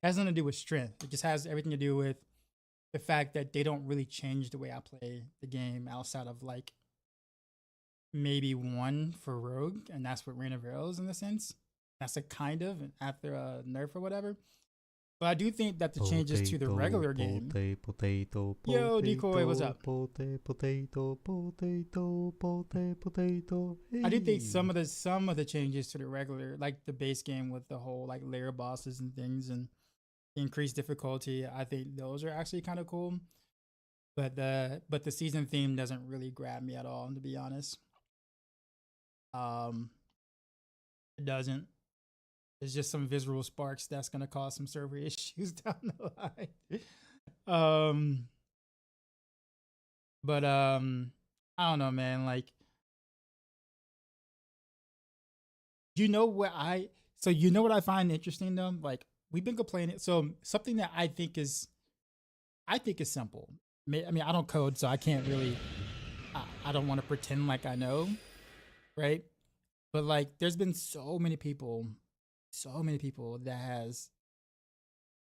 has nothing to do with strength. It just has everything to do with the fact that they don't really change the way I play the game outside of like maybe one for Rogue, and that's what Reign of Arrows in a sense. That's a kind of after a nerf or whatever. But I do think that the changes to the regular game. Yo, Decoy, what's up? I do think some of the changes to the regular, like the base game with the whole like layer bosses and things and increased difficulty, I think those are actually kind of cool. But the season theme doesn't really grab me at all, to be honest. It doesn't. It's just some visual sparks that's gonna cause some server issues down the line. But I don't know, man. Like, you know what I find interesting though? Like, we've been complaining. So something that I think is simple. I mean, I don't code, so I can't really. I don't want to pretend like I know, right? But like, there's been so many people that has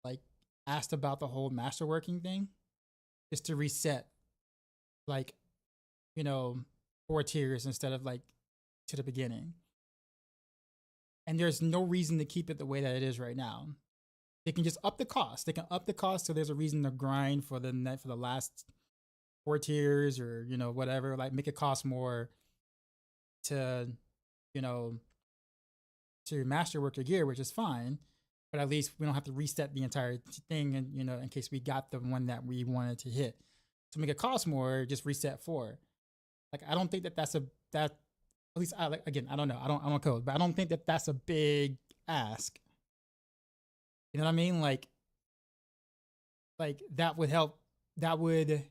like asked about the whole masterworking thing, just to reset, like, 4 tiers instead of like to the beginning. And there's no reason to keep it the way that it is right now. They can just up the cost. They can up the cost so there's a reason to grind for the last 4 tiers or whatever. Like, make it cost more to to masterwork your gear, which is fine. But at least we don't have to reset the entire thing, and in case we got the one that we wanted to hit. To make it cost more, just reset 4. Like, I don't think that's at least I like, again, I don't know. I don't code, but I don't think that that's a big ask. You know what I mean? Like that would help. That would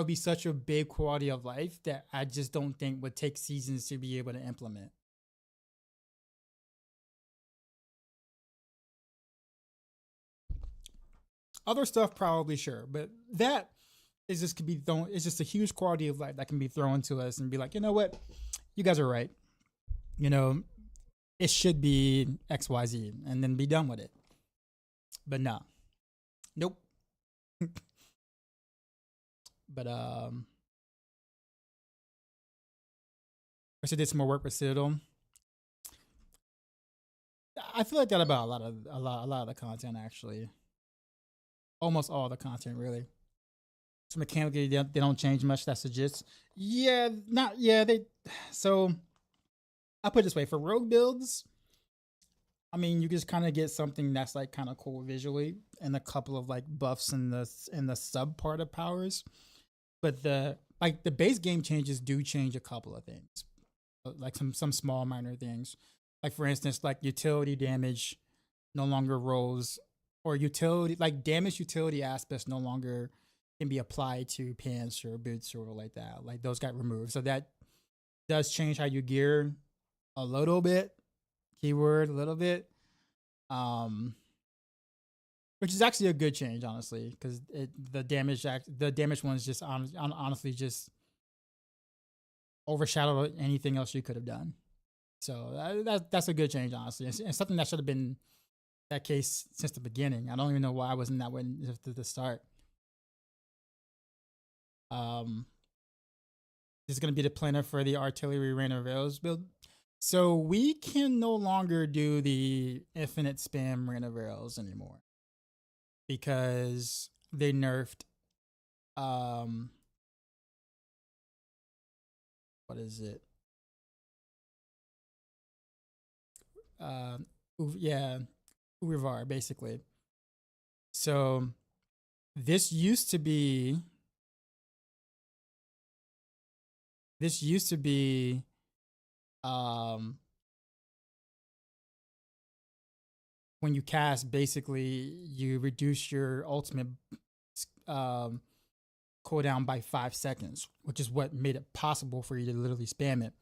be such a big quality of life that I just don't think would take seasons to be able to implement. Other stuff, probably, sure, but that is just could be thrown. It's just a huge quality of life that can be thrown to us and be like, you know what, you guys are right. It should be XYZ, and then be done with it. But no, nope. But I should did some more work with Citadel. I feel like that about a lot of the content, actually. Almost all the content, really. So mechanically, they don't change much. That's the gist. Yeah, so I put it this way: for rogue builds, I mean, you just kind of get something that's like kind of cool visually, and a couple of like buffs in the sub part of powers. But the base game changes do change a couple of things, like some small minor things. Like, for instance, like utility damage no longer rolls, or damage utility aspects no longer can be applied to pants or boots or like that. Like, those got removed. So that does change how you gear a little bit. Keyword, a little bit. Which is actually a good change, honestly, because the damage ones just honestly just overshadowed anything else you could have done. So that's a good change, honestly, and something that should have been that case since the beginning. I don't even know why I wasn't that way at the start. This is going to be the planner for the artillery Reign of Arrows build. So we can no longer do the infinite spam Reign of Arrows anymore, because they nerfed what is it? Urivar, basically. So this used to be when you cast, basically you reduce your ultimate cooldown by 5 seconds, which is what made it possible for you to literally spam it.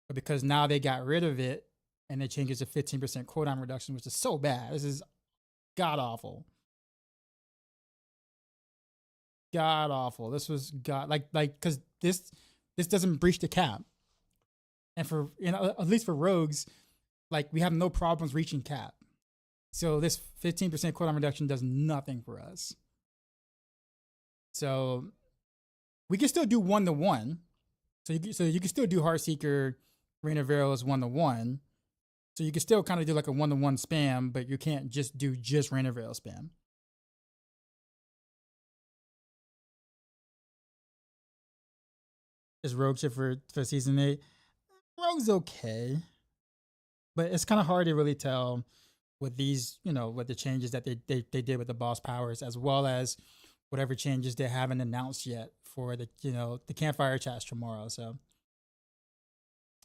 But because now they got rid of it and it changes to 15% cooldown reduction, which is so bad. This is god awful. God awful. This was because this doesn't breach the cap. And for at least for rogues, like, we have no problems reaching cap. So this 15% cooldown reduction does nothing for us. So we can still do 1-to-1. So you can still do Heartseeker, Rain of Arrows 1-to-1. So you can still kind of do like a 1-to-1 spam, but you can't just do Rain of Arrows spam. Is Rogue ship for season 8? Rogue's okay, but it's kind of hard to really tell with these, with the changes that they did with the boss powers, as well as whatever changes they haven't announced yet for the the campfire chats tomorrow. So,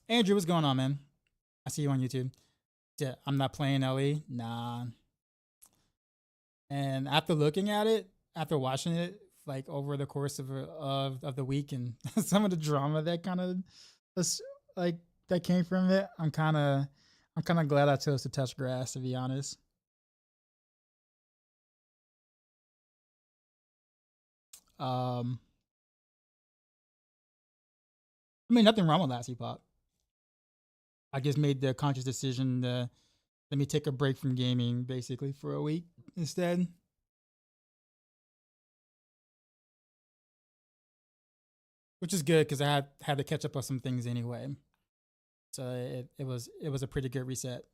Andrew, what's going on, man? I see you on YouTube. Yeah, I'm not playing LE. Nah. And after looking at it, after watching it, like over the course of the week, and some of the drama that kind of like that came from it, I'm kind of glad I chose to touch grass, to be honest. I mean, nothing wrong with Lassie Pop. I just made the conscious decision to let me take a break from gaming basically for a week instead. Which is good because I had to catch up on some things anyway. So it was a pretty good reset.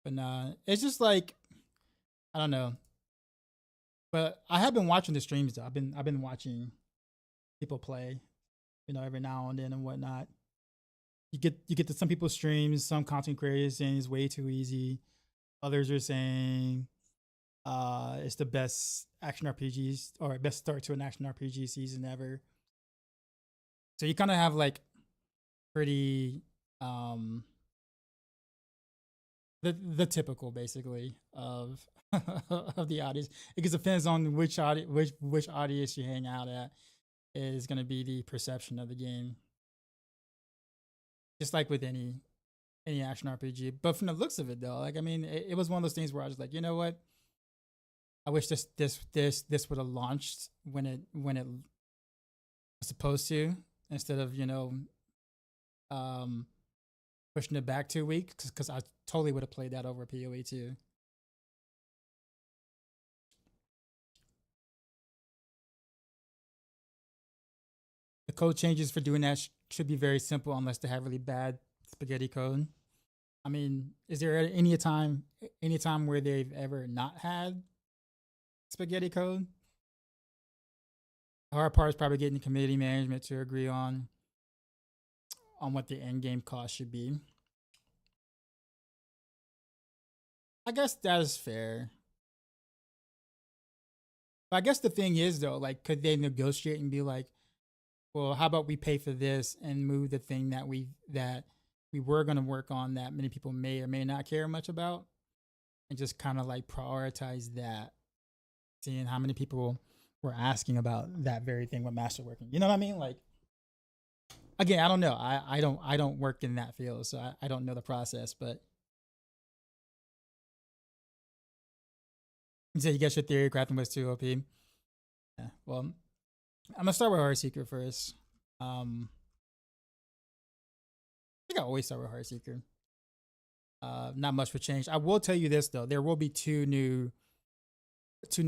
But nah, it's just like, I don't know. But I have been watching the streams though. I've been watching people play, every now and then and whatnot. You get to some people's streams, some content creators saying it's way too easy. Others are saying it's the best action RPGs or best start to an action RPG season ever. So you kind of have like pretty the typical basically of of the audience. It depends on which audience you hang out at is going to be the perception of the game. Just like with any action RPG. But from the looks of it though, like I mean, it was one of those things where I was like, you know what? I wish this would have launched when it was supposed to, instead of pushing it back 2 weeks, because I totally would have played that over PoE too. The code changes for doing that should be very simple, unless they have really bad spaghetti code. I mean, is there any time where they've ever not had spaghetti code? The hard part is probably getting the community management to agree on what the end game cost should be. I guess that is fair. But I guess the thing is though, like, could they negotiate and be like, well, how about we pay for this and move the thing that we were going to work on that many people may or may not care much about, and just kind of like prioritize that, seeing how many people were asking about that very thing with Masterworking. You know what I mean? Like, again, I don't know. I don't work in that field, so I don't know the process. But you said you guess your Theorycrafting was too OP. Yeah. Well, I'm gonna start with Heartseeker first. I think I always start with Heartseeker. Not much for change. I will tell you this though: there will be two new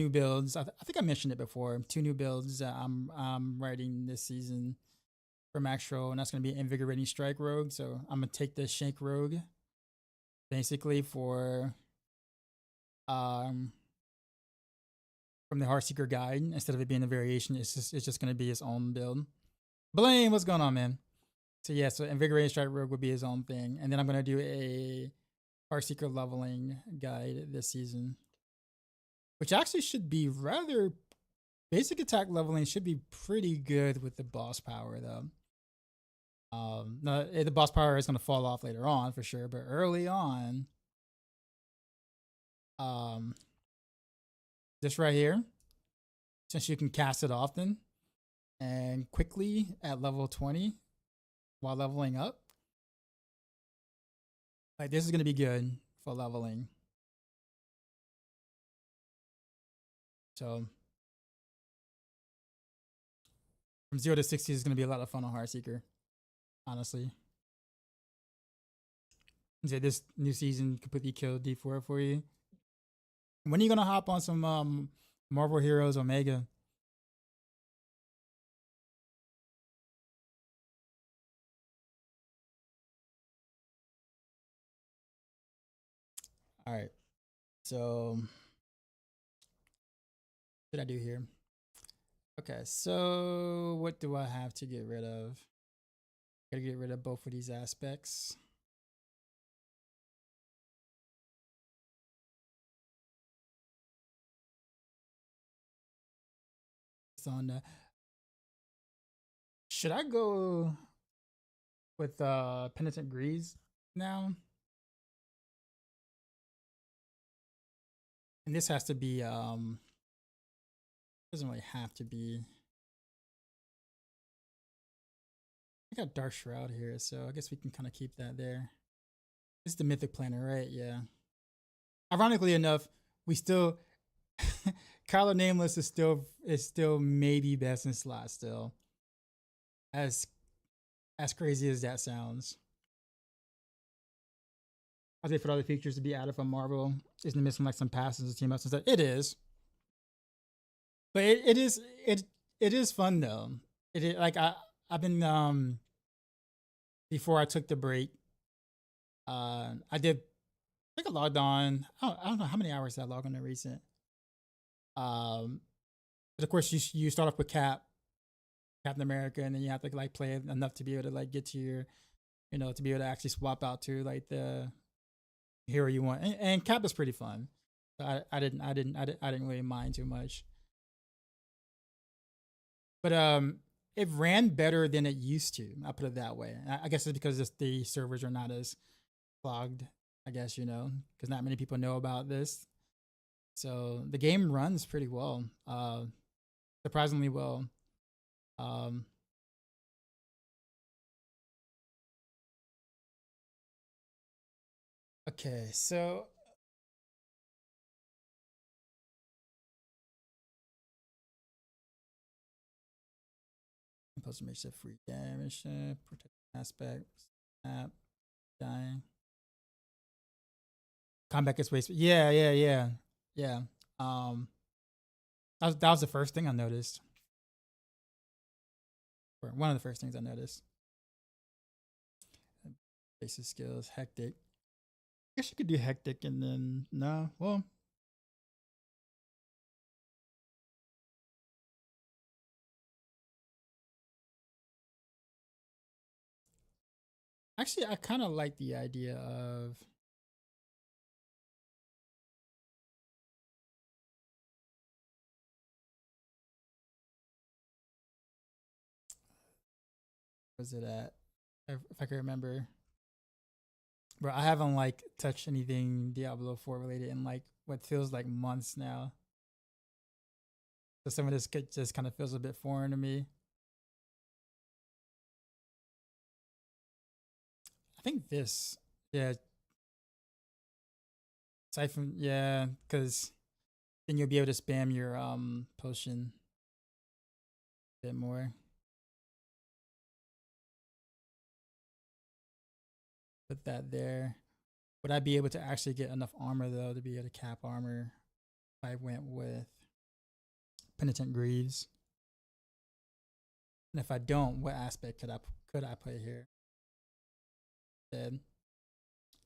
builds. I think I mentioned it before. 2 new builds that I'm writing this season for Maxroll, and that's gonna be Invigorating Strike Rogue. So I'm gonna take the Shank Rogue, basically for from the Heartseeker guide. Instead of it being a variation, it's just gonna be its own build. Blaine, what's going on, man? So yeah, so Invigorating Strike Rogue would be his own thing, and then I'm gonna do a Heartseeker leveling guide this season, which actually should be rather basic attack leveling. Should be pretty good with the boss power though. No, the boss power is gonna fall off later on for sure, but early on, this right here, since you can cast it often and quickly at level 20 while leveling up, like this is gonna be good for leveling. So from 0 to 60 is gonna be a lot of fun on Heartseeker. honestly. This new season completely killed D4 for you. When are you gonna hop on some Marvel Heroes Omega? All right. So what did I do here? Okay, so what do I have to get rid of? Gotta get rid of both of these aspects. It's on the. Should I go with Penitent Grease now? And this has to be doesn't really have to be. I got Dark Shroud here, so I guess we can kind of keep that there. This is the Mythic Planner, right? Yeah. Ironically enough, we still Kyler Nameless is still maybe best in slot still. As crazy as that sounds. I think for all the features to be added from Marvel, isn't it missing like some passes and team ups and stuff? It is. But it is fun though. It is like I've been before I took the break, I did I think I logged on. I don't know how many hours I logged on in recent. But of course you start off with Captain America, and then you have to like play enough to be able to like get to your, to be able to actually swap out to like the hero you want. And Cap is pretty fun. So I didn't really mind too much. But it ran better than it used to. I'll put it that way. I guess it's because the servers are not as clogged. I guess because not many people know about this. So the game runs pretty well, surprisingly well. Okay, so supposed to make sure free damage, protect aspect, snap, dying. Combat gets wasted. Yeah. That was the first thing I noticed. Or one of the first things I noticed. Basic skills, hectic. I guess you could do hectic and then no. Well, actually, I kind of like the idea of. Was it at? If I can remember. Bro, I haven't like touched anything Diablo 4 related in like what feels like months now. So some of this just kind of feels a bit foreign to me. I think this, yeah, Siphon, yeah, because then you'll be able to spam your potion a bit more. Put that there. Would I be able to actually get enough armor though to be able to cap armor if I went with Penitent Greaves? And if I don't, what aspect could I play here? Dead.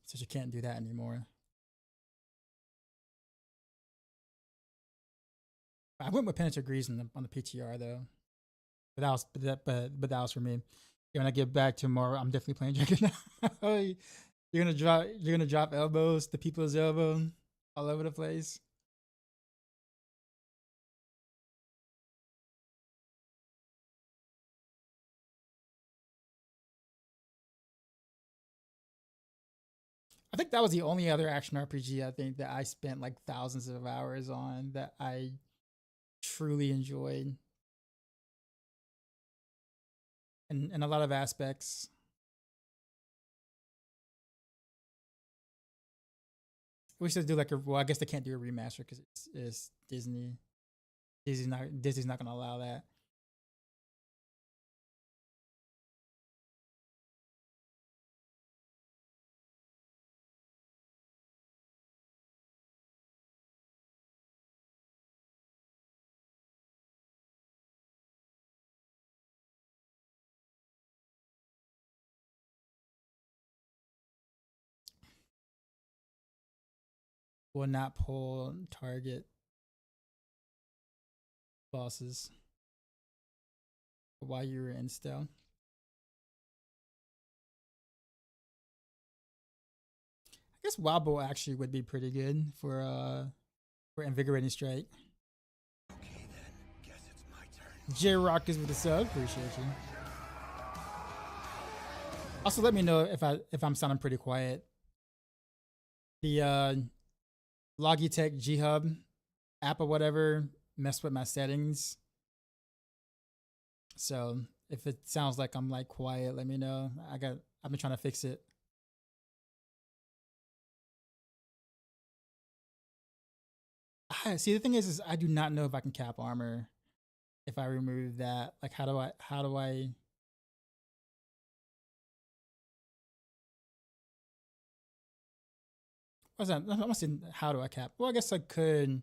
Since you can't do that anymore. I went with Penitent Greaves on the PTR though. But that was for me. When I get back tomorrow, I'm definitely playing Dragon. You're gonna drop elbows, the people's elbow, all over the place. I think that was the only other action RPG I think that I spent like thousands of hours on that I truly enjoyed. In a lot of aspects. We should do like I guess they can't do a remaster because it's Disney. Disney's not gonna allow that. will not pull target bosses while you're in stealth. I guess Wobble actually would be pretty good for Invigorating Strike. Okay then, guess it's my turn. J-Rock is with the sub, appreciate you. Also, let me know if I'm sounding pretty quiet. The Logitech G Hub app or whatever messed with my settings. So if it sounds like I'm like quiet, let me know. I've been trying to fix it. See, the thing is I do not know if I can cap armor if I remove that. Like, how do I? What's that? I'm saying, how do I cap? Well, I guess I could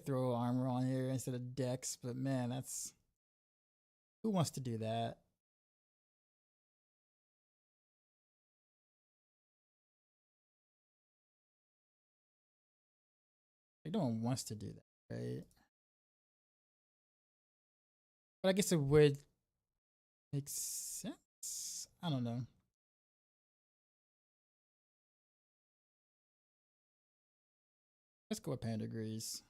throw armor on here instead of dex, but man, that's, who wants to do that? Like, no one wants to do that, right? But I guess it would make sense. I don't know. Let's go with Panda Grease.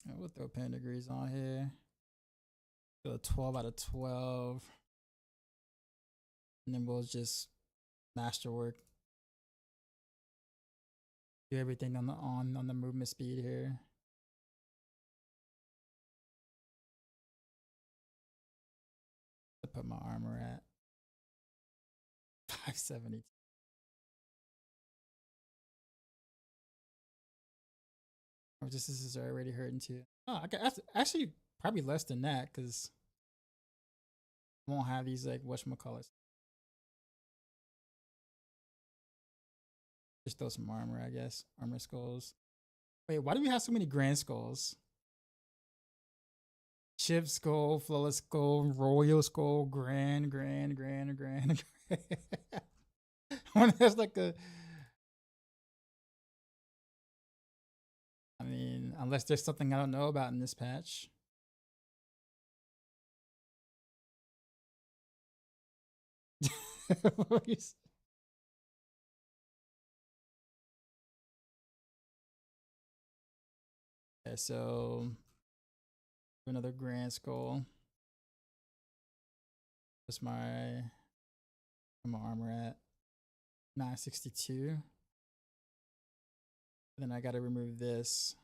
We'll throw Panda Grease on here. So 12 out of 12. And then we'll just Masterwork. Do everything on the movement speed here. To put my armor at 570. Or just this is already hurting too. Oh, I got actually probably less than that because I won't have these like whatchamacallits. Just throw some armor, I guess. Armor skulls. Wait, why do we have so many grand skulls? Chip skull, flawless skull, royal skull, grand. One has like a. I mean, unless there's something I don't know about in this patch. Okay, so another grand skull. What's my armor at? 962. Then I gotta remove this.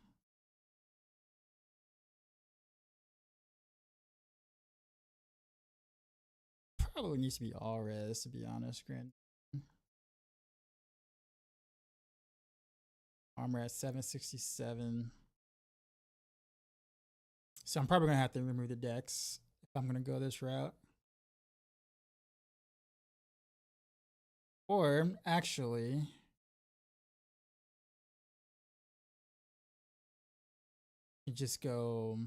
Probably needs to be all res, to be honest. Grand armor at 767. So I'm probably gonna have to remove the dex if I'm gonna go this route. Or actually, you just go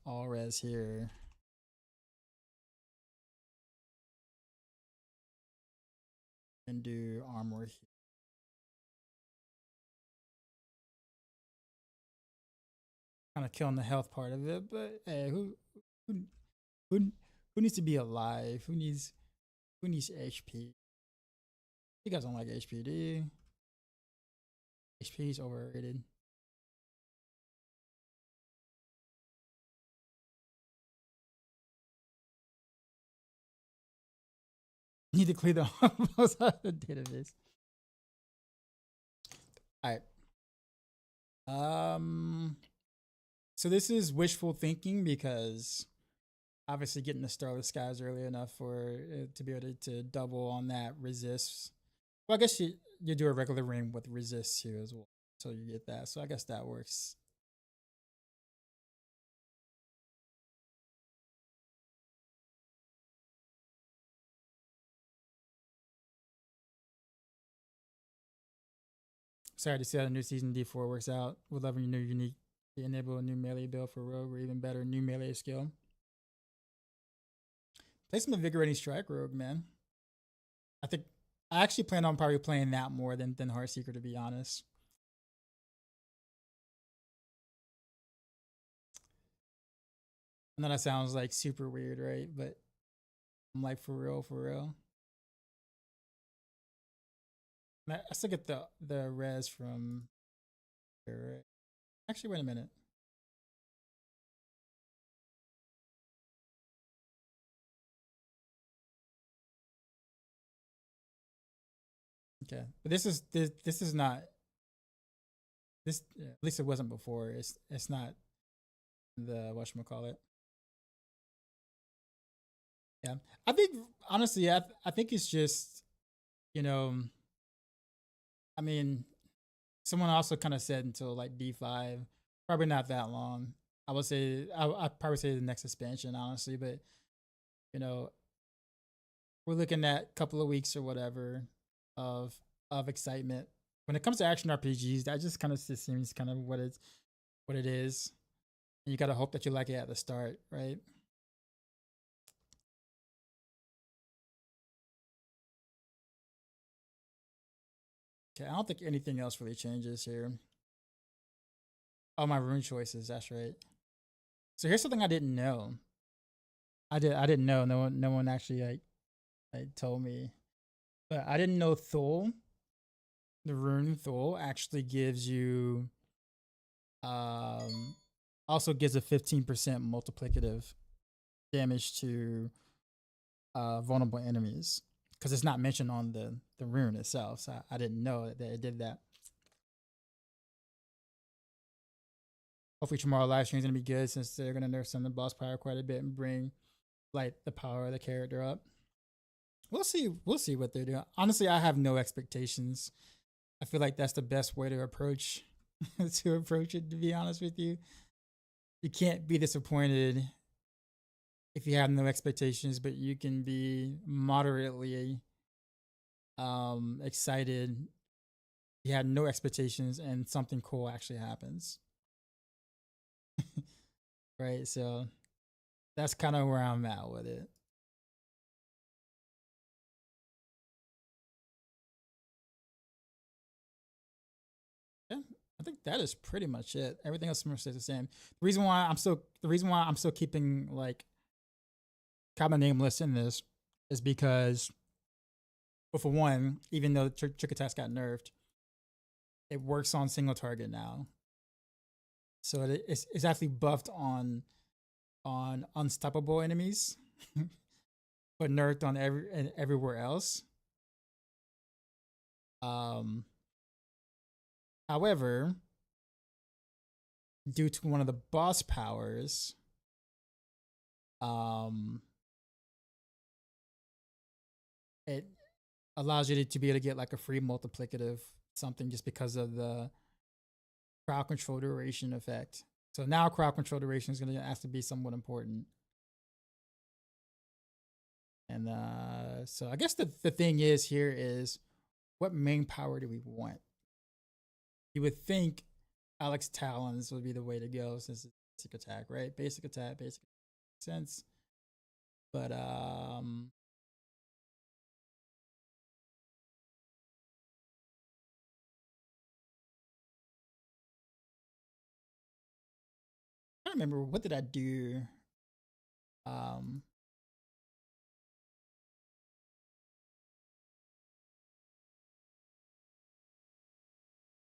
all res here. And do armor here. Kind of killing the health part of it, but hey, who needs to be alive? Who needs HP? You guys don't like HP, do you? HP is overrated. Need to clear the most out of the database. All right. So this is wishful thinking because obviously getting the Starless Skies early enough for it to be able to double on that resists. Well, I guess you do a regular ring with resists here as well, so you get that. So I guess that works. Sorry to see how the new season D4 works out. Would love a new unique to enable a new melee build for Rogue or even better new melee skill. Play some Invigorating Strike Rogue, man. I think I actually plan on probably playing that more than Heartseeker, to be honest. I know that sounds like super weird, right? But I'm like, for real, for real. I still get the res from here, right? Actually, wait a minute. Okay, but this is not this. At least it wasn't before. It's not the whatchamacallit. Yeah, I think honestly, I think it's just, you know, I mean, someone also kind of said until like D5, probably not that long. I would say I'd probably say the next expansion, honestly, but you know, we're looking at a couple of weeks or whatever of excitement. When it comes to action RPGs, that just kind of seems kind of what it is. And you gotta hope that you like it at the start, right? Okay, I don't think anything else really changes here. Oh, my rune choices, that's right. So here's something I didn't know. I didn't know. No one actually like told me. But I didn't know Thul, the rune Thul, actually gives you um also gives a 15% multiplicative damage to vulnerable enemies. Because it's not mentioned on the rune itself. So I didn't know that it did that. Hopefully tomorrow live stream is gonna be good since they're gonna nerf some of the boss power quite a bit and bring like the power of the character up. We'll see. We'll see what they're doing. Honestly, I have no expectations. I feel like that's the best way to approach it. To be honest with you, you can't be disappointed if you have no expectations, but you can be moderately excited. You had no expectations and something cool actually happens. Right? So that's kind of where I'm at with it. Yeah, I think that is pretty much it. Everything else stays the same. The reason why I'm still keeping like kind of nameless in this is because, well, for one, even though trick attacks got nerfed, it works on single target now. So it's actually buffed on unstoppable enemies, but nerfed on everywhere else. Um, However, due to one of the boss powers, um, it allows you to be able to get like a free multiplicative something just because of the crowd control duration effect. So now crowd control duration is going to have to be somewhat important. And so I guess the thing is here is, what main power do we want? You would think Alex Talons would be the way to go since it's basic attack, right? Basic attack, basic sense. But I don't remember, what did I do? Um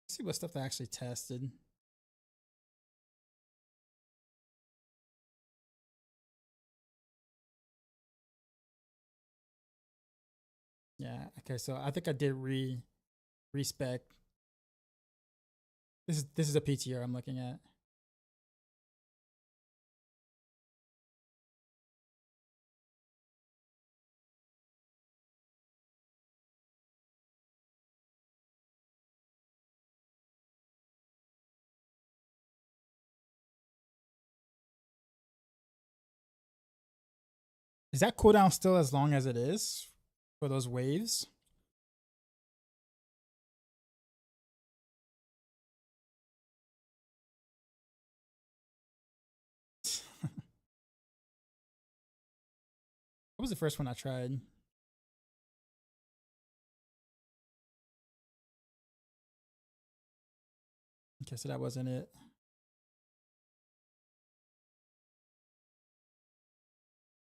let's see what stuff I actually tested. Yeah, okay, so I think I did respec. This is a PTR I'm looking at. Is that cooldown still as long as it is for those waves? What was the first one I tried? Okay, so that wasn't it.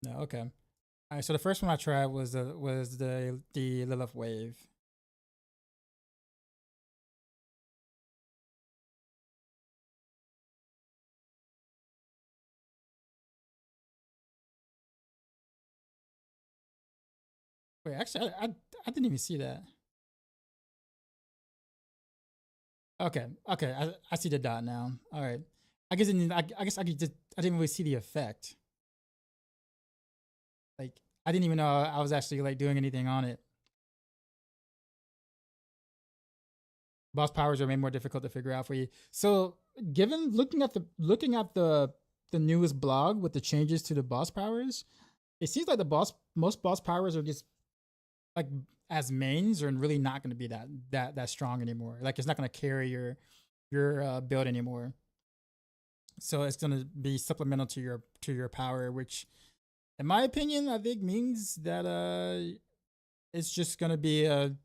No, okay. All right, so the first one I tried was the Lilith Wave. Wait, actually, I didn't even see that. Okay, okay, I see the dot now. All right, I guess I guess I could just I didn't really see the effect. Like I didn't even know I was actually like doing anything on it. Boss powers are made more difficult to figure out for you. So, given looking at the newest blog with the changes to the boss powers, it seems like most boss powers are just like as mains are really not going to be that strong anymore. Like it's not going to carry your build anymore. So it's going to be supplemental to your power, which, in my opinion, I think means that it's just going to be a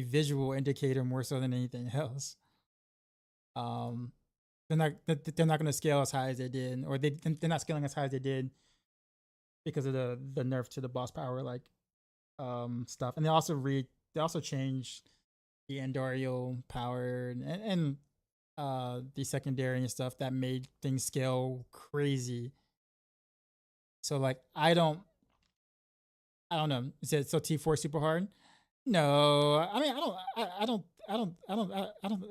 visual indicator more so than anything else. Um, they're not going to scale as high as they did, or they're not scaling as high as they did because of the nerf to the boss power like stuff. And they also changed the Endario power and the secondary and stuff that made things scale crazy. So like I don't know. Is it so T4 super hard? No, I mean I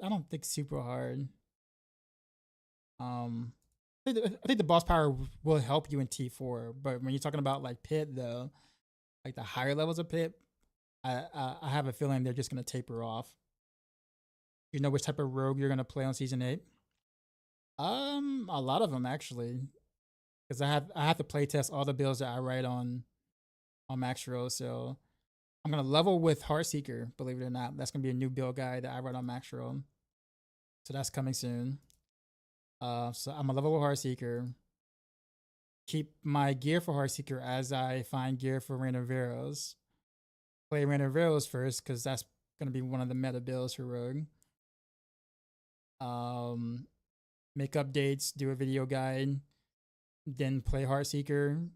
don't think super hard. Um, I think the boss power will help you in T4, but when you're talking about like pit though, like the higher levels of pit, I have a feeling they're just gonna taper off. You know which type of rogue you're gonna play on season 8? A lot of them actually, because I have to play test all the builds that I write on Maxroll. So I'm gonna level with Heartseeker. Believe it or not, that's gonna be a new build guide that I write on Maxroll. So that's coming soon. So I'm gonna level with Heartseeker. Keep my gear for Heartseeker as I find gear for Rain of Veros. Play Rain of Veros first because that's gonna be one of the meta builds for Rogue. Um, make updates, do a video guide, then play Heartseeker,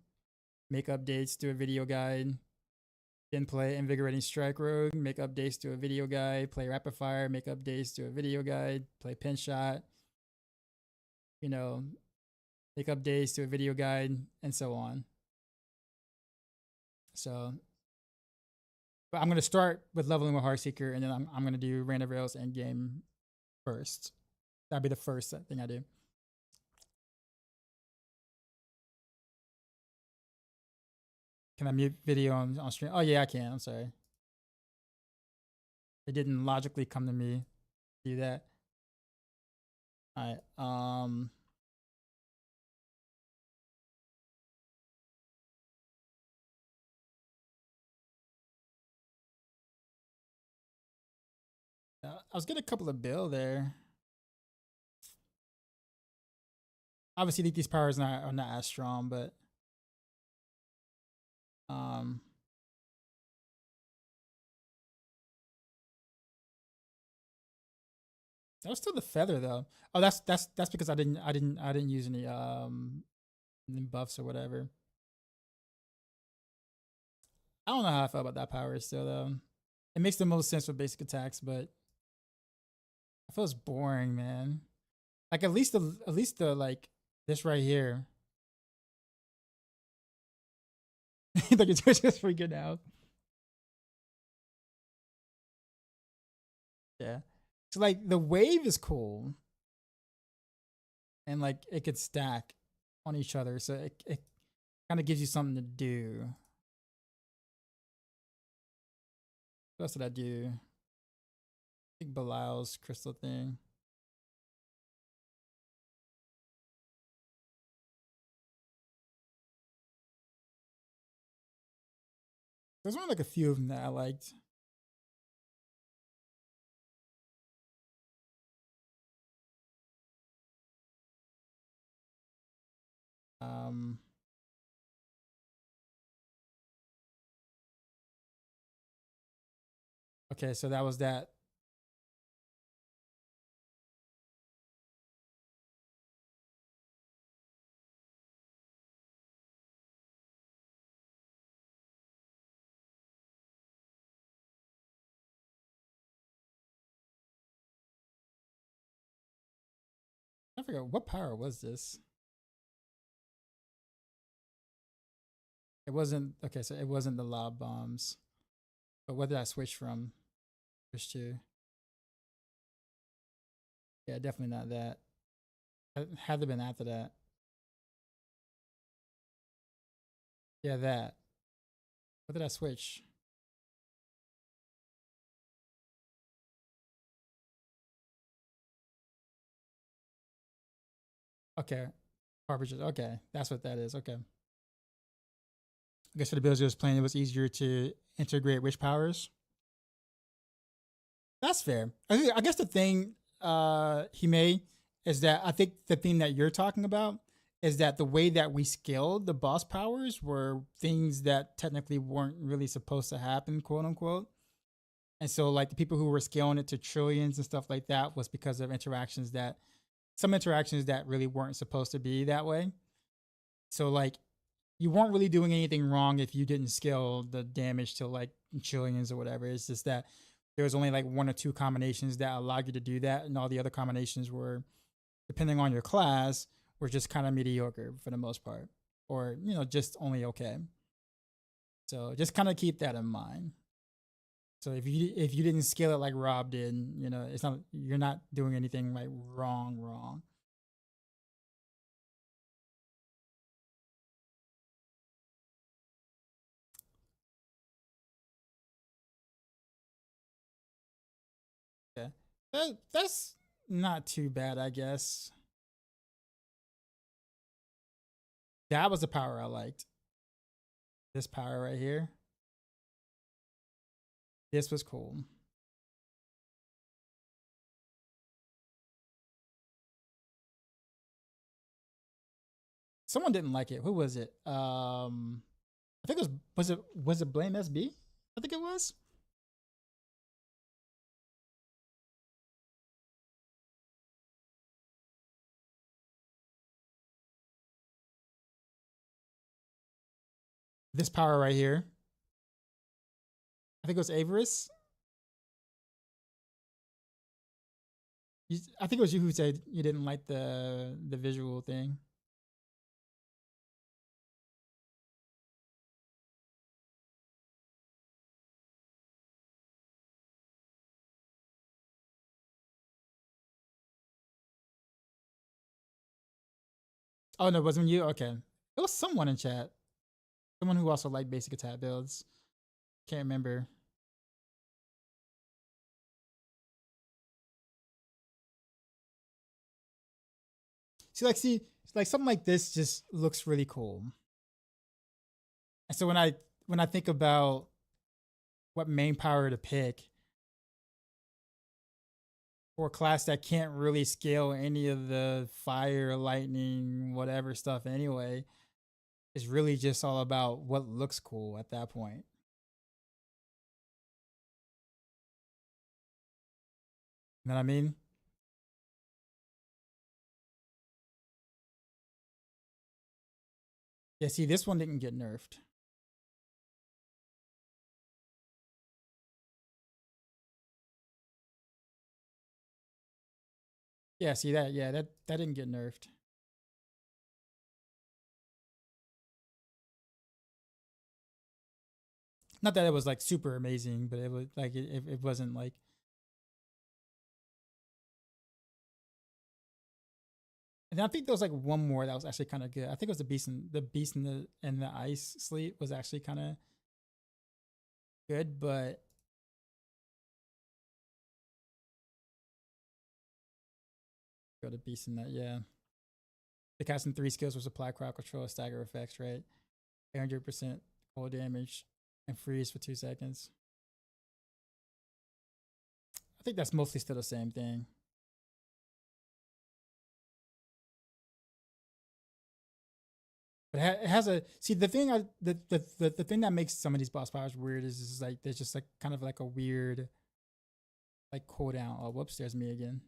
make updates, do a video guide, then play Invigorating Strike Rogue, make updates, do a video guide, play Rapid Fire, make updates, do a video guide, play Pin Shot, you know, make updates, do a video guide, and so on. So, but I'm gonna start with leveling with Heartseeker, and then I'm gonna do Rain of Rails Endgame first. That'd be the first thing I do. Can I mute video on stream? Oh yeah, I can. I'm sorry. It didn't logically come to me to do that. All right. I was getting a couple of bill there. Obviously, these powers are not as strong, but um, that was still the feather though. Oh, that's because I didn't use any buffs or whatever. I don't know how I felt about that power still though. It makes the most sense with basic attacks, but it feels boring, man. Like at least the like this right here. Like it's just freaking out. Yeah. So like the wave is cool, and like it could stack on each other, so it kind of gives you something to do. What else did I do? I think Belial's crystal thing. There's only like a few of them that I liked. Um, Okay, so that was that. I forget what power was this. It wasn't okay. So it wasn't the lob bombs, but what did I switch from? Switch to? Yeah, definitely not that. It had to have been after that. Yeah, that. What did I switch? Okay, cartridges. Okay, that's what that is. Okay. I guess for the builds I was playing, it was easier to integrate which powers. That's fair. I guess the thing he made is that I think the thing that you're talking about is that the way that we scaled the boss powers were things that technically weren't really supposed to happen, quote unquote. And so like the people who were scaling it to trillions and stuff like that was because of interactions that some interactions that really weren't supposed to be that way. So like you weren't really doing anything wrong if you didn't scale the damage to like trillions or whatever. It's just that there was only like one or two combinations that allowed you to do that, and all the other combinations were, depending on your class, were just kind of mediocre for the most part, or you know, just only okay. So just kind of keep that in mind. So if you didn't scale it like Rob did, you know, it's not you're not doing anything like wrong. Yeah, that's not too bad, I guess. That was the power I liked. This power right here. This was cool. Someone didn't like it. Who was it? I think it was it Blame SB? I think it was. This power right here. I think it was Avarice. I think it was you who said you didn't like the visual thing. Oh no, it wasn't you. Okay, it was someone in chat. Someone who also liked basic attack builds. Can't remember. See, like something like this just looks really cool. And so when I think about what main power to pick for a class that can't really scale any of the fire, lightning, whatever stuff anyway, it's really just all about what looks cool at that point. You know what I mean? Yeah, see, this one didn't get nerfed. Yeah, see that? Yeah, that didn't get nerfed. Not that it was like super amazing, but it was like it wasn't like. And I think there was like one more that was actually kind of good. I think it was the beast in the ice sleep was actually kind of good, but go to beast in that. Yeah, the casting 3 skills was apply crowd control, stagger effects, right? 100% cold damage and freeze for 2 seconds. I think that's mostly still the same thing. But it has a see the thing the thing that makes some of these boss powers weird is like there's just like kind of like a weird like cooldown. Oh, whoops, there's me again.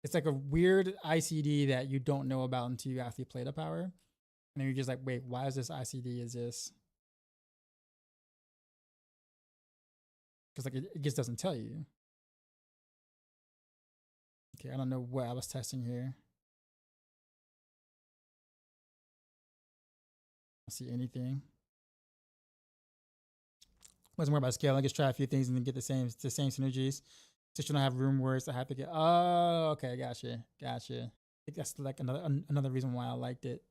It's like a weird ICD that you don't know about until you actually play the power. And then you're just like, wait, why is this ICD exist? Because like it just doesn't tell you. Okay, I don't know what I was testing here. I don't see anything. Wasn't more about scale. I just try a few things and then get the same synergies. Since you don't have room words, I have to get. Oh, okay, gotcha. I think that's like another reason why I liked it.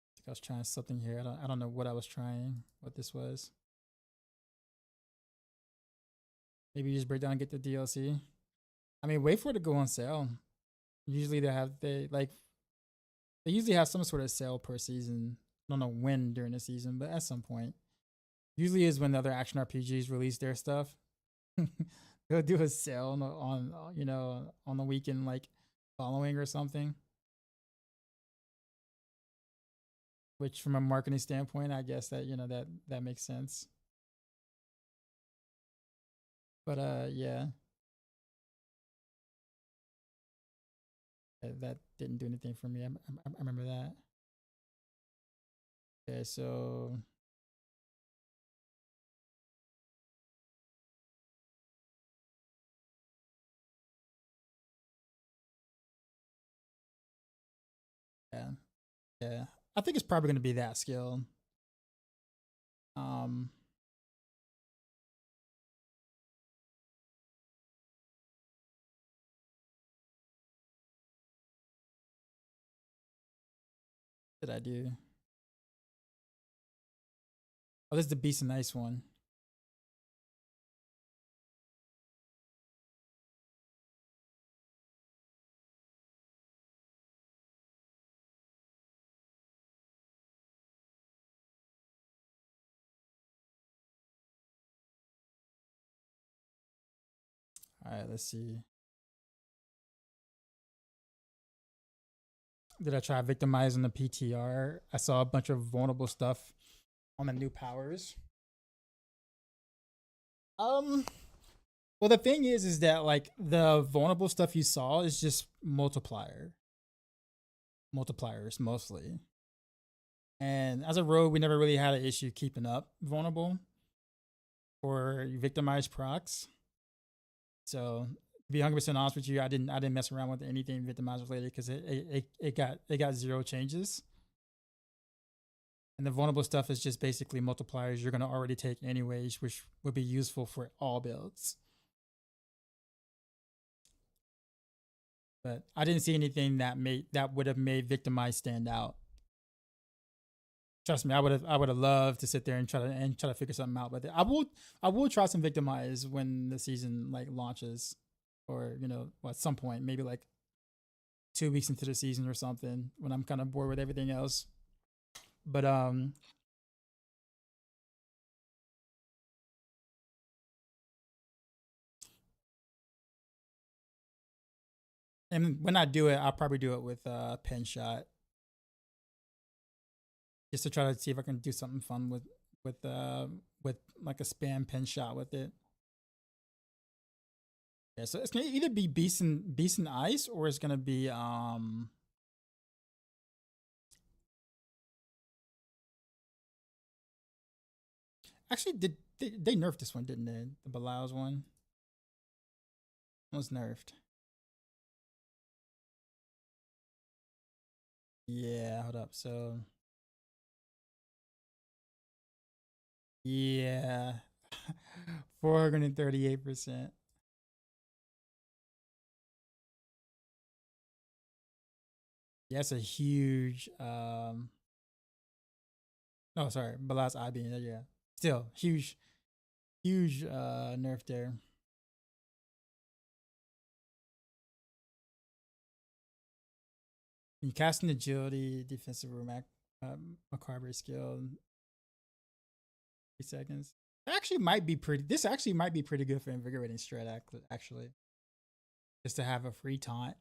I think I was trying something here. I don't know what I was trying. What this was. Maybe you just break down and get the DLC. I mean, wait for it to go on sale. Usually they usually have some sort of sale per season. I don't know when during the season, but at some point. Usually is when the other action RPGs release their stuff. They'll do a sale on you know, on the weekend like following or something. Which from a marketing standpoint, I guess that, you know, that makes sense. But yeah. That didn't do anything for me. I remember that. Okay, so yeah. Yeah. I think it's probably gonna be that skill. Um what did I do? Oh, this is the Beast and Ice one. All right, let's see. Did I try victimizing the PTR? I saw a bunch of vulnerable stuff on the new powers. Well, the thing is that like the vulnerable stuff you saw is just multipliers mostly. And as a rogue, we never really had an issue keeping up vulnerable or victimized procs. So to be 100% honest with you, I didn't mess around with anything victimized related because it got zero changes. And the vulnerable stuff is just basically multipliers you're gonna already take anyways, which would be useful for all builds. But I didn't see anything that would have made victimize stand out. Trust me, I would have loved to sit there and try to figure something out. But I will try some victimize when the season like launches, or you know, at some point, maybe like 2 weeks into the season or something, when I'm kind of bored with everything else. But and when I do it, I'll probably do it with pen shot, just to try to see if I can do something fun with like a spam pen shot with it. Yeah, so it's gonna either be Beast and Ice, or it's gonna be actually did they nerfed this one, didn't they? The Belial's one was nerfed. Yeah, hold up. So yeah. 438%. Yeah, that's a huge no, sorry, Belial's eye beam. Yeah. Still huge nerf there. You casting agility, defensive room, macabre skill, 3 seconds. Actually might be pretty. This actually might be pretty good for invigorating strat. Actually, just to have a free taunt.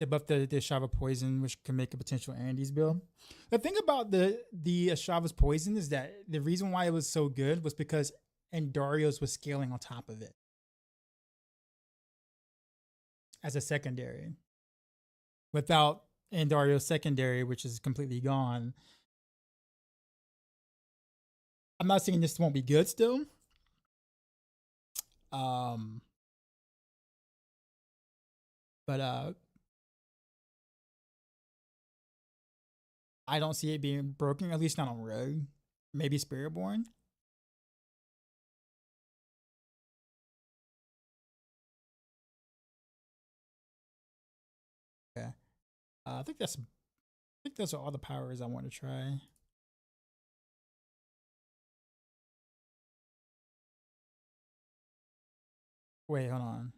They buffed the Ashava poison, which can make a potential Andy's build. The thing about the Ashava's poison is that the reason why it was so good was because Andario's was scaling on top of it as a secondary. Without Andario's secondary, which is completely gone, I'm not saying this won't be good still. But I don't see it being broken, at least not on Rogue. Maybe Spiritborn. Okay. I think those are all the powers I want to try. Wait, hold on.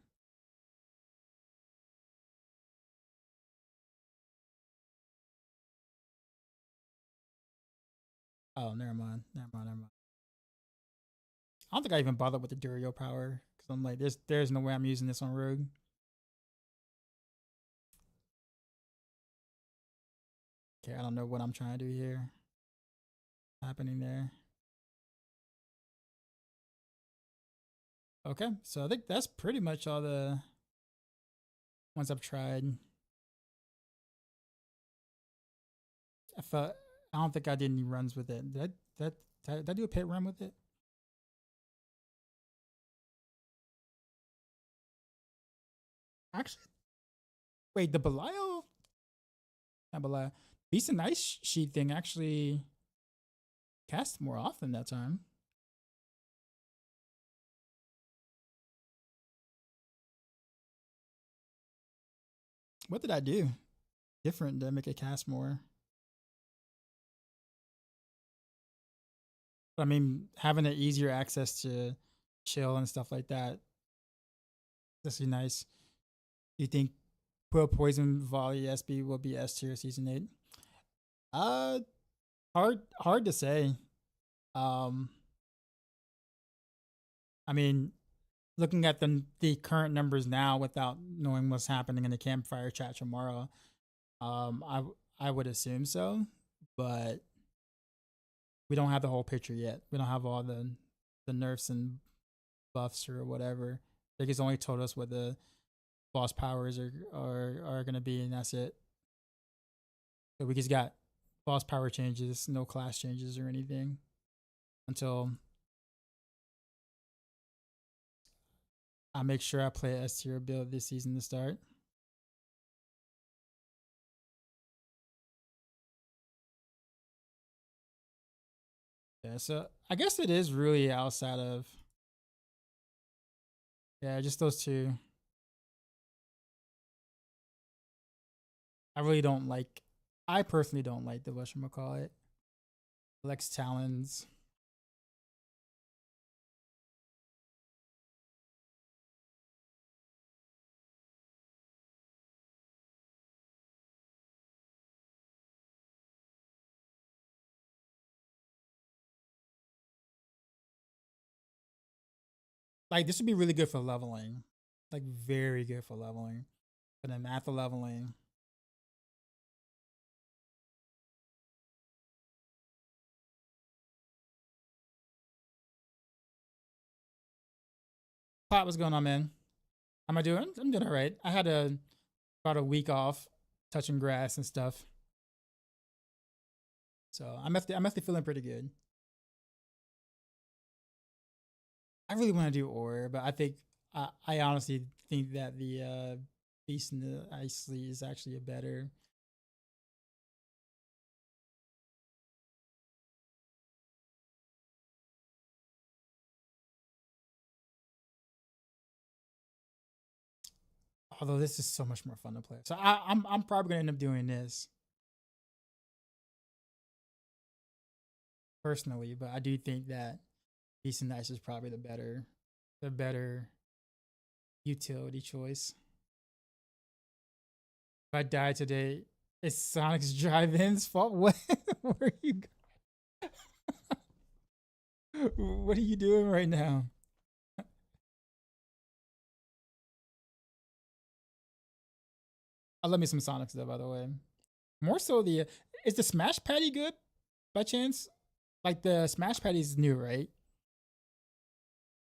Oh, never mind. I don't think I even bothered with the Durio power because I'm like, there's no way I'm using this on Rogue. Okay, I don't know what I'm trying to do here. Happening there. Okay, so I think that's pretty much all the ones I've tried. I don't think I did any runs with it. Did I do a pit run with it? Actually, wait, the Belial? Not Belial. Beast and Ice Sheet thing actually cast more often that time. What did I do different to make it cast more? I mean, having an easier access to chill and stuff like that. That's really nice. Do you think Pro Poison Volley SB will be S tier season 8? Hard to say. I mean, looking at the current numbers now without knowing what's happening in the campfire chat tomorrow, I would assume so, but we don't have the whole picture yet. We don't have all the nerfs and buffs or whatever. They just only told us what the boss powers are gonna be, and that's it. So we just got boss power changes, no class changes or anything until I make sure I play S tier build this season to start. Yeah, so I guess it is really outside of, yeah, just those two. I personally don't like the whatchamacallit. Lex Talons. Like, this would be really good for leveling. Like, very good for leveling. But then after leveling, Pot, what's going on, man? How am I doing? I'm doing all right. I had about a week off touching grass and stuff. So I'm actually feeling pretty good. I really want to do ore, but I think I honestly think that the Beast in the Ice Sleeve is actually a better. Although this is so much more fun to play, so I'm probably gonna end up doing this personally, but I do think that Beast and Ice is probably the better utility choice. If I die today, it's Sonic's drive-in's fault. What? Where are you? What are you doing right now? I love me some Sonics though, by the way. More so is the Smash Patty good by chance? Like the Smash Patty's new, right?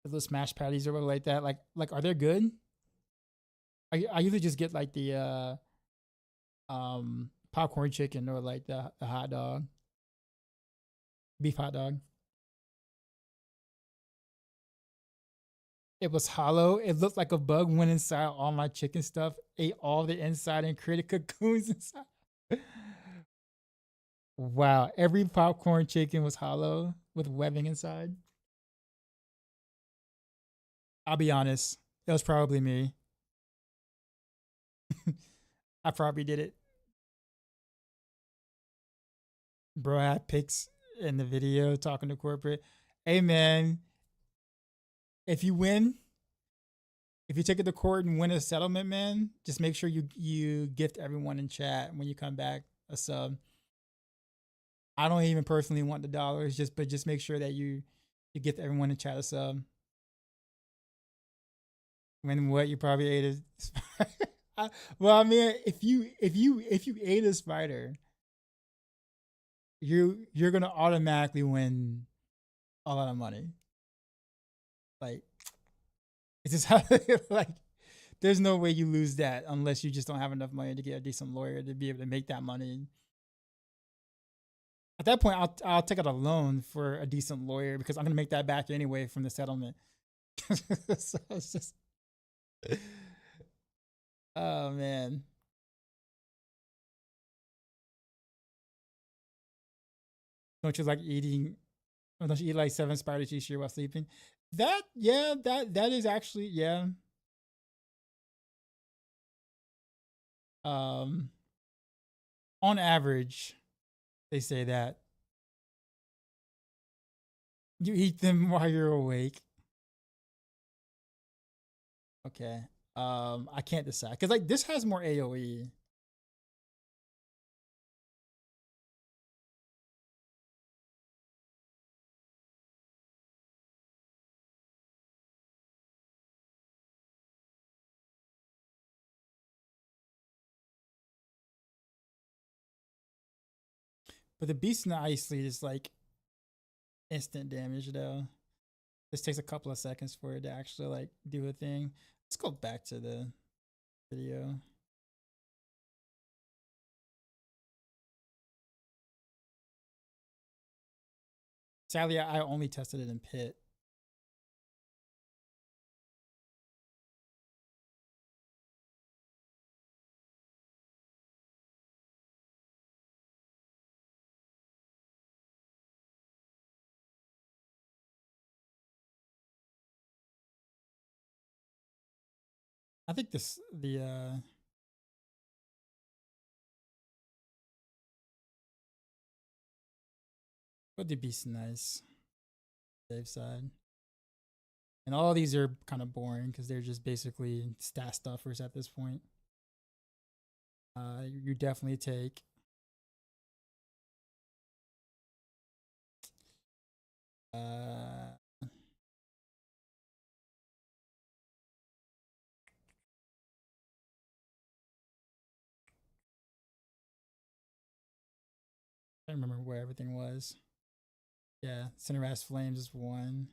The Smash Patties or whatever like that. Like are they good? I usually just get like the popcorn chicken or like the hot dog, beef hot dog. It was hollow. It looked like a bug went inside all my chicken stuff, ate all the inside, and created cocoons inside. Wow, every popcorn chicken was hollow with webbing inside. I'll be honest, it was probably me. I probably did it. Bro had pics in the video talking to corporate. Hey man, if you win, if you take it to court and win a settlement, man, just make sure you gift everyone in chat when you come back a sub. I don't even personally want the dollars, but just make sure that you gift everyone in chat a sub. When what you probably ate is well, I mean, if you ate a spider, you're gonna automatically win a lot of money. Like it's just how like there's no way you lose that unless you just don't have enough money to get a decent lawyer to be able to make that money. At that point, I'll take out a loan for a decent lawyer because I'm gonna make that back anyway from the settlement. So it's just, oh man. Don't you like eating? Don't you eat like 7 spiders each year while sleeping? That is actually Um, on average, they say that you eat them while you're awake. Okay. I can't decide because like this has more AOE. But the beast in the ice sleeve is like instant damage though. This takes a couple of seconds for it to actually like do a thing. Let's go back to the video. Sadly, I only tested it in pit. I think but the beast nice. Safe side. And all these are kind of boring because they're just basically stat stuffers at this point. You definitely take I don't remember where everything was. Yeah, Cinera's Flames is 1.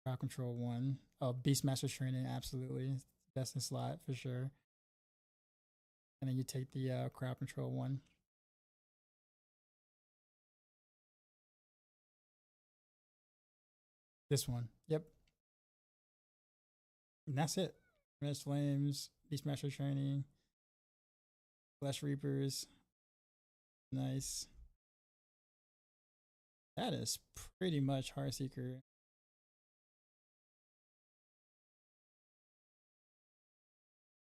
Crowd Control 1. Oh, Beastmaster Training, absolutely. Best in slot for sure. And then you take the Crowd Control 1. This one. Yep. And that's it. Cinera's Flames, Beastmaster Training, Flesh Reapers. Nice. That is pretty much Heartseeker.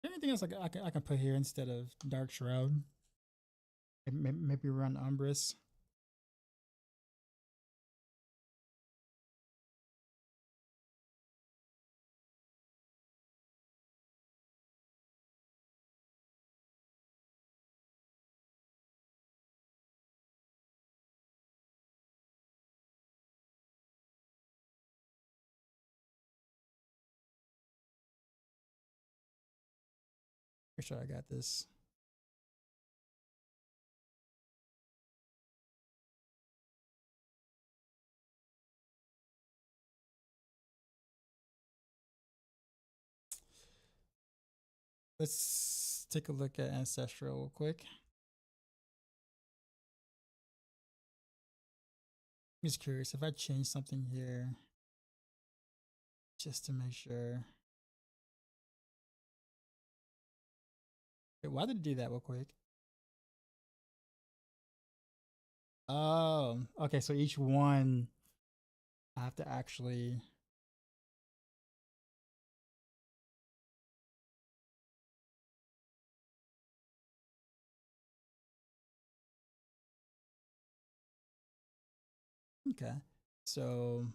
Anything else I can put here instead of Dark Shroud? Maybe run Umbrus. Make sure I got this. Let's take a look at Ancestral real quick. I'm just curious if I change something here just to make sure. Wait, why did it do that real quick? Oh, okay. So each one I have to actually. Okay. So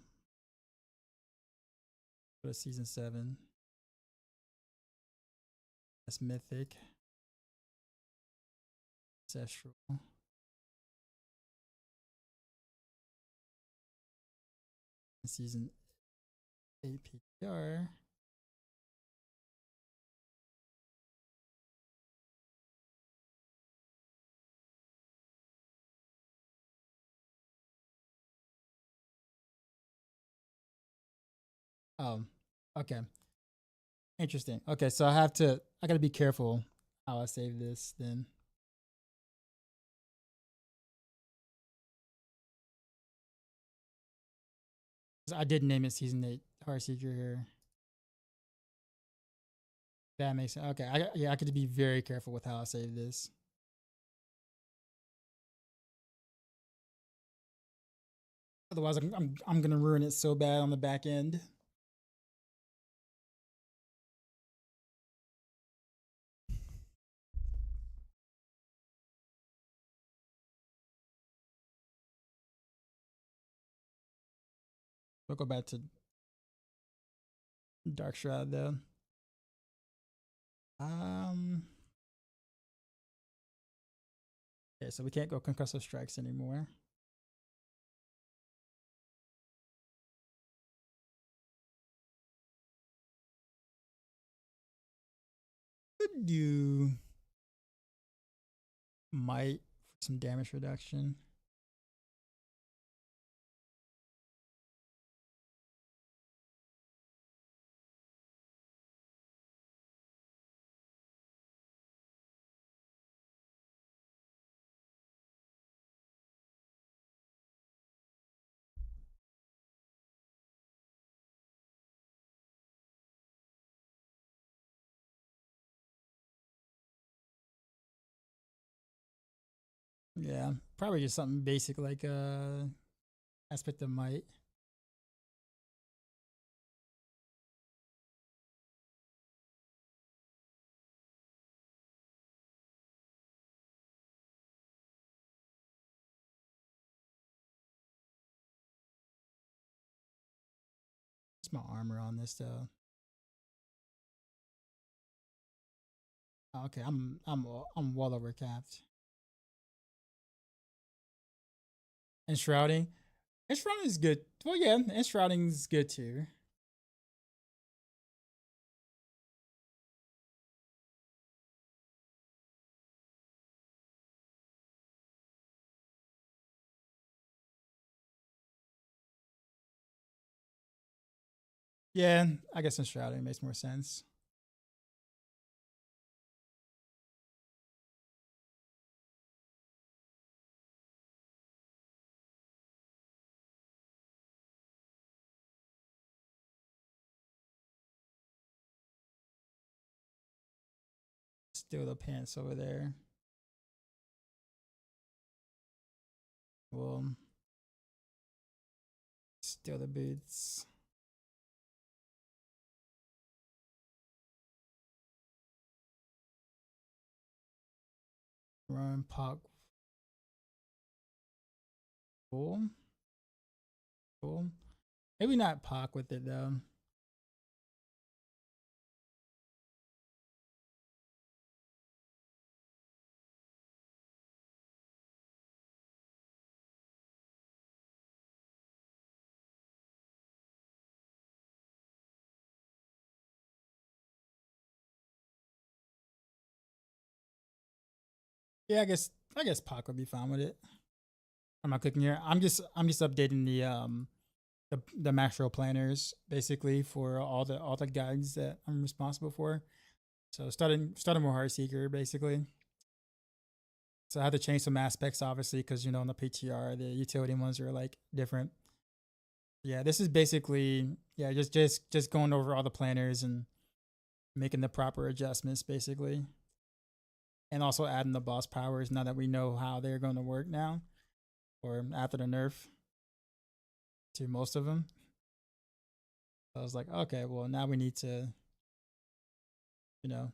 go to season 7. That's mythic. Ancestral. Season 8 PTR. Okay. Interesting. Okay, so I gotta be careful how I save this then. I did name it season 8 Heartseeker here. That makes sense. Okay, I could be very careful with how I save this. Otherwise, I'm gonna ruin it so bad on the back end. We'll go back to Dark Shroud though. Okay, so we can't go concussive strikes anymore. Could do might for some damage reduction. Yeah, probably just something basic like aspect of might. What's my armor on this though? Okay, I'm well over capped. Enshrouding. Enshrouding is good. Well, yeah, enshrouding is good too. Yeah, I guess enshrouding makes more sense. Steal the pants over there. Well, steal the boots. Run, pop. Cool. Cool. Maybe not Pac with it though. Yeah, I guess Pac would be fine with it. I'm not clicking here. I'm just updating the Maxroll planners basically for all the guides that I'm responsible for. So starting with Heartseeker basically. So I had to change some aspects obviously because you know in the PTR the utility ones are like different. Yeah, this is basically yeah just going over all the planners and making the proper adjustments basically, and also adding the boss powers now that we know how they're going to work now or after the nerf to most of them. So I was like, okay, well now we need to, you know,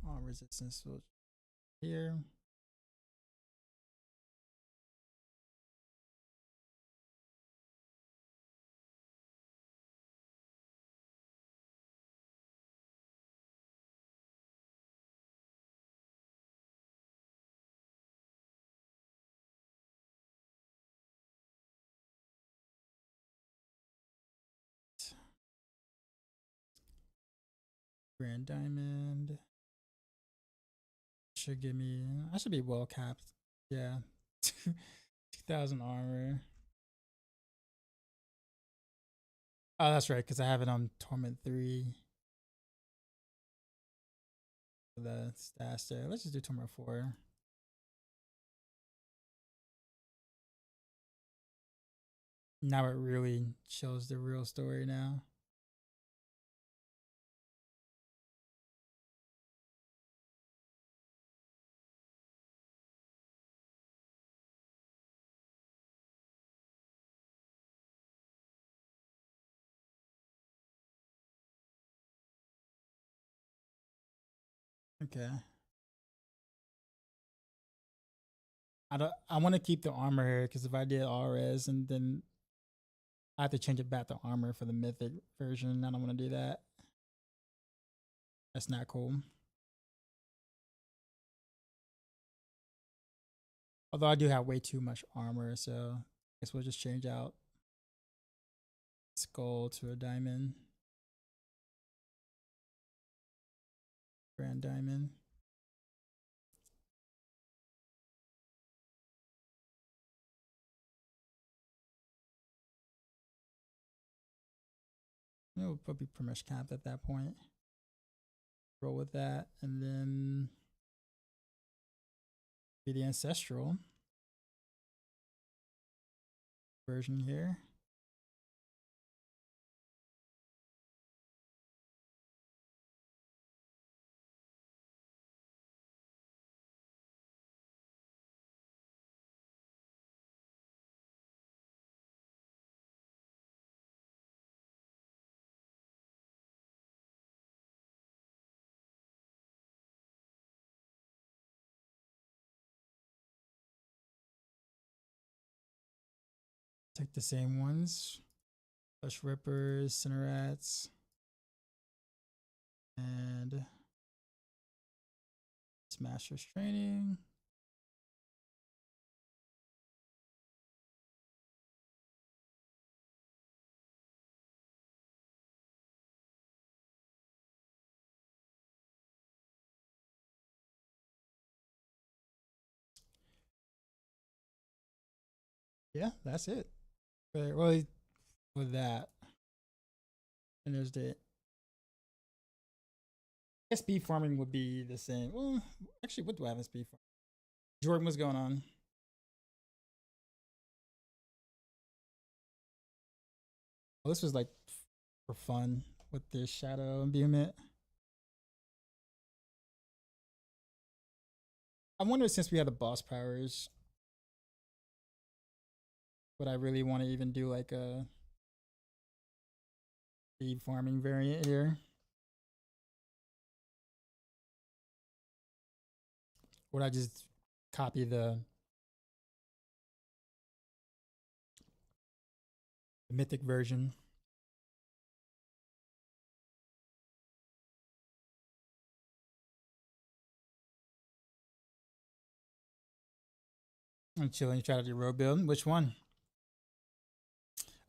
all resistance here. Grand diamond should give me. I should be well capped. Yeah, 2,000 armor. Oh, that's right, because I have it on Torment 3. The stats there. Let's just do Torment 4. Now it really shows the real story now. Okay. I want to keep the armor here because if I did RS and then I have to change it back to armor for the mythic version, I don't want to do that. That's not cool. Although I do have way too much armor, so I guess we'll just change out skull to a diamond. Grand diamond. We'll probably pretty much capped at that point. Roll with that, and then be the ancestral version here. Take the same ones. Flesh Rippers, Cinerats, and Smasher's Training. Yeah, that's it. Really, with that, and there's the. I guess speed farming would be the same. Well, actually, what do I have in speed farming? Jordan, what's going on? Well, this was like for fun with this shadow imbuement. I wonder since we had the boss powers, would I really want to even do like a speed farming variant here? Would I just copy the mythic version? I'm chilling. You tried out your rogue build. Which one?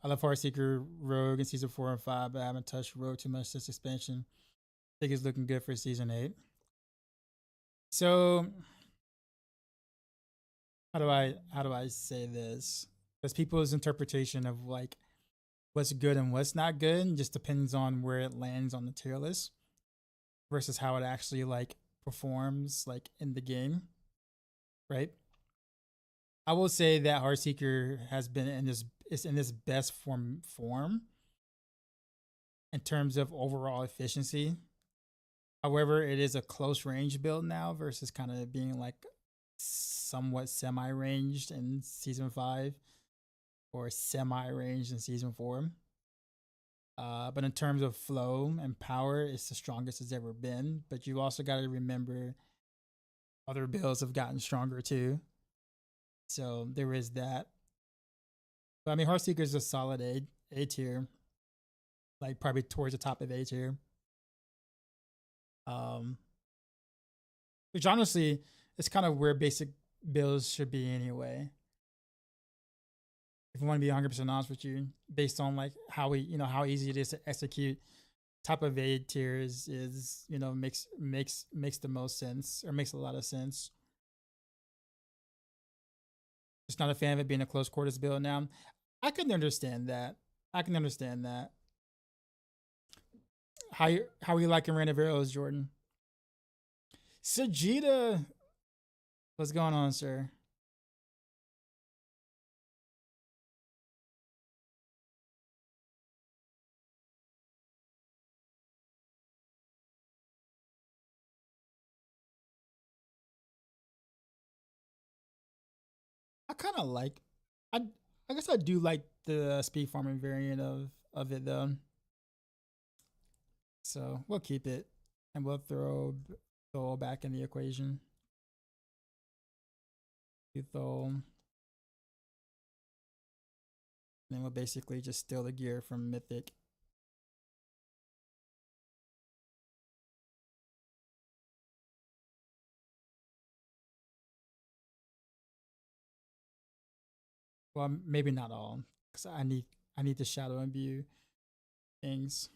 I love Heartseeker Rogue in season 4 and 5, but I haven't touched Rogue too much since expansion. I think it's looking good for season 8. So how do I say this? Because people's interpretation of like what's good and what's not good just depends on where it lands on the tier list versus how it actually like performs like in the game, right? I will say that Heartseeker has been in this is in its best form in terms of overall efficiency. However, it is a close range build now versus kind of being like somewhat semi ranged in season 5 or semi ranged in season 4. But in terms of flow and power, it's the strongest it's ever been. But you also got to remember other builds have gotten stronger too. So there is that. But I mean, Heartseeker is a solid A tier, like probably towards the top of A tier. Which honestly is kind of where basic builds should be anyway. If I want to be 100% honest with you, based on like how how easy it is to execute, top of A tier is makes the most sense or makes a lot of sense. Just not a fan of it being a close quarters build now. I can understand that. How are you liking Rain of Arrows, Jordan? Sajida, what's going on, sir? I kind of like. I I guess I do like the speed farming variant of it though. So we'll keep it, and we'll throw back in the equation. You throw, and then we'll basically just steal the gear from Mythic. Well, maybe not all, because I need the shadow imbue things.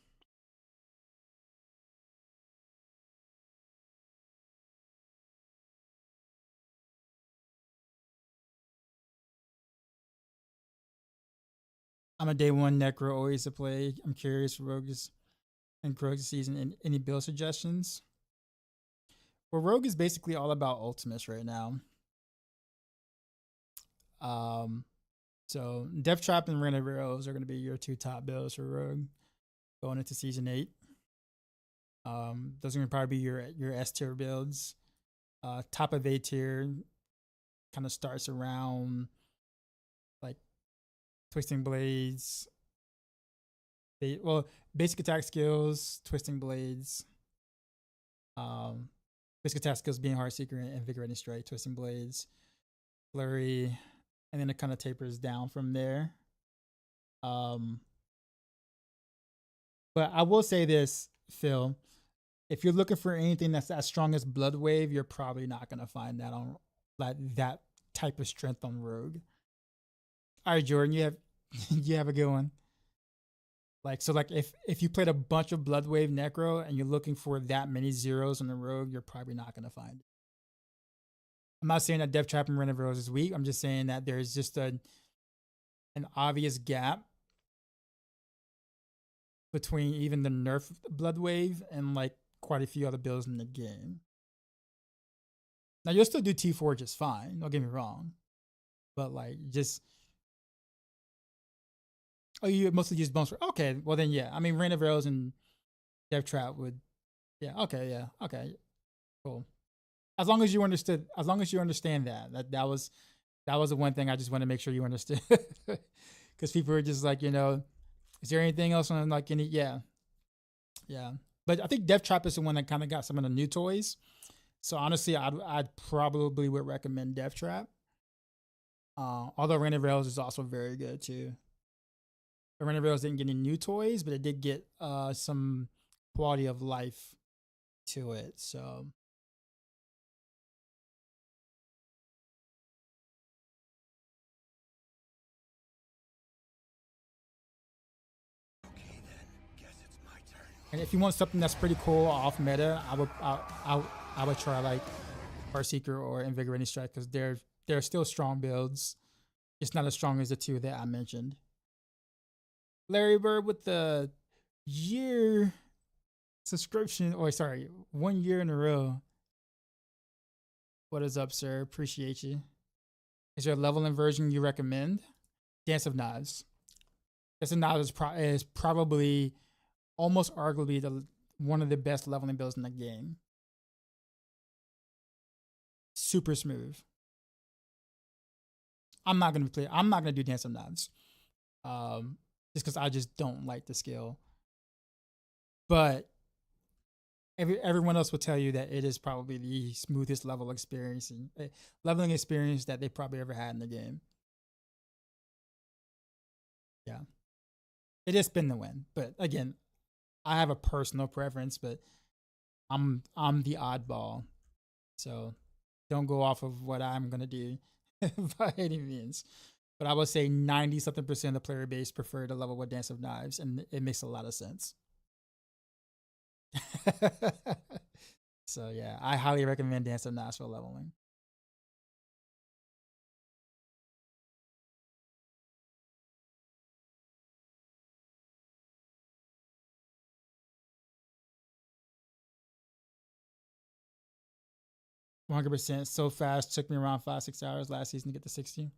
I'm a day one necro always to play. I'm curious, Rogues and Rogue season. Any build suggestions? Well, Rogue is basically all about ultimates right now. So Death Trap and Rain of Arrows are going to be your two top builds for Rogue going into season 8. Those are going to probably be your S tier builds. Top of A tier kind of starts around like Twisting Blades. Basic attack skills, Twisting Blades. Basic attack skills being Heartseeker and Invigorating Strike, Twisting Blades, Flurry, and then it kind of tapers down from there. But I will say this, Phil. If you're looking for anything that's as strong as Blood Wave, you're probably not gonna find that on like that type of strength on Rogue. All right, Jordan, you have you have a good one. Like so, like if you played a bunch of Blood Wave Necro and you're looking for that many zeros on the Rogue, you're probably not gonna find it. I'm not saying that Death Trap and Rain of Arrows is weak. I'm just saying that there's just an obvious gap between even the nerf Blood Wave and like quite a few other builds in the game. Now you'll still do T4 just fine. Don't get me wrong, but like just you mostly use bones for okay. Well then yeah, I mean Rain of Arrows and Death Trap would yeah okay cool. As long as you understood, as long as you understand that was the one thing I just want to make sure you understood because people are just like is there anything else on like any yeah. But I think Death Trap is the one that kind of got some of the new toys. So honestly, I'd probably would recommend Death Trap. Although Rain of Arrows is also very good too. Rain of Arrows didn't get any new toys, but it did get some quality of life to it. So And if you want something that's pretty cool off meta, I would try like Heartseeker or Invigorating Strike because they're still strong builds. It's not as strong as the two that I mentioned. Larry Bird with the year subscription, or sorry, 1 year in a row. What is up, sir? Appreciate you. Is there a leveling version you recommend? Dance of Knives. Dance of Knives is probably almost arguably one of the best leveling builds in the game. Super smooth. I'm not gonna do Dance of Knives, just because I just don't like the skill. But everyone else will tell you that it is probably the smoothest leveling experience that they probably ever had in the game. Yeah, it is spin to win, but again, I have a personal preference, but I'm the oddball, so don't go off of what I'm gonna do by any means. But I would say 90-something% of the player base prefer to level with Dance of Knives, and it makes a lot of sense. So yeah, I highly recommend Dance of Knives for leveling. %, so fast. Took me around 5-6 hours last season to get to 60.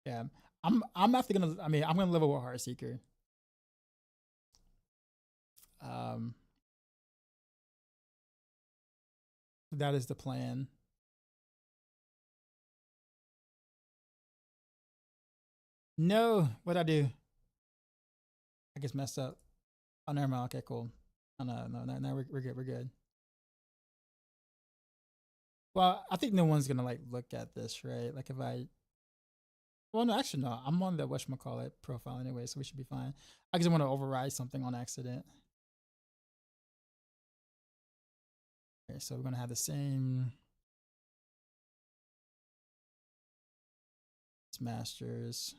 Yeah, I'm after gonna. I mean, I'm gonna level with Heartseeker. That is the plan. No, what I do? I guess messed up. Oh, never mind. Okay, cool. Oh, no, we're good. We're good. Well, I think no one's gonna like look at this, right? Like if I, well, no, actually no. I'm on the whatchamacallit profile anyway, so we should be fine. I just want to override something on accident. Okay, so we're gonna have the same masters.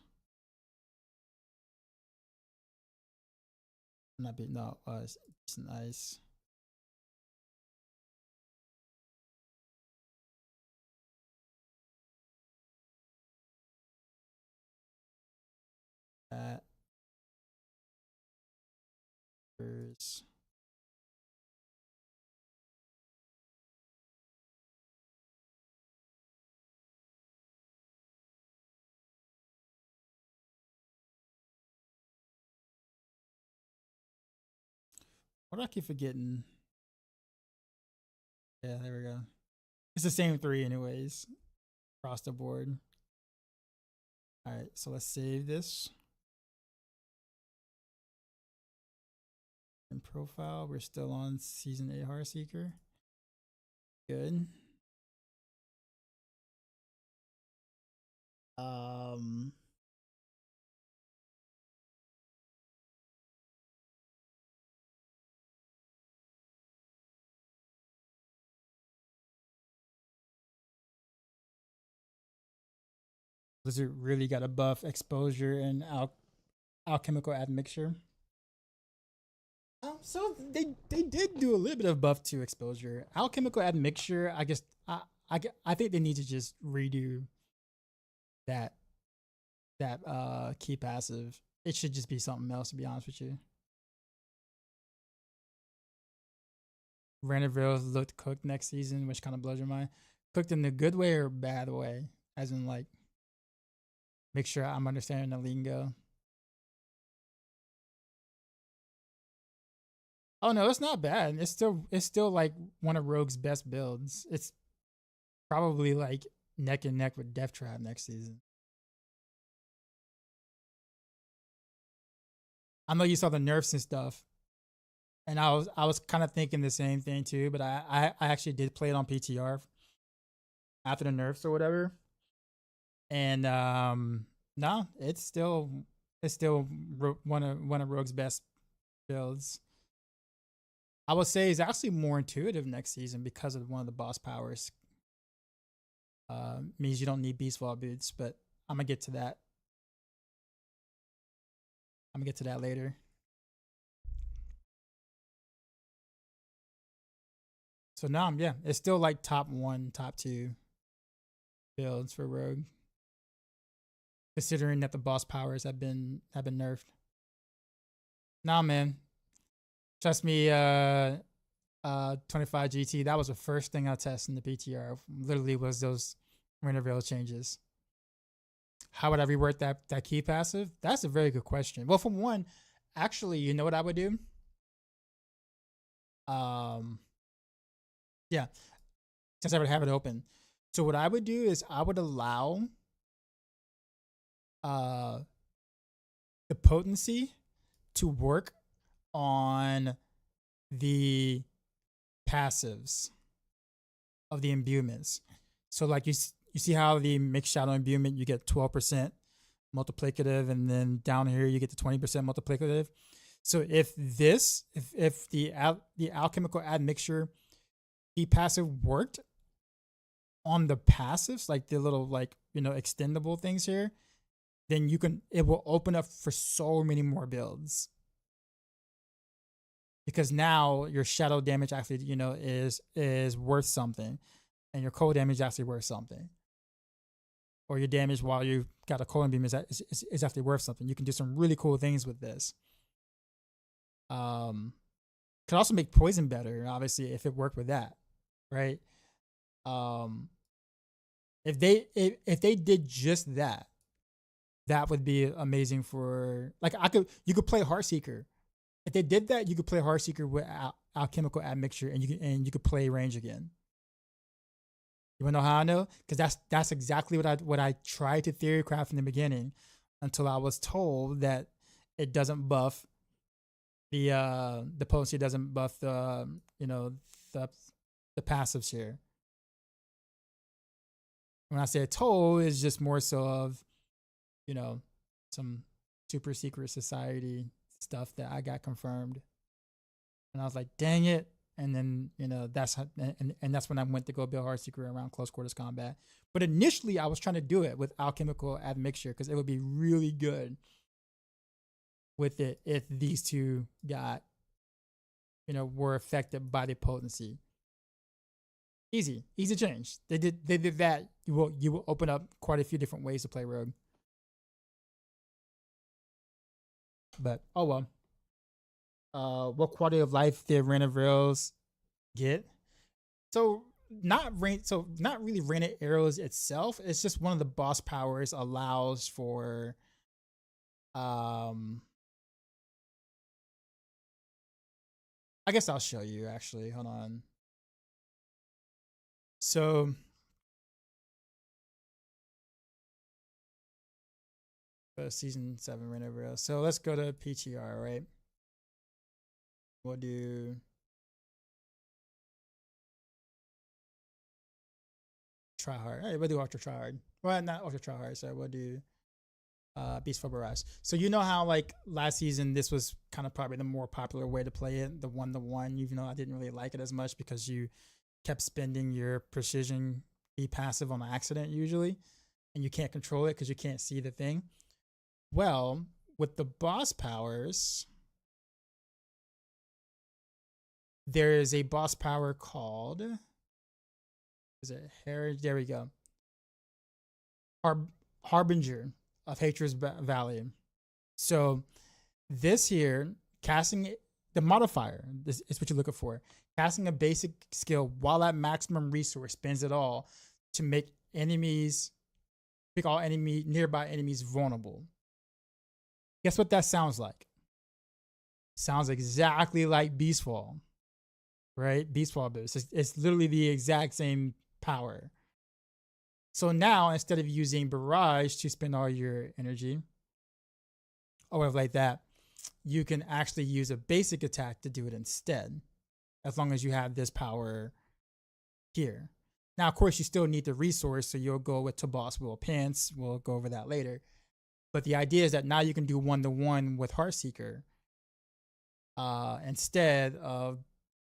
Not be no. It's nice. That. What do I keep forgetting? Yeah, there we go. It's the same 3 anyways, across the board. All right, so let's save this. In profile, we're still on season 8 Heartseeker. Good. Blizzard really got a buff exposure and alchemical admixture. So they did do a little bit of buff to exposure. Alchemical admixture, I guess I think they need to just redo that key passive. It should just be something else, to be honest with you. Rennerville looked cooked next season, which kind of blows your mind. Cooked in the good way or bad way, as in like, make sure I'm understanding the lingo. Oh no, it's not bad. It's still like one of Rogue's best builds. It's probably like neck and neck with Death Trap next season. I know you saw the nerfs and stuff, and I was kind of thinking the same thing too. But I actually did play it on PTR after the nerfs or whatever, and no, it's still one of Rogue's best builds. I would say it's actually more intuitive next season because of one of the boss powers. Means you don't need beast wall boots, but I'm gonna get to that. I'm gonna get to that later. So now yeah, it's still like top 1, top 2 builds for Rogue, considering that the boss powers have been nerfed. Nah, man, trust me. 25 GT. That was the first thing I tested in the PTR. Literally was those Rain changes. How would I rework that key passive? That's a very good question. Well, for one, actually, you know what I would do? Yeah, since I would have it open. So what I would do is I would allow the potency to work on the passives of the imbuements. So like you see how the mixed shadow imbuement, you get 12% multiplicative, and then down here you get the 20% multiplicative. So if the alchemical admixture, the passive worked on the passives, like the little extendable things here, then it will open up for so many more builds. Because now your shadow damage actually, is worth something, and your cold damage is actually worth something. Or your damage while you got a cold beam is actually worth something. You can do some really cool things with this. Can also make poison better, obviously, if it worked with that, right? If they did just that, that would be amazing for you could play Heartseeker. If they did that, you could play Heartseeker with alchemical admixture, and you could play range again. You wanna know how I know? Because that's exactly what I tried to theorycraft in the beginning, until I was told that it doesn't buff the potency, doesn't buff the passives here. When I say told, it's just more so of some super secret society stuff that I got confirmed, and I was like, dang it. And then that's how, and that's when I went to go build Heartseeker around close quarters combat. But initially I was trying to do it with alchemical admixture, because it would be really good with it if these two got were affected by the potency. Easy change. They did that. You will open up quite a few different ways to play Rogue. But oh well. What quality of life did Rain of Arrows get? So not really Rain of Arrows itself. It's just one of the boss powers allows for I guess I'll show you actually. Hold on. So season 7 Rain of Arrows. So let's go to PTR, right? We'll do try hard. Hey, we'll do ultra try hard. Well, not ultra try hard. So we'll do Beast for Barrage. So you know how like last season this was kind of probably the more popular way to play it, the 1-to-1. Even though I didn't really like it as much because you kept spending your precision key passive on accident usually, and you can't control it because you can't see the thing. Well, with the boss powers, there is a boss power called, is it Heritage? There we go. Harbinger of Hatred's Valley. So this here, casting the modifier, this is what you're looking for. Casting a basic skill while at maximum resource spends it all to make all nearby enemies vulnerable. Guess what that sounds like? Sounds exactly like Beastfall. Right? Beastfall boost. It's literally the exact same power. So now, instead of using Barrage to spend all your energy, or whatever like that, you can actually use a basic attack to do it instead, as long as you have this power here. Now, of course, you still need the resource, so you'll go with Toboss Will Pants. We'll go over that later. But the idea is that now you can do 1-to-1 with Heartseeker instead of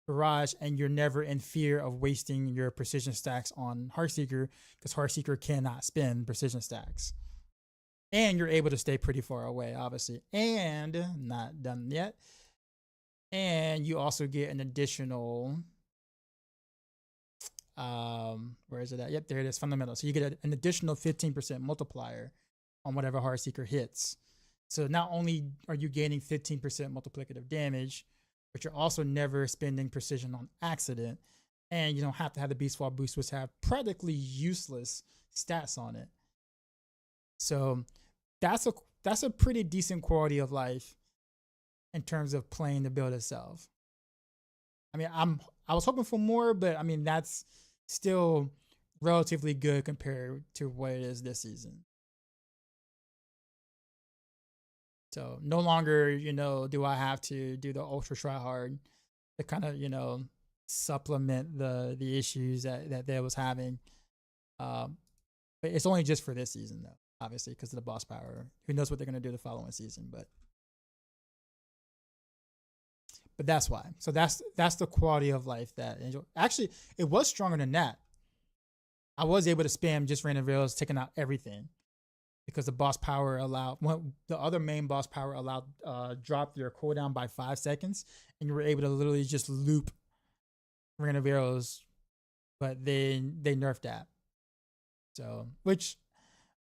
Barrage, and you're never in fear of wasting your precision stacks on Heartseeker, because Heartseeker cannot spend precision stacks. And you're able to stay pretty far away, obviously. And not done yet. And you also get an additional Where is it at? Yep, there it is, fundamental. So you get an additional 15% multiplier on whatever Heartseeker hits. So not only are you gaining 15% multiplicative damage, but you're also never spending precision on accident, and you don't have to have the beast fall boost, which have practically useless stats on it. So that's a pretty decent quality of life in terms of playing the build itself. I mean, I was hoping for more, but I mean that's still relatively good compared to what it is this season. So no longer, do I have to do the ultra try hard to kind of, supplement the issues that they was having. But it's only just for this season though, obviously, because of the boss power. Who knows what they're gonna do the following season, but that's why. So that's the quality of life that actually it was stronger than that. I was able to spam just random rails, taking out everything, because the boss power allowed the other main boss power allowed drop your cooldown by 5 seconds, and you were able to literally just loop random arrows, but then they nerfed that. So, which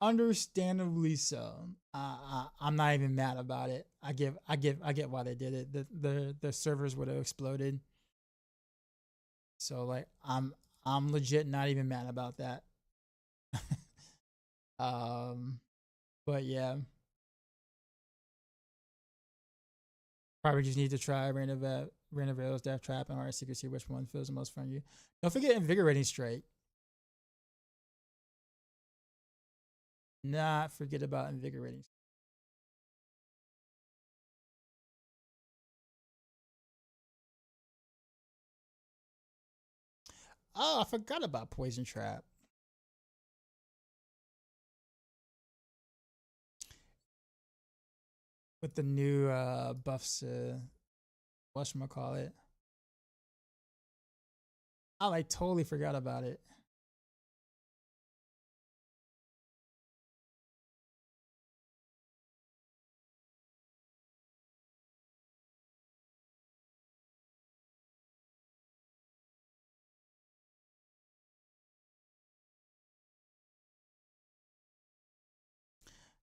understandably so. I'm not even mad about it. I get why they did it. The servers would have exploded. So like I'm legit not even mad about that. But yeah. Probably just need to try Renovails, Death Trap, and Heartseeker, see which one feels the most fun to you. Don't forget Invigorating Strike. Not forget about Invigorating. Oh, I forgot about Poison Trap. With the new buffs, whatchamacallit. I like totally forgot about it.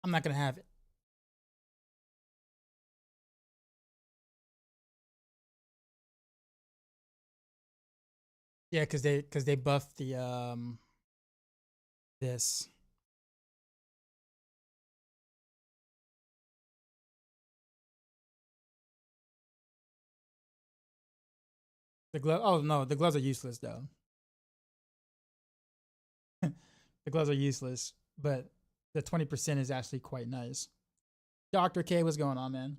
I'm not gonna have it. Yeah, because they buffed the this. The glove. Oh no, the gloves are useless though. The gloves are useless, but the 20% is actually quite nice. Dr. K, what's going on, man?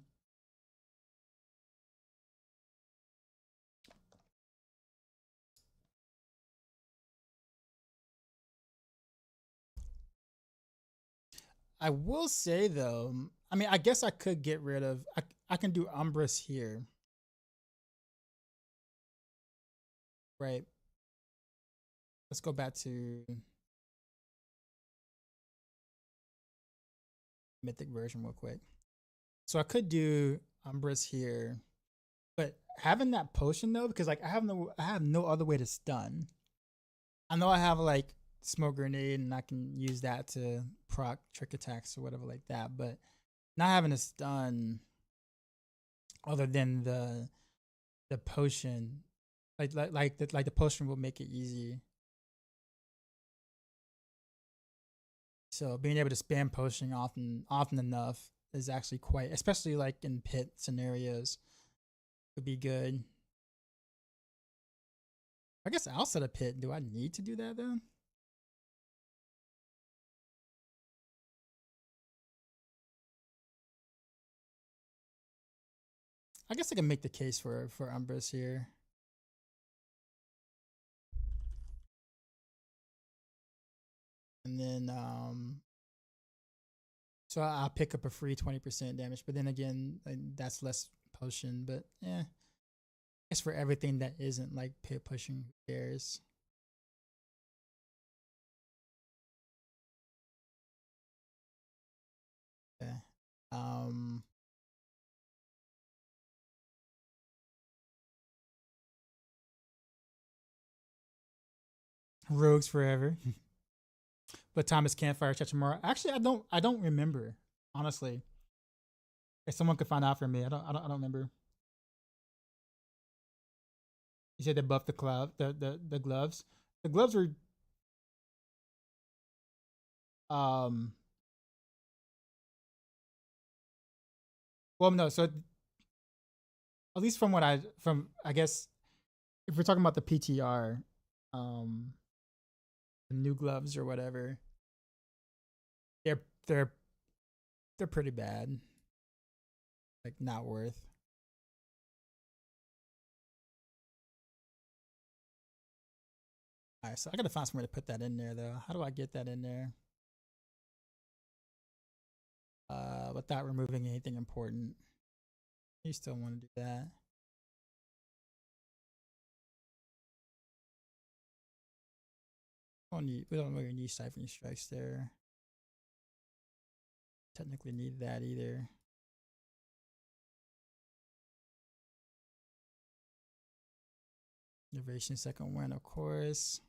I will say though, I mean, I guess I could get rid of. I can do Umbrus here, right? Let's go back to Mythic version real quick. So I could do Umbrus here, but having that potion though, because like I have no other way to stun. I know I have like smoke grenade and I can use that to proc trick attacks or whatever like that, but not having a stun other than the potion, like the potion will make it easy. So being able to spam potion often enough is actually quite, especially like in pit scenarios, would be good. I guess outside of pit, do I need to do that then? I guess I can make the case for Umbrus here. And then so I'll pick up a free 20% damage, but then again, that's less potion, but yeah. It's for everything that isn't like pit pushing, who cares? Yeah. Um Rogues forever. But Thomas Campfire chat tomorrow. Actually, I don't remember, honestly. If someone could find out for me, I don't remember. You said they buffed the cloud, the gloves. The gloves were um well no, so at least from what I guess if we're talking about the PTR, um the new gloves or whatever, they're they're they're pretty bad. Like not worth. Alright, so I gotta find somewhere to put that in there though. How do I get that in there? Without removing anything important. You still want to do that. We don't really need siphoning strikes there. Technically need that either. Innovation second win, of course.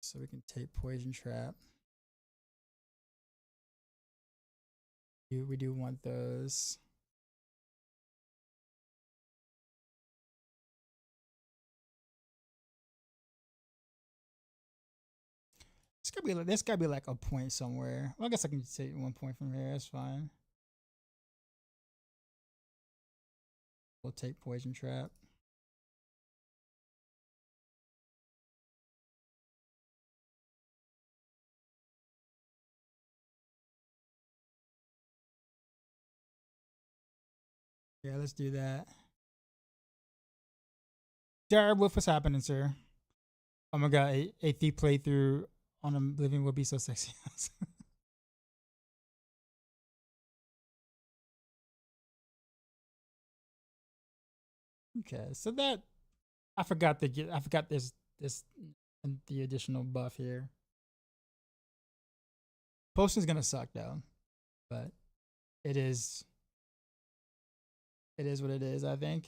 So we can take poison trap. We do want those. This gotta be like a point somewhere. Well, I guess I can take 1 point from here. That's fine. We'll take poison trap. Yeah, let's do that. Jared, what's happening, sir? Oh my god, a thief playthrough on a living would be so sexy. Okay, so that I forgot this the additional buff here. Potion's gonna suck though, but it is what it is. I think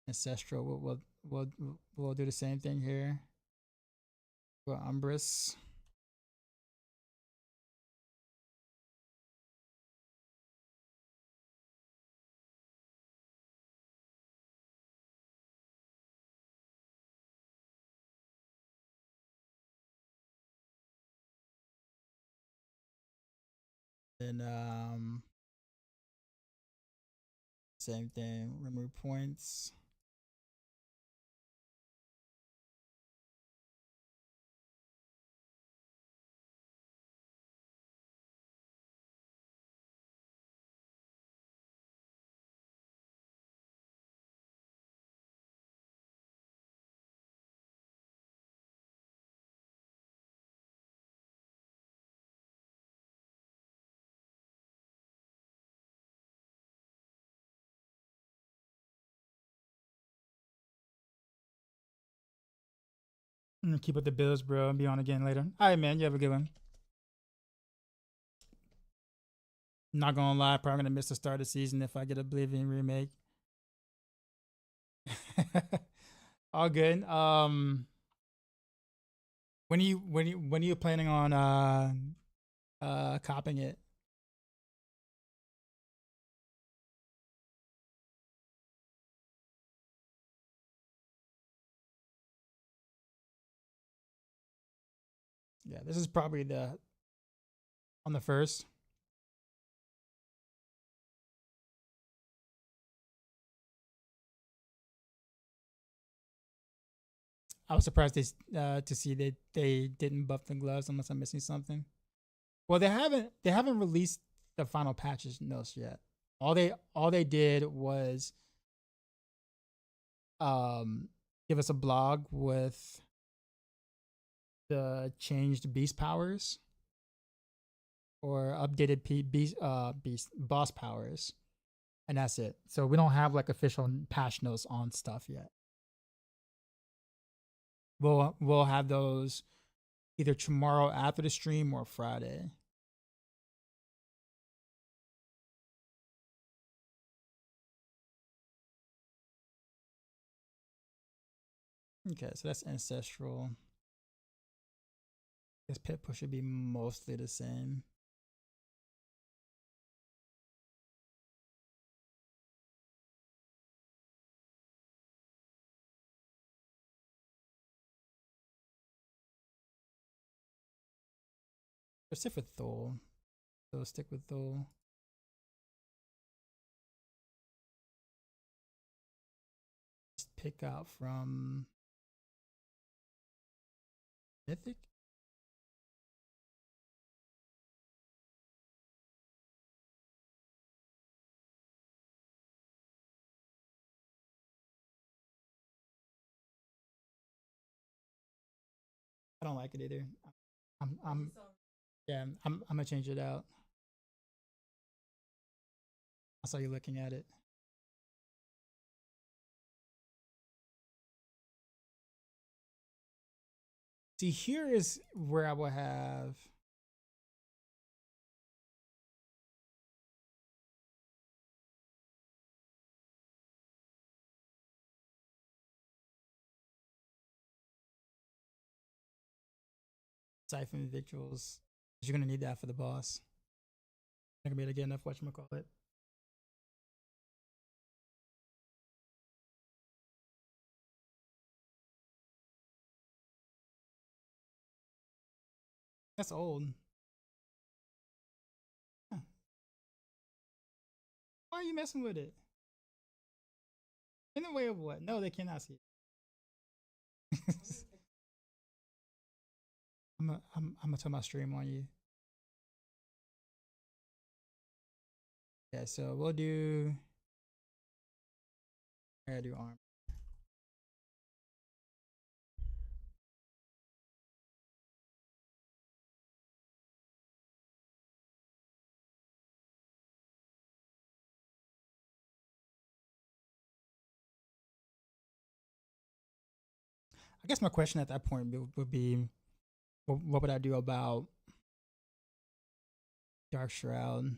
ancestral. We'll do the same thing here. We'll Umbrus. And same thing. Remove points. Keep up the bills, bro. And be on again later. All right, man. You have a good one. Not gonna lie, probably gonna miss the start of the season if I get Oblivion remake. All good. When are you planning on copying it? Yeah, this is probably on the first. I was surprised to see that they didn't buff the gloves unless I'm missing something. Well, they haven't released the final patches notes yet. All they did was give us a blog with the changed beast powers or updated beast boss powers, and that's it. So we don't have like official patch notes on stuff yet. We'll have those either tomorrow after the stream or Friday. Okay, so that's ancestral. This pit push should be mostly the same. Except for Thol. So stick with Thol. Just pick out from Mythic. I don't like it either. I'm yeah, I'm gonna change it out. I saw you looking at it. See, here is where I will have siphon victuals. You're gonna need that for the boss. Not gonna be able to get enough whatchamacallit. That's old. Huh. Why are you messing with it? In the way of what? No, they cannot see it. I'm gonna turn my stream on you. Yeah, so we'll do. I gotta do arm. I guess my question at that point would be, what would I do about Dark Shroud?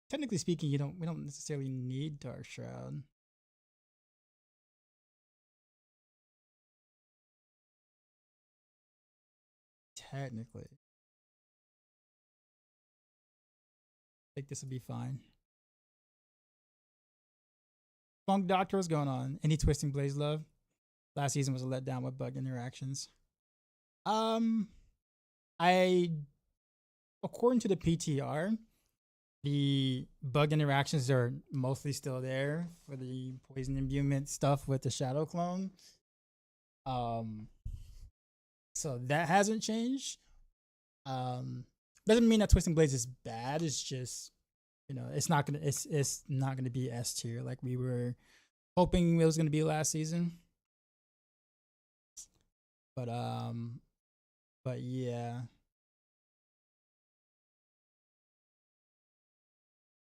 Technically speaking, we don't necessarily need Dark Shroud. Technically, I think this will be fine. Funk Doctor, what's going on? Any Twisting Blaze love? Last season was a letdown with bug interactions. I according to the PTR, the bug interactions are mostly still there for the poison imbuement stuff with the shadow clone. So that hasn't changed. Doesn't mean that Twisting Blades is bad. It's just, it's not gonna be S tier like we were hoping it was gonna be last season. But yeah.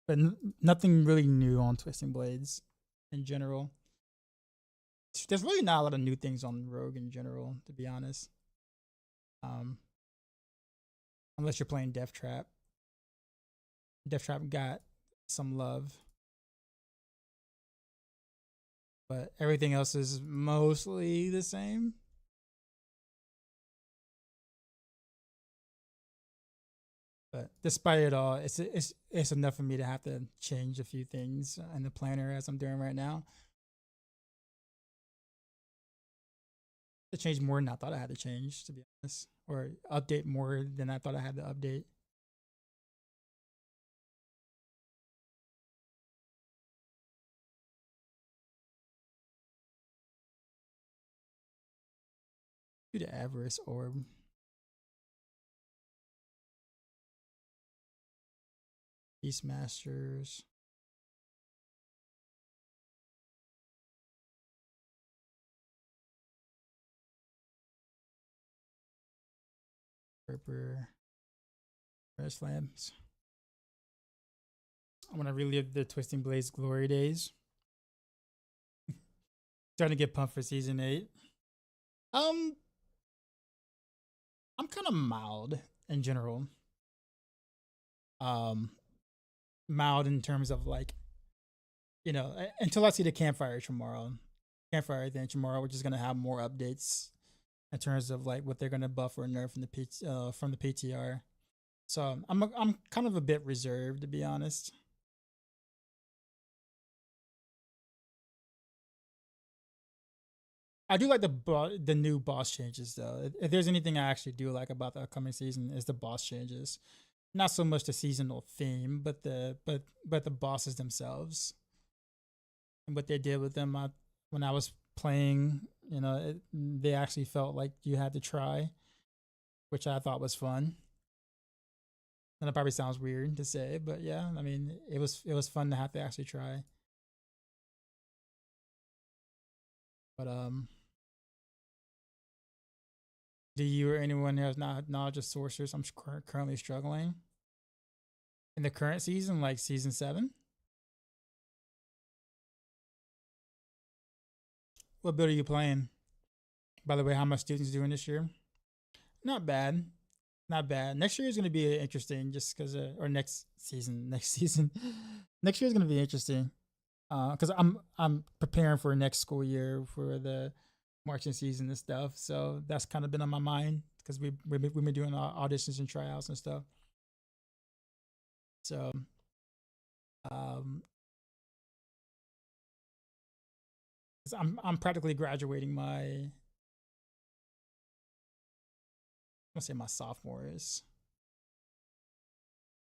But nothing really new on Twisting Blades in general. There's really not a lot of new things on Rogue in general, to be honest. Unless you're playing Death Trap. Death Trap got some love. But everything else is mostly the same. But despite it all, it's enough for me to have to change a few things in the planner as I'm doing right now. To change more than I thought I had to change, to be honest, or update more than I thought I had to update. Do the Avarice Orb. Beastmasters. Ripper. Red Slams. I want to relive the Twisting Blades glory days. Starting to get pumped for season 8. I'm kind of mild in general. Mild in terms of like you know, until I see the campfire tomorrow. Campfire thing tomorrow, which is gonna have more updates in terms of like what they're gonna buff or nerf from the PTR. So I'm kind of a bit reserved, to be honest. I do like the new boss changes though. If there's anything I actually do like about the upcoming season, is the boss changes. Not so much the seasonal theme, but the bosses themselves and what they did with them. When I was playing, you know, they actually felt like you had to try, which I thought was fun. And it probably sounds weird to say, but yeah, I mean, it was fun to have to actually try. But do you or anyone who has not knowledge of sorcerers? I'm currently struggling in the current season, like season 7. What build are you playing? By the way, how much students doing this year? Not bad, not bad. Next year is going to be interesting, just because, or next season, next year is going to be interesting, because I'm preparing for next school year for the marching season and stuff. So that's kind of been on my mind because we've been doing auditions and tryouts and stuff. So, um, 'cause I'm practically graduating my, let's say my sophomores.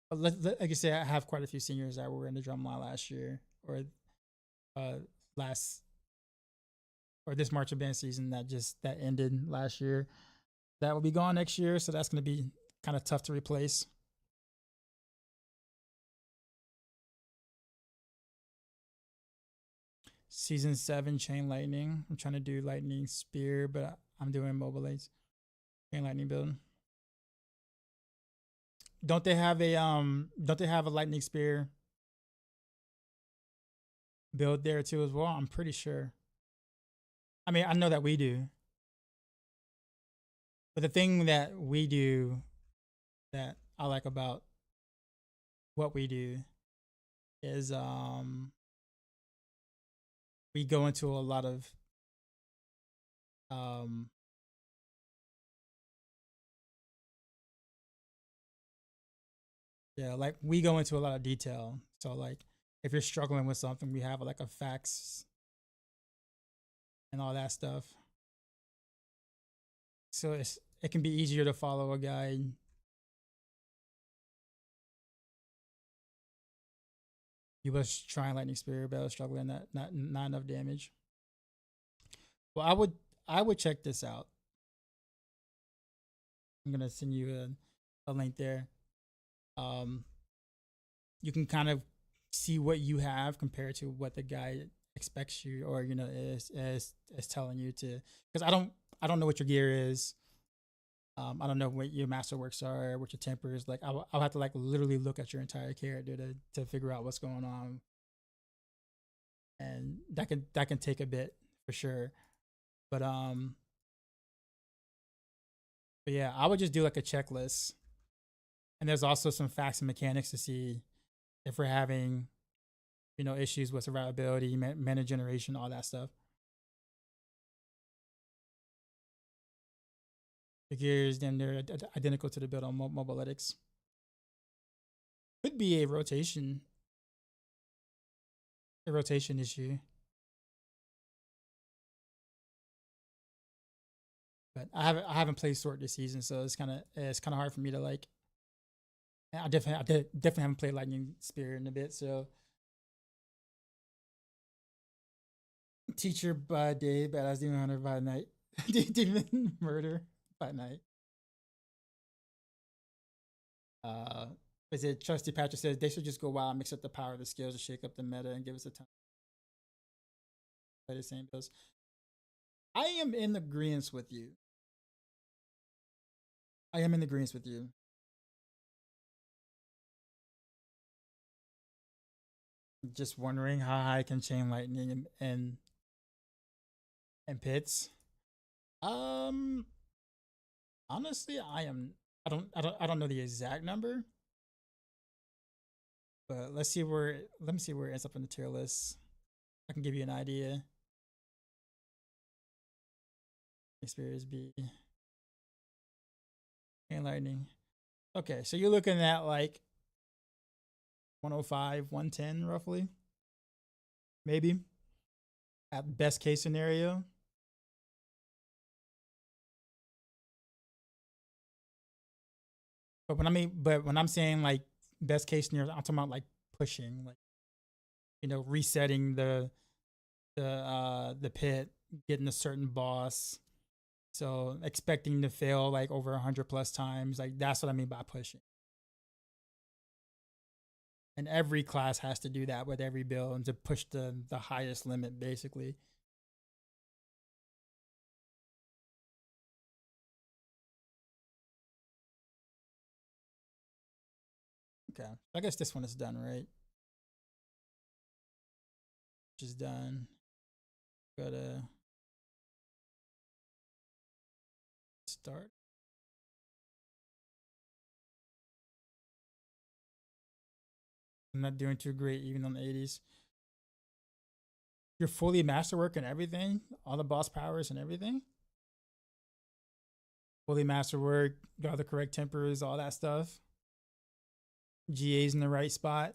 But like you say, I have quite a few seniors that were in the drum line last year, or uh last or this marching band season that ended last year. That will be gone next year, so that's going to be kind of tough to replace. Season 7 chain lightning. I'm trying to do lightning spear, but I'm doing mobile aids. Chain lightning build. Don't they have a lightning spear build there too as well? I'm pretty sure. I mean, I know that we do. But the thing that we do that I like about what we do is we go into a lot of um yeah, like we go into a lot of detail. So like if you're struggling with something, we have like a facts and all that stuff. So it can be easier to follow a guide. You was trying lightning spear, but I was struggling not enough damage. Well, I would check this out. I'm gonna send you a link there. Um, you can kind of see what you have compared to what the guy expects you, or you know, is telling you to. Because I don't know what your gear is. I don't know what your masterworks are, what your temper is. Like I'll have to like literally look at your entire character to figure out what's going on, and that can take a bit for sure. But but yeah, I would just do like a checklist, and there's also some facts and mechanics to see if we're having, you know, issues with survivability, mana generation, all that stuff. The gears, then they're identical to the build on Mobilytics. Could be a rotation issue. But I haven't played Sword this season, so it's kind of hard for me to like. I definitely haven't played Lightning Spear in a bit, so. Teacher by day, badass demon hunter by night. Demon murder by night. Uh, is it Trusty Patrick says they should just go wild, mix up the power of the skills to shake up the meta and give us a ton. Play the same bills. I am in agreement with you. I am in agreement with you. Just wondering how high can chain lightning and pits. Um, honestly, I don't know the exact number, but let me see where it ends up in the tier list. I can give you an idea. Experience B. And lightning. Okay, so you're looking at like 105, 110 roughly. Maybe. At best case scenario. But when I'm saying like best case scenario, I'm talking about like pushing, like, you know, resetting the pit, getting a certain boss. So expecting to fail like over 100 plus times, like that's what I mean by pushing. And every class has to do that with every build and to push the highest limit, basically. Okay, I guess this one is done, right? Which is done. Go to start. I'm not doing too great even on the 80s. You're fully masterwork and everything, all the boss powers and everything. Fully masterwork, got the correct tempers, all that stuff. GA's in the right spot.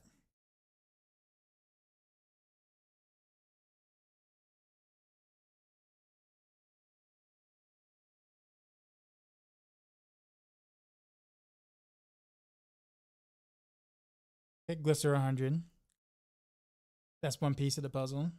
Hit Glister 100. That's one piece of the puzzle.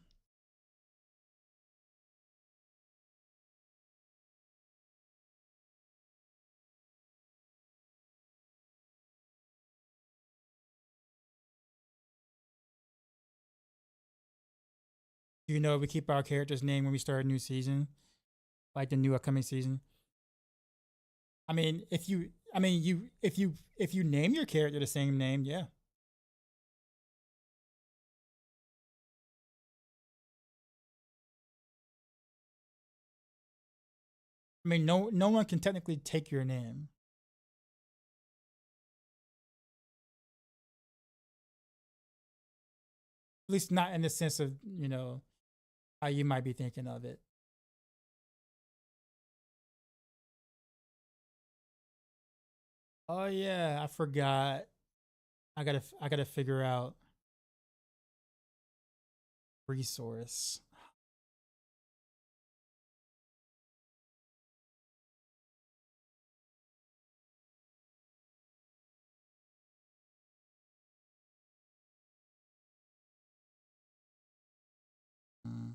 You know, we keep our character's name when we start a new season, like the new upcoming season. I mean, if you name your character the same name, yeah. I mean, no one can technically take your name. At least not in the sense of, you know, how you might be thinking of it. Oh yeah, I forgot. I gotta figure out resource. Mm.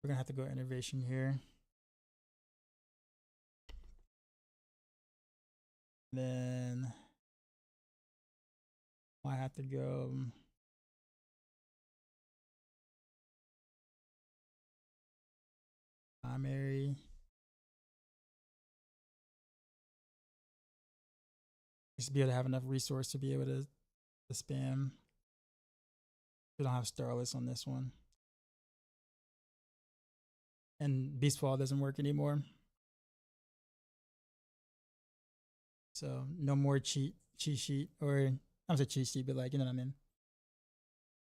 We're gonna have to go innovation here. Then I have to go primary. Just be able to have enough resource to be able to spam. We don't have Starless on this one. And Beastfall doesn't work anymore. So no more cheat sheet, or I'm saying cheat sheet, but like, you know what I mean.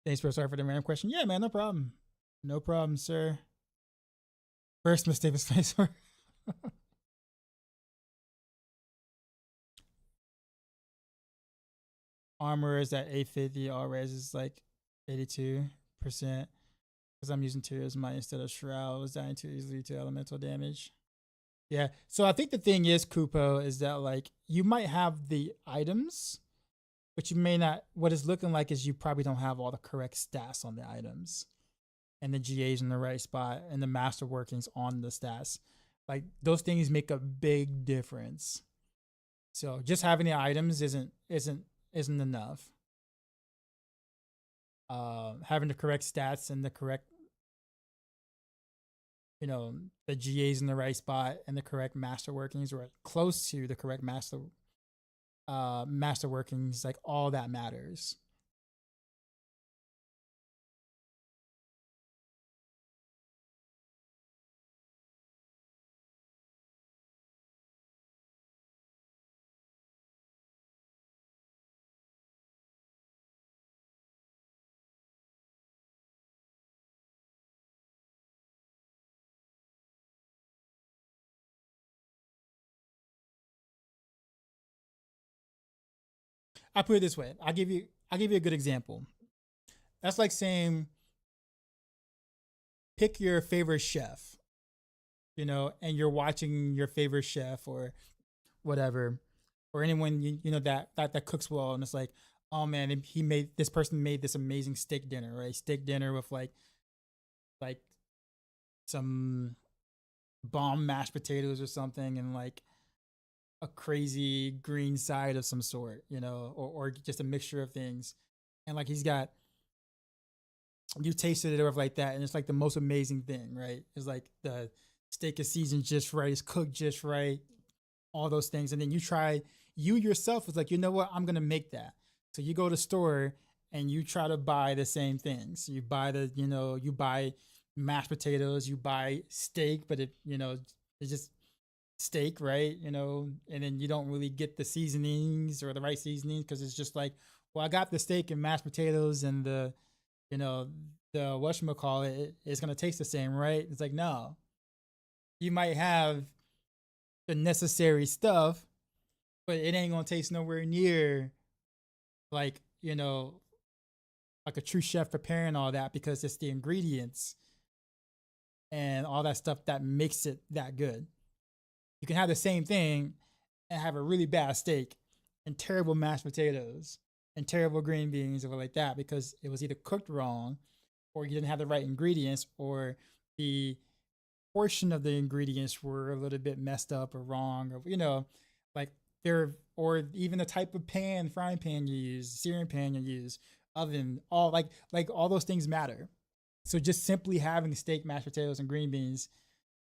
Thanks for sorry for the random question. Yeah, man, no problem. No problem, sir. First mistake was face for armor is at 850. All res is like 82%. Because I'm using tears my instead of shroud was dying too easily to elemental damage. Yeah. So I think the thing is, Kupo, is that like you might have the items, but you may not. What it's looking like is you probably don't have all the correct stats on the items, and the GA's in the right spot, and the master workings on the stats. Like those things make a big difference. So just having the items isn't enough. Having the correct stats and the correct, you know, the GA's in the right spot and the correct master workings, or close to the correct master workings, like all that matters. I put it this way. I'll give you a good example. That's like saying pick your favorite chef, and you're watching your favorite chef or whatever, or anyone that cooks well, and it's like, oh man, this person made this amazing steak dinner, right? Steak dinner with like some bomb mashed potatoes or something, and like a crazy green side of some sort, or just a mixture of things. And like you tasted it or like that, and it's like the most amazing thing, right? It's like the steak is seasoned just right, it's cooked just right, all those things. And then you yourself is like, you know what, I'm gonna make that. So you go to the store and you try to buy the same things. You buy you buy mashed potatoes, you buy steak, but it's just steak, right? And then you don't really get the seasonings or the right seasonings because it's just like, well, I got the steak and mashed potatoes and the whatchamacallit, it's gonna taste the same, right? It's like, no. You might have the necessary stuff, but it ain't gonna taste nowhere near like, like a true chef preparing all that, because it's the ingredients and all that stuff that makes it that good. You can have the same thing and have a really bad steak and terrible mashed potatoes and terrible green beans or like that, because it was either cooked wrong, or you didn't have the right ingredients, or the portion of the ingredients were a little bit messed up or wrong, or like or even the type of frying pan you use, searing pan you use, oven, all like all those things matter. So just simply having steak, mashed potatoes, and green beans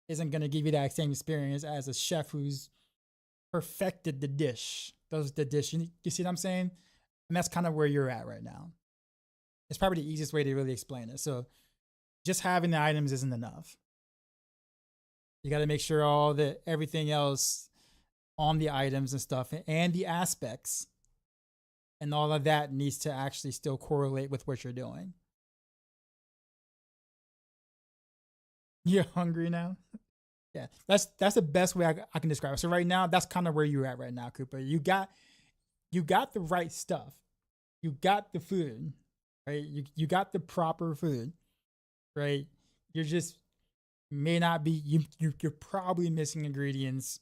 isn't going to give you that same experience as a chef who's perfected the dish. You see what I'm saying? And that's kind of where you're at right now. It's probably the easiest way to really explain it. So just having the items isn't enough. You got to make sure everything else on the items and stuff and the aspects and all of that needs to actually still correlate with what you're doing. You're hungry now? Yeah, that's the best way I can describe it. So right now, that's kind of where you're at right now, Cooper. You got the right stuff. You got the food, right? You got the proper food, right? You're just may not be you're probably missing ingredients,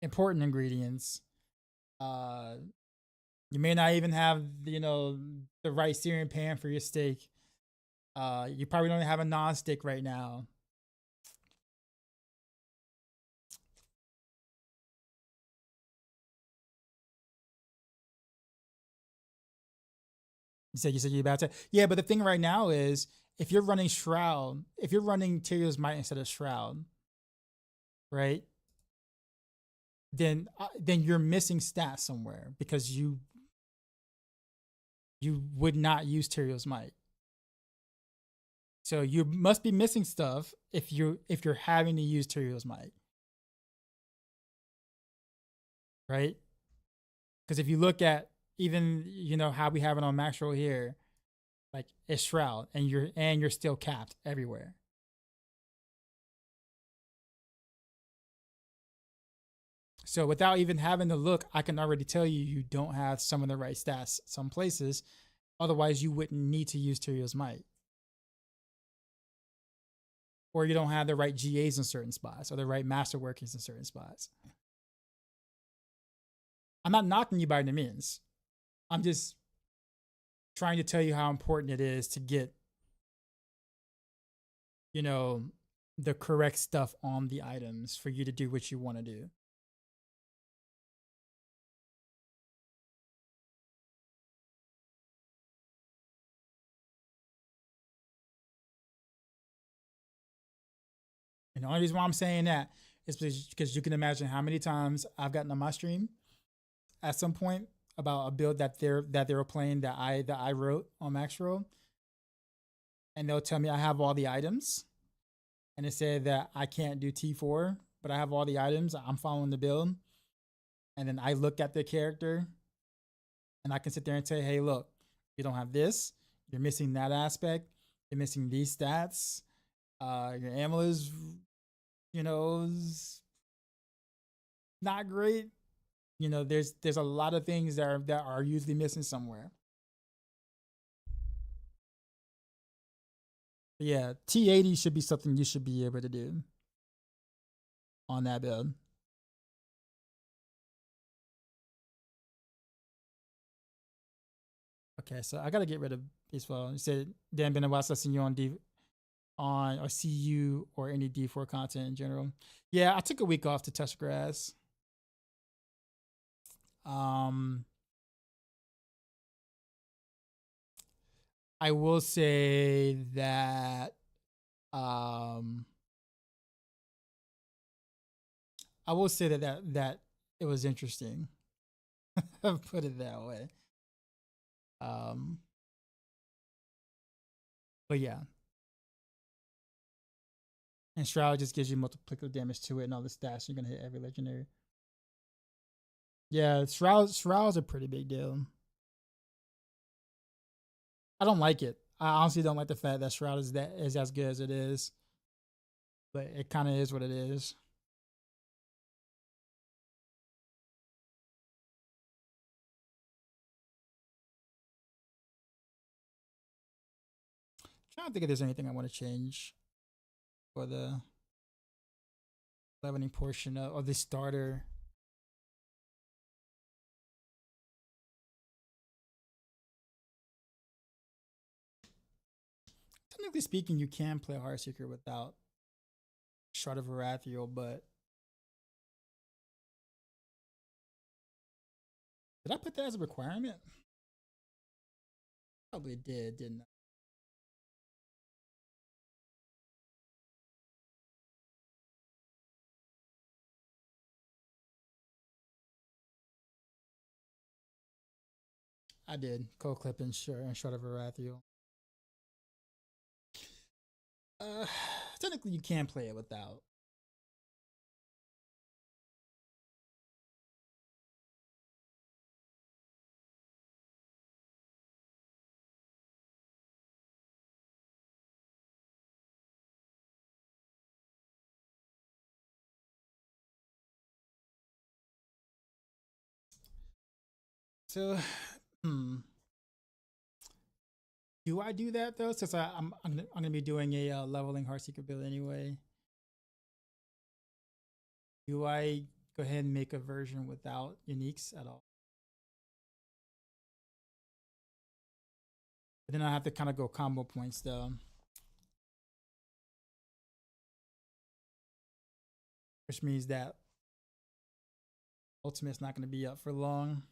important ingredients. You may not even have the right searing pan for your steak. You probably don't have a non-stick right now. You said you're about to. Yeah, but the thing right now is, if you're running Shroud, if you're running Tyrio's Might instead of Shroud, right? Then you're missing stats somewhere, because you would not use Tyrio's Might. So you must be missing stuff if you're having to use Tyrio's Might, right? Because if you look at even how we have it on Maxroll here, like it's Shroud, and you're still capped everywhere. So without even having to look, I can already tell you don't have some of the right stats some places. Otherwise, you wouldn't need to use Tyrio's Might. Or you don't have the right GAs in certain spots, or the right Masterwork in certain spots. I'm not knocking you by any means. I'm just trying to tell you how important it is to get, the correct stuff on the items for you to do what you want to do. And the only reason why I'm saying that is because you can imagine how many times I've gotten on my stream at some point about a build that they were playing that I wrote on Maxroll, and they'll tell me I have all the items, and it said that I can't do T4, but I have all the items. I'm following the build, and then I look at the character, and I can sit there and say, hey, look, you don't have this. You're missing that aspect. You're missing these stats. Your amulet's, is not great. You know, there's a lot of things that are usually missing somewhere. But yeah, T80 should be something you should be able to do on that build. Okay, so I gotta get rid of Peaceful. You said Dan been a while since I seen you on or see you or any D4 content in general. Yeah, I took a week off to touch grass. I will say that that it was interesting. Put it that way. But yeah. And Shroud just gives you multiplicative damage to it and all the stats. You're gonna hit every legendary. Yeah, Shroud's a pretty big deal. I don't like it. I honestly don't like the fact that Shroud is as good as it is. But it kind of is what it is. Trying to think if there's anything I want to change for the leveling portion of the starter. Technically speaking, you can play Heartseeker without Shard of Arathiel, but did I put that as a requirement? Probably did, didn't I? I did. Cold Clip and Shard of Arathiel. Technically, you can play it without. So, do I do that though? Since I'm gonna be doing a leveling Heartseeker build anyway. Do I go ahead and make a version without uniques at all? But then I have to kind of go combo points though. Which means that Ultimate's not going to be up for long.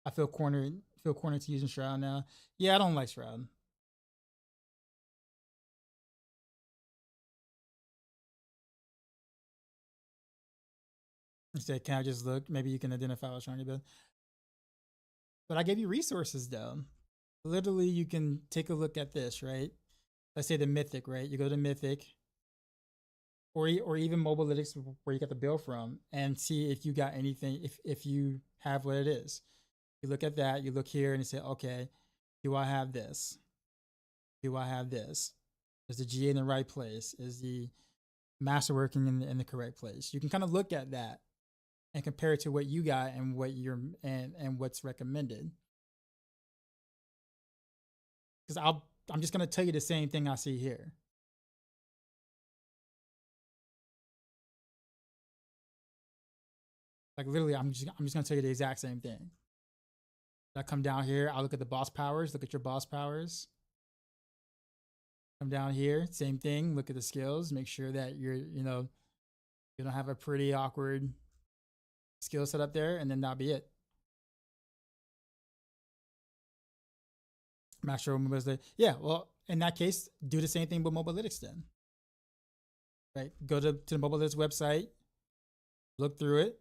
I feel cornered to using Shroud now. Yeah, I don't like Shroud. Instead, can I just look? Maybe you can identify what's trying to build. But I gave you resources though. Literally, you can take a look at this, right? Let's say the Mythic, right? You go to Mythic, or even Mobalytics, where you got the build from, and see if you got anything. If you have what it is, you look at that. You look here and you say, okay, do I have this? Do I have this? Is the GA in the right place? Is the Masterwork in the correct place? You can kind of look at that and compare it to what you got and what you're and what's recommended. Because I'm just gonna tell you the same thing I see here. Like literally, I'm just gonna tell you the exact same thing. I come down here, I look at the boss powers, look at your boss powers. Come down here, same thing, look at the skills, make sure that you don't have a pretty awkward skill set up there, and then that'll be it. Maxroll was the yeah. Well, in that case, do the same thing with Mobalytics then. Right, go to the Mobalytics website, look through it,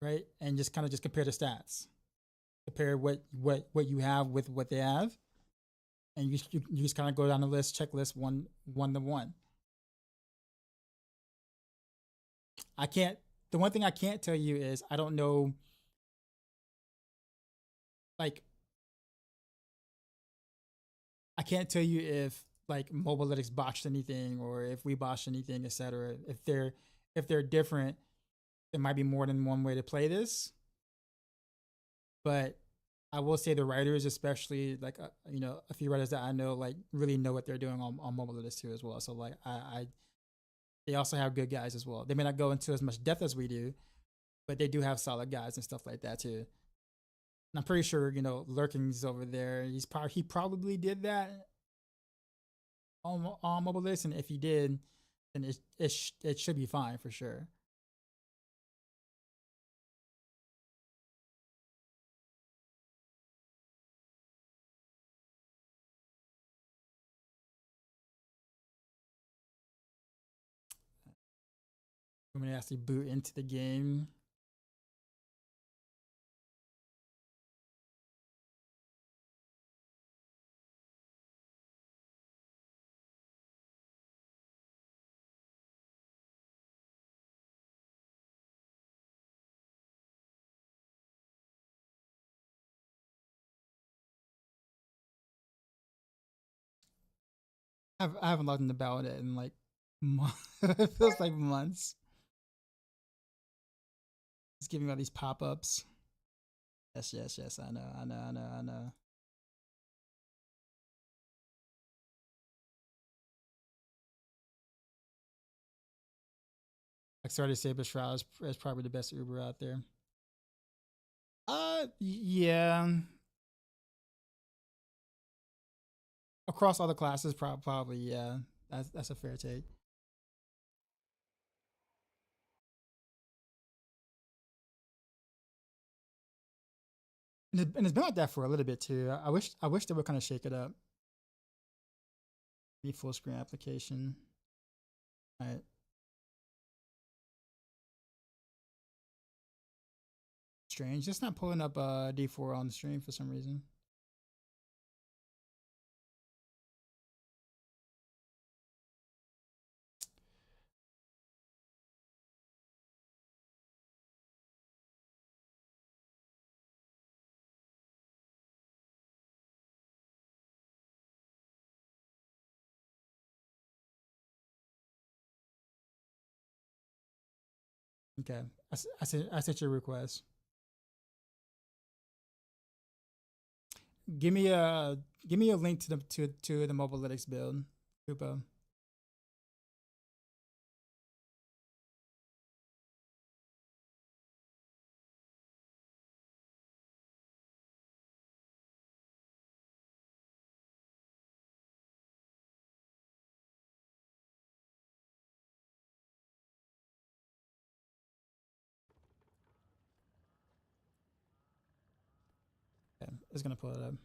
right, and just kind of just compare the stats, compare what you have with what they have, and you just kind of go down the list, checklist one to one. I can't. The one thing I can't tell you is I don't know. Like, I can't tell you if like Mobalytics botched anything or if we botched anything, etc. If they're different, there might be more than one way to play this. But I will say the writers, especially like you know, a few writers that I know, like really know what they're doing on Mobalytics too as well. So like I they also have good guys as well. They may not go into as much depth as we do, but they do have solid guys and stuff like that too. And I'm pretty sure, you know, Lurking's over there. He probably did that on Mobalytics, and if he did, then it should be fine for sure. When they actually boot into the game. I haven't logged in about it in like it feels like months. It's giving me all these pop-ups. Yes, yes, yes. I know, I know, I know, I know. Like started Saber Shroud is probably the best Uber out there. Yeah. Across all the classes, probably yeah. That's a fair take. And it's been like that for a little bit too. I wish they would kind of shake it up. The full screen application. All right. Strange. It's not pulling up D4 on the stream for some reason. Okay. I sent your request. Give me a link to the Mobalytics build, Kupo. Okay, it's gonna pull it up.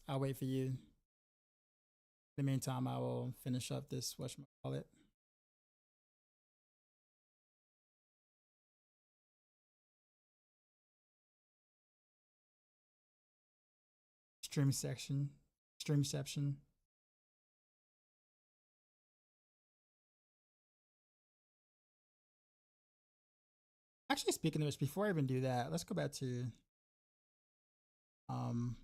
I'll wait for you. In the meantime, I will finish up this whatchamacallit. Stream section. Streamception. Actually, speaking of which, before I even do that, let's go back to um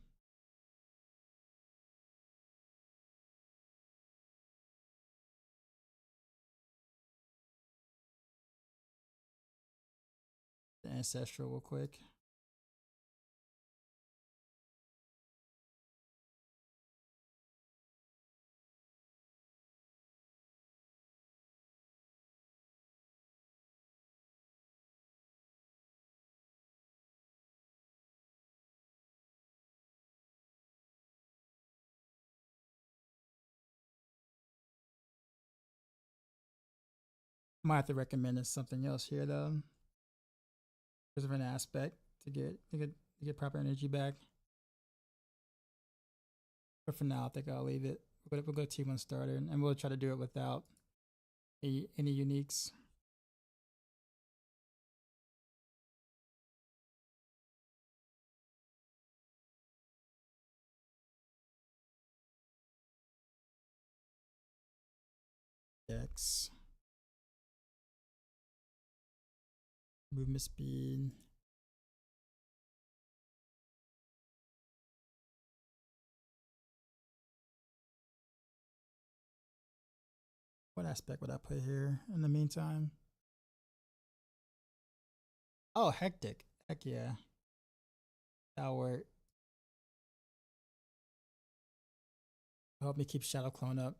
the ancestral real quick. Might have to recommend something else here though. There's an aspect to get proper energy back. But for now, I think I'll leave it. We'll go T1 starter, and we'll try to do it without any uniques. X. Movement speed. aspect would I put here in the meantime? Oh, hectic. Heck yeah. That'll work. Help me keep Shadow Clone up.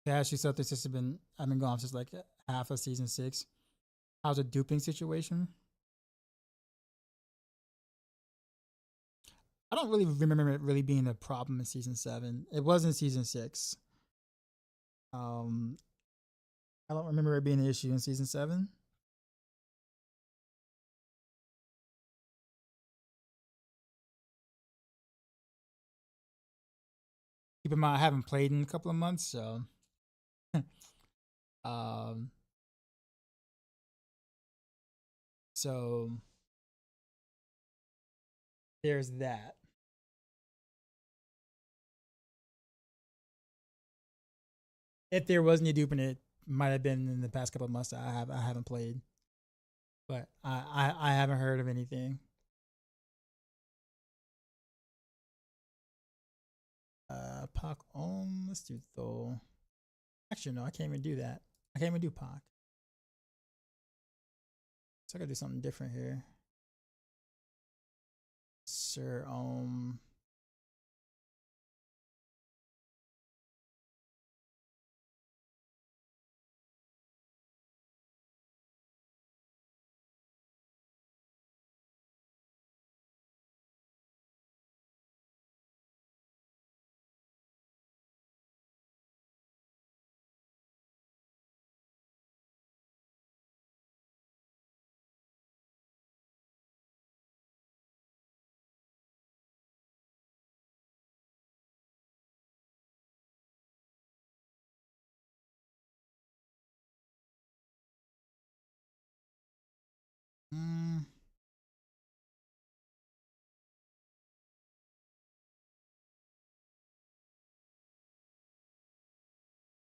Yeah, actually, so this has been, I've been gone since like half of season 6. How's the duping situation? I don't really remember it really being a problem in season 7. It was in season 6. I don't remember it being an issue in season 7. Keep in mind, I haven't played in a couple of months, so um, so there's that. If there was any duping, it might have been in the past couple of months that I haven't played, but I haven't heard of anything. Pac on. Let's do Thol. Actually, no, I can't even do that. I can't even do Pac. So I gotta do something different here. Sir, mm,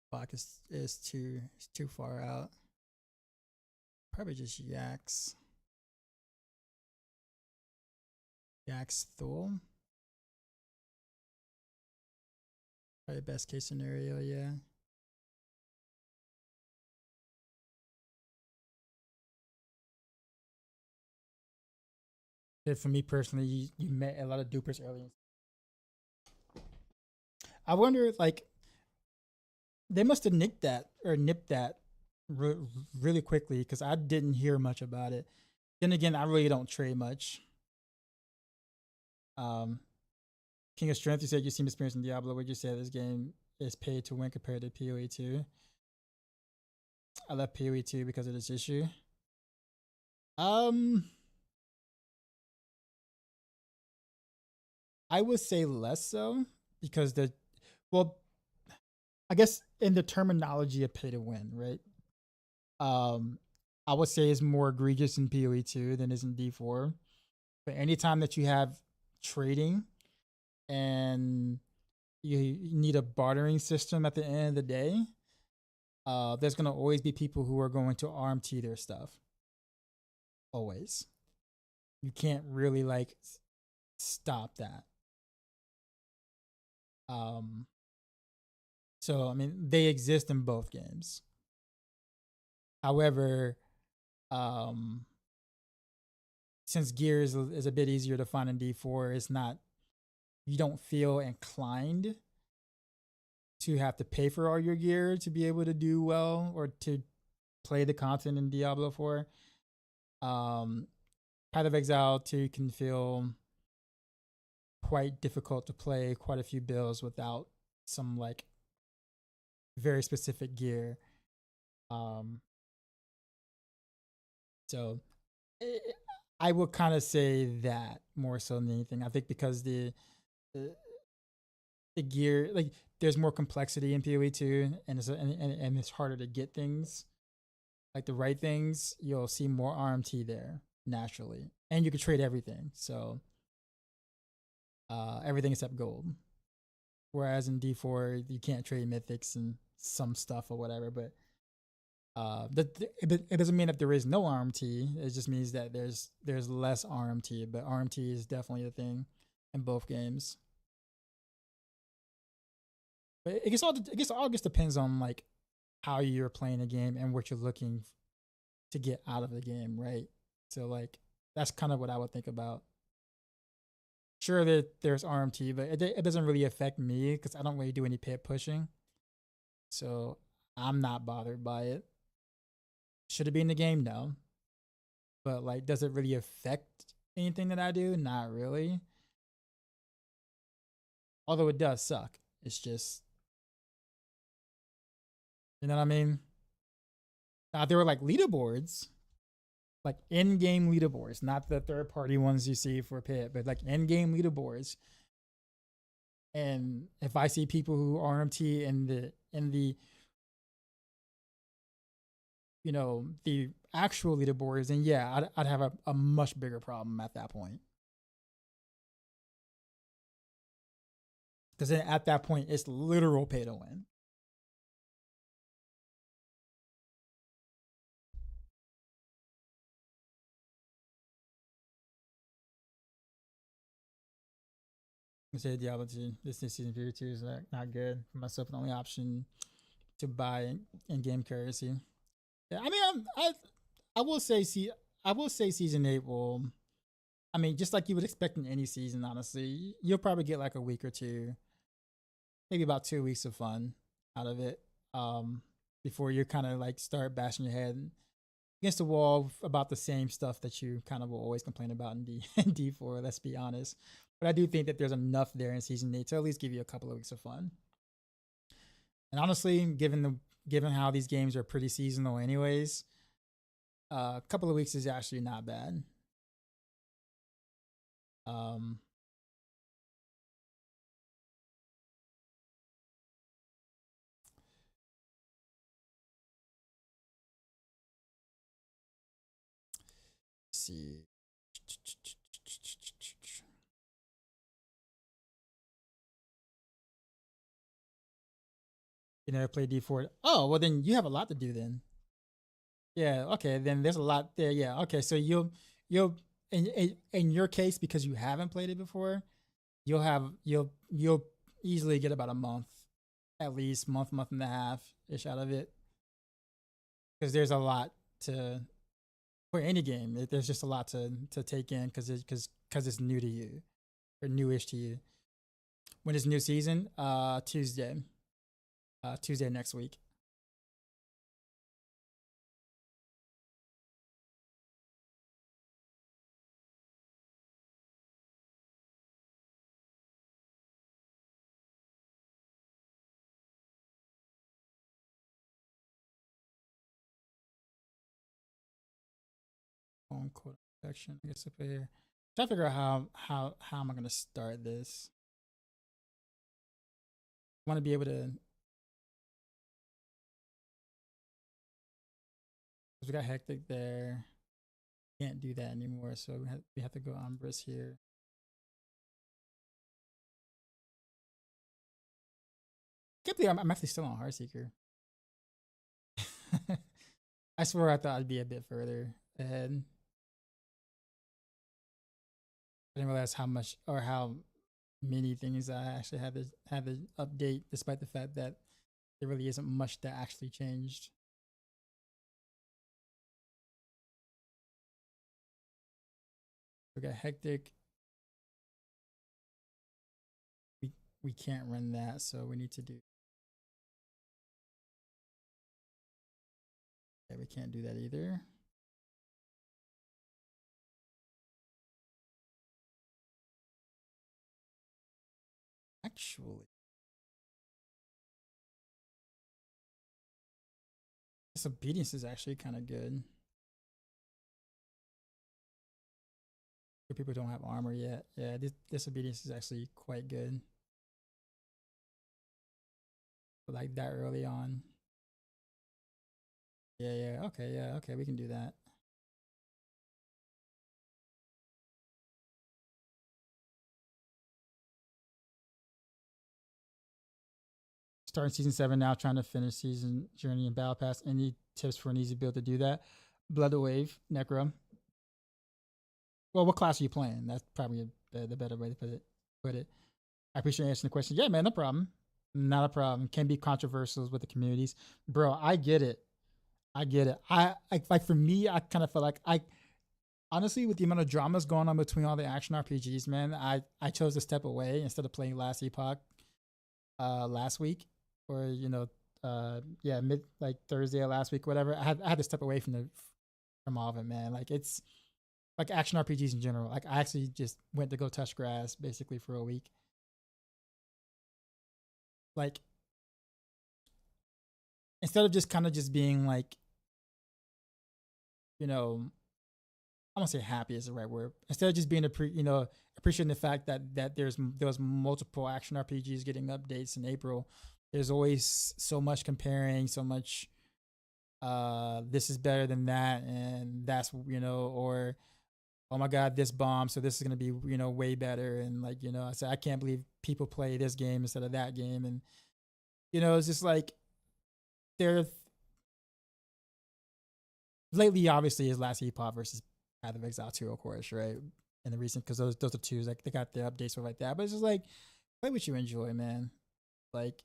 Pac is too far out. Probably just Yaks. Yaks Thol. Probably best case scenario, yeah. For me personally, you met a lot of dupers early. I wonder, like, they must have nicked that or nipped that really quickly because I didn't hear much about it. Then again, I really don't trade much. King of Strength, you said you seem experienced in Diablo. Would you say this game is paid to win compared to PoE 2? I love PoE 2 because of this issue. I would say less so because well, I guess in the terminology of pay to win, right? I would say it's more egregious in PoE 2 than is in D4. But anytime that you have trading and you need a bartering system at the end of the day, there's gonna always be people who are going to arm T their stuff. Always. You can't really like stop that. So I mean they exist in both games. However, since gear is a bit easier to find in D4, it's not, you don't feel inclined to have to pay for all your gear to be able to do well or to play the content in Diablo 4. Path of Exile 2 can feel quite difficult to play quite a few builds without some like very specific gear. So I would kind of say that more so than anything. I think because the gear, like there's more complexity in PoE 2 and and it's harder to get things like the right things. You'll see more RMT there naturally, and you can trade everything. So everything except gold. Whereas in D4 you can't trade mythics and some stuff or whatever, but It doesn't mean that there is no RMT. It just means that there's less RMT, but RMT is definitely a thing in both games. But it all just depends on like how you're playing the game and what you're looking to get out of the game, right? So like that's kind of what I would think about. Sure that there's RMT, but it doesn't really affect me because I don't really do any pit pushing. So I'm not bothered by it. Should it be in the game? No. But like, does it really affect anything that I do? Not really. Although it does suck. It's just, you know what I mean? There were like leaderboards, like in-game leaderboards, not the third-party ones you see for pit, but like in-game leaderboards. And if I see people who RMT in the you know the actual leaderboards, then yeah, I'd have a much bigger problem at that point. Because then at that point, it's literal pay to win. I say Diablo 2, this new season period 2 is not good for myself. The only option to buy in-game currency. Yeah, I mean, I will say, I will say season 8 will. I mean, just like you would expect in any season, honestly, you'll probably get like a week or two, maybe about 2 weeks of fun out of it, before you kind of like start bashing your head against the wall about the same stuff that you kind of will always complain about in D4. Let's be honest, but I do think that there's enough there in season 8 to at least give you a couple of weeks of fun. And honestly, given how these games are pretty seasonal, anyways, a couple of weeks is actually not bad. Um, let's see. You never played D4? Oh, well then you have a lot to do then. Yeah, okay, then there's a lot there. Yeah, okay, so you'll in your case, because you haven't played it before, you'll easily get about a month, at least month and a half ish out of it, because there's a lot to for any game. There's just a lot to take in because it's new to you or newish to you. When is new season? Tuesday. Tuesday next week. On code protection. I guess up here. Try to figure out how am I gonna start this. I want to be able to. We got hectic there. Can't do that anymore, so we have to go Umbris here. Can't believe I'm actually still on Heartseeker. I swear I thought I'd be a bit further ahead. I didn't realize how much or how many things I actually had to update, despite the fact that there really isn't much that actually changed. We got hectic. We can't run that, so we need to do. Yeah, we can't do that either. Actually, disobedience is actually kind of good. People don't have armor yet. Yeah, disobedience is actually quite good. But like that early on. Yeah, okay, we can do that. starting season 7 now, trying to finish season journey and battle pass. Any tips for an easy build to do that? Blood Wave, Necro. Well, what class are you playing? That's probably the better way to put it. I appreciate answering the question. Yeah, man, no problem. Not a problem. Can be controversial with the communities, bro. I get it. I like, for me, I kind of feel like honestly, with the amount of dramas going on between all the action RPGs, man, I chose to step away instead of playing Last Epoch last week, or mid like Thursday or last week, whatever. I had to step away from all of it, man. Like, it's like action RPGs in general. Like, I actually just went to go touch grass basically for a week. Like, instead of just kind of just being like, I don't want to say happy is the right word. Instead of just being appreciating the fact that there was multiple action RPGs getting updates in April. There's always so much comparing, so much this is better than that, and that's or oh my god, this bomb, so this is gonna be way better, and like I said, I can't believe people play this game instead of that game, and it's just like there. Lately, obviously, is Last Epoch versus Path of Exile 2, of course, right? In the recent, because those are twos, like they got the updates stuff like that. But it's just like, play what you enjoy, man. Like,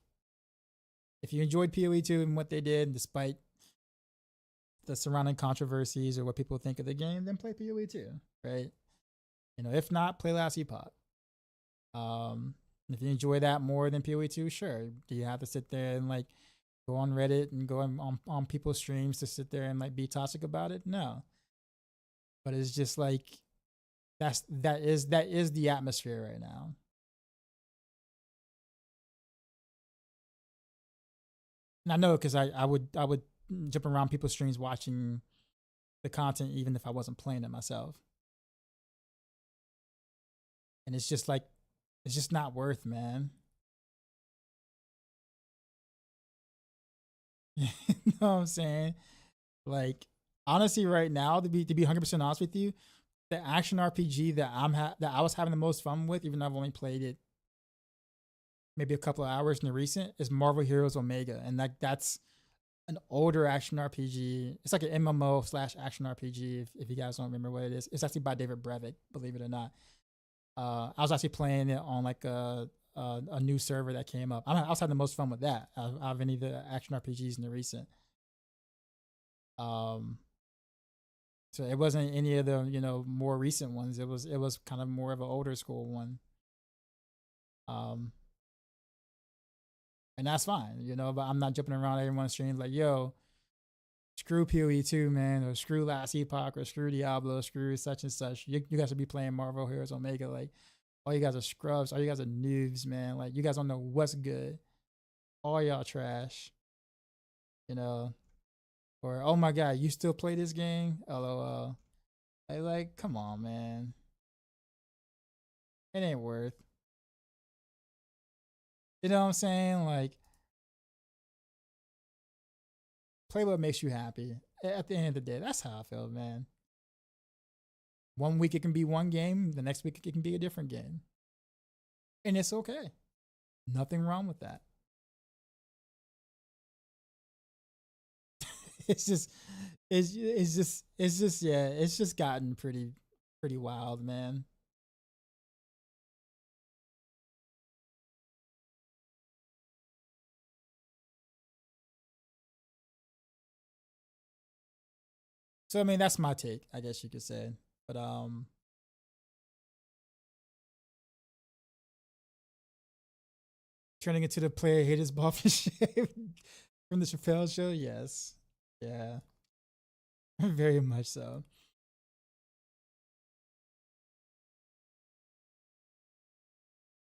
if you enjoyed PoE 2 and what they did, despite the surrounding controversies or what people think of the game, then play PoE 2, right? If not, play Last Epoch. If you enjoy that more than PoE 2, sure. Do you have to sit there and like go on Reddit and go on people's streams to sit there and like be toxic about it? No. But it's just like that is the atmosphere right now. And I know, because I would jump around people's streams watching the content even if I wasn't playing it myself. And it's just like, it's just not worth, man. You know what I'm saying? Like, honestly, right now, to be 100% honest with you, the action RPG that I was having the most fun with, even though I've only played it maybe a couple of hours in the recent, is Marvel Heroes Omega, and that's an older action RPG. It's like an MMO / action RPG. If you guys don't remember what it is, it's actually by David Brevik, believe it or not. I was actually playing it on like a new server that came up. I was having the most fun with that out of any of the action RPGs in the recent. So it wasn't any of the more recent ones. It was kind of more of an older school one. And that's fine, but I'm not jumping around everyone's streams like, yo, screw PoE 2, man, or screw Last Epoch, or screw Diablo, screw such and such. You guys should be playing Marvel Heroes Omega. Like, all you guys are scrubs. All you guys are noobs, man. Like, you guys don't know what's good. All y'all trash. Or, oh my god, you still play this game? LOL. Like, come on, man. It ain't worth. You know what I'm saying? Like, play what makes you happy. At the end of the day, that's how I feel, man. One week it can be one game, the next week it can be a different game. And it's okay. Nothing wrong with that. It's just gotten pretty wild, man. So I mean, that's my take, I guess you could say. But turning into the player haters buff and shit from the Chappelle show, yes. Yeah. Very much so.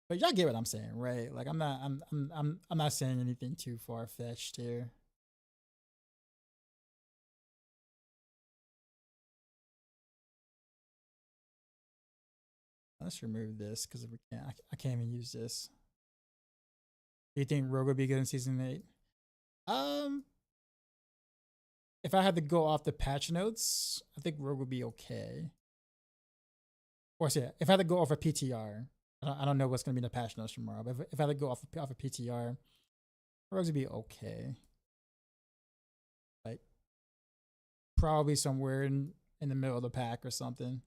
But y'all get what I'm saying, right? Like, I'm not saying anything too far fetched here. Let's remove this because I can't even use this. Do you think Rogue would be good in season 8? If I had to go off the patch notes, I think Rogue would be okay. Or yeah, if I had to go off a PTR, I don't know what's going to be in the patch notes tomorrow, but if I had to go off a PTR, Rogues would be okay. Like probably somewhere in the middle of the pack or something.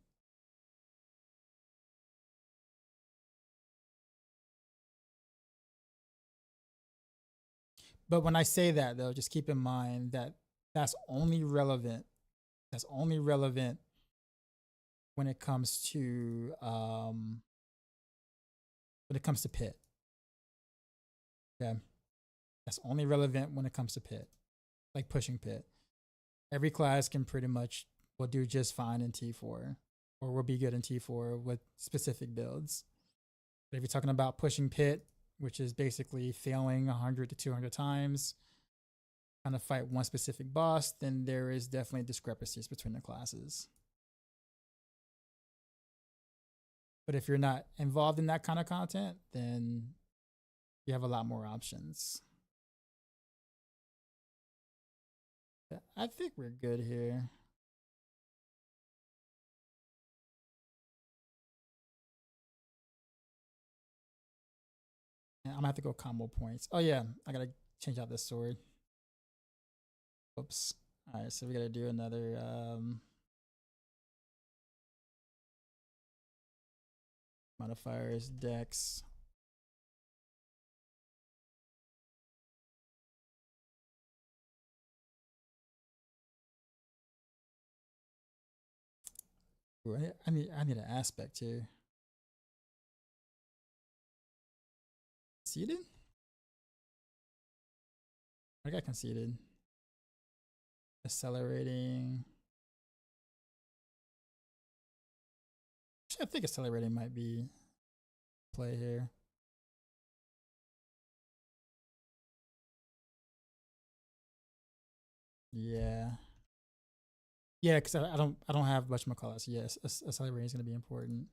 But when I say that though, just keep in mind that that's only relevant. That's only relevant when it comes to pit. Okay. That's only relevant when it comes to pit. Like pushing pit. Every class can pretty much will do just fine in T4 or will be good in T4 with specific builds. But if you're talking about pushing pit, which is basically failing 100 to 200 times, trying to fight one specific boss, then there is definitely discrepancies between the classes. But if you're not involved in that kind of content, then you have a lot more options. I think we're good here. I'm gonna have to go combo points. Oh yeah, I gotta change out this sword. Oops. All right, so we gotta do another modifiers, dex. Ooh, I need an aspect here. Conceded? I got conceded. Accelerating. Actually, I think accelerating might be play here. Yeah. Yeah, because I don't have much McCullough. So yes, accelerating is gonna be important.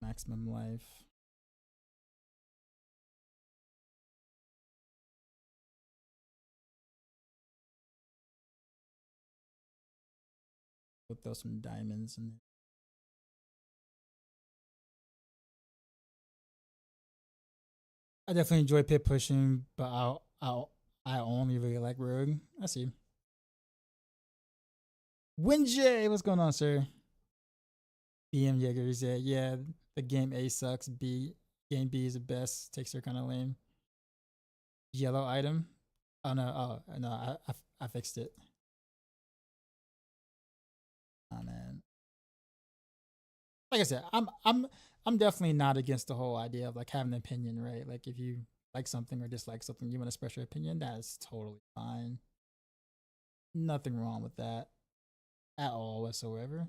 Maximum life. We'll throw some diamonds in there. I definitely enjoy pit pushing, but I only really like rogue. I see. Winjay, what's going on, sir? BM Jaeger said, yeah, the game A sucks. Game B is the best. Takes her kind of lame. Yellow item. Oh no, I fixed it. Oh man. Like I said, I'm definitely not against the whole idea of like having an opinion, right? Like if you like something or dislike something, you want to express your opinion, that is totally fine. Nothing wrong with that at all whatsoever.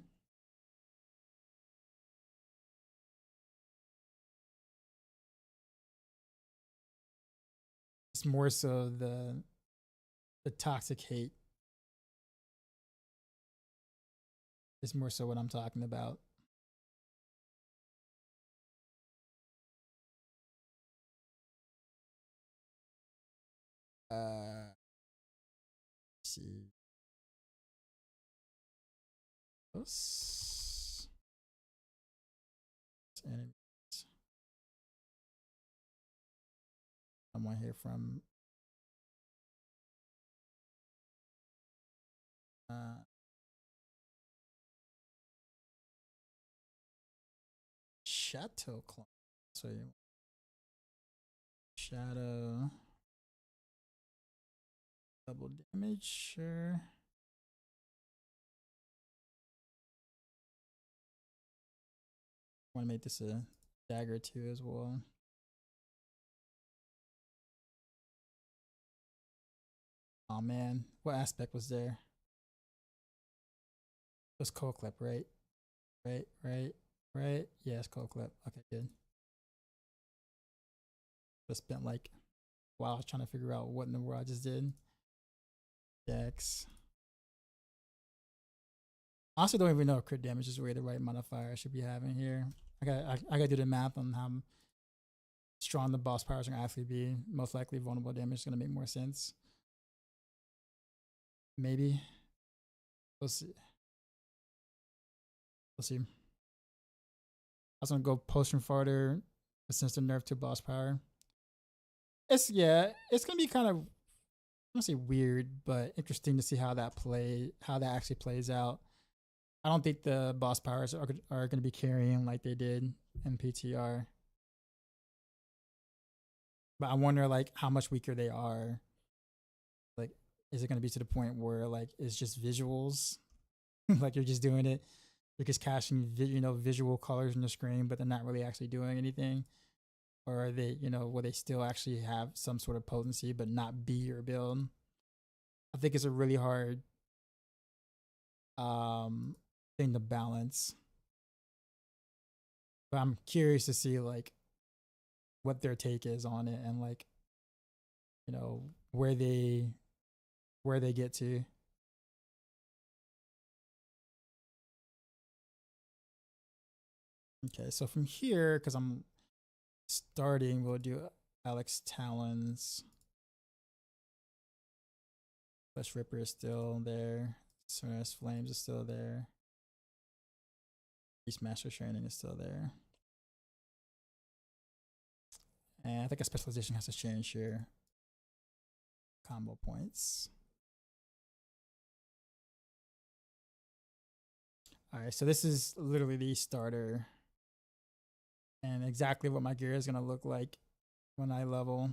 It's more so the toxic hate is more so what I'm talking about. Let's see. Someone here from Chateau Clone. So you Shadow double damage, sure. Want to make this a dagger too as well. Oh man, what aspect was there? It was cold clip, right? Right. Yeah, it's cold clip. Okay, good. I spent like a while trying to figure out what in the world I just did. Dex. I also don't even know if crit damage is really the right modifier I should be having here. I gotta do the math on how strong the boss powers are gonna actually be. Most likely vulnerable damage is gonna make more sense. Maybe. We'll see. We'll see. I was gonna go potion farther since the nerf to boss power. it's gonna be kind of, I don't say weird, but interesting to see how that actually plays out. I don't think the boss powers are going to be carrying like they did in PTR, but I wonder like how much weaker they are. Like, is it going to be to the point where like it's just visuals, like you're just doing it, you're just casting visual colors on the screen, but they're not really actually doing anything, or are they, will they still actually have some sort of potency but not be your build? I think it's a really hard thing to balance. But I'm curious to see like what their take is on it, and like, where they get to. Okay, so from here, because I'm starting, we'll do Alex Talons. Flesh Ripper is still there. Sonorous Flames is still there. Beast Master Training is still there. And I think a specialization has to change here. Combo points. Alright, so this is literally the starter. And exactly what my gear is going to look like when I level.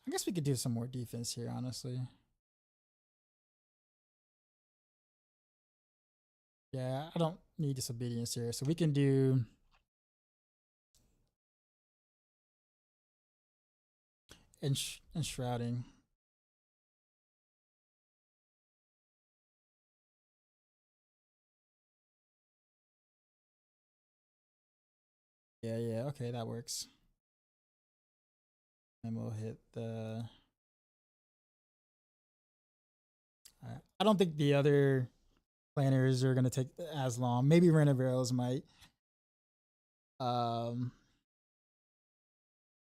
I guess we could do some more defense here, honestly. Yeah, I don't need disobedience here, so we can do enshrouding. Yeah, okay, that works. And we'll hit the. I don't think the other planners are gonna take as long. Maybe Renovaros might.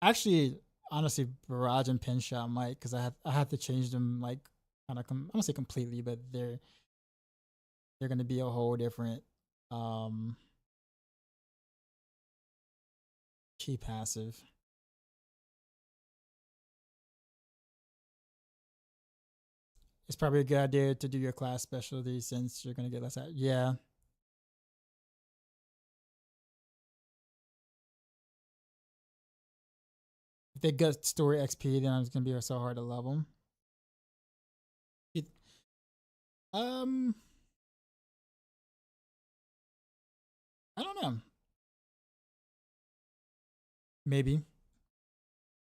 Actually, honestly, Barrage and Pinshot might, because I have to change them like kind of. I don't say completely, but they're gonna be a whole different key passive. It's probably a good idea to do your class specialty since you're gonna get less out. Yeah. If they get story XP, then it's gonna be so hard to level. It, I don't know. Maybe.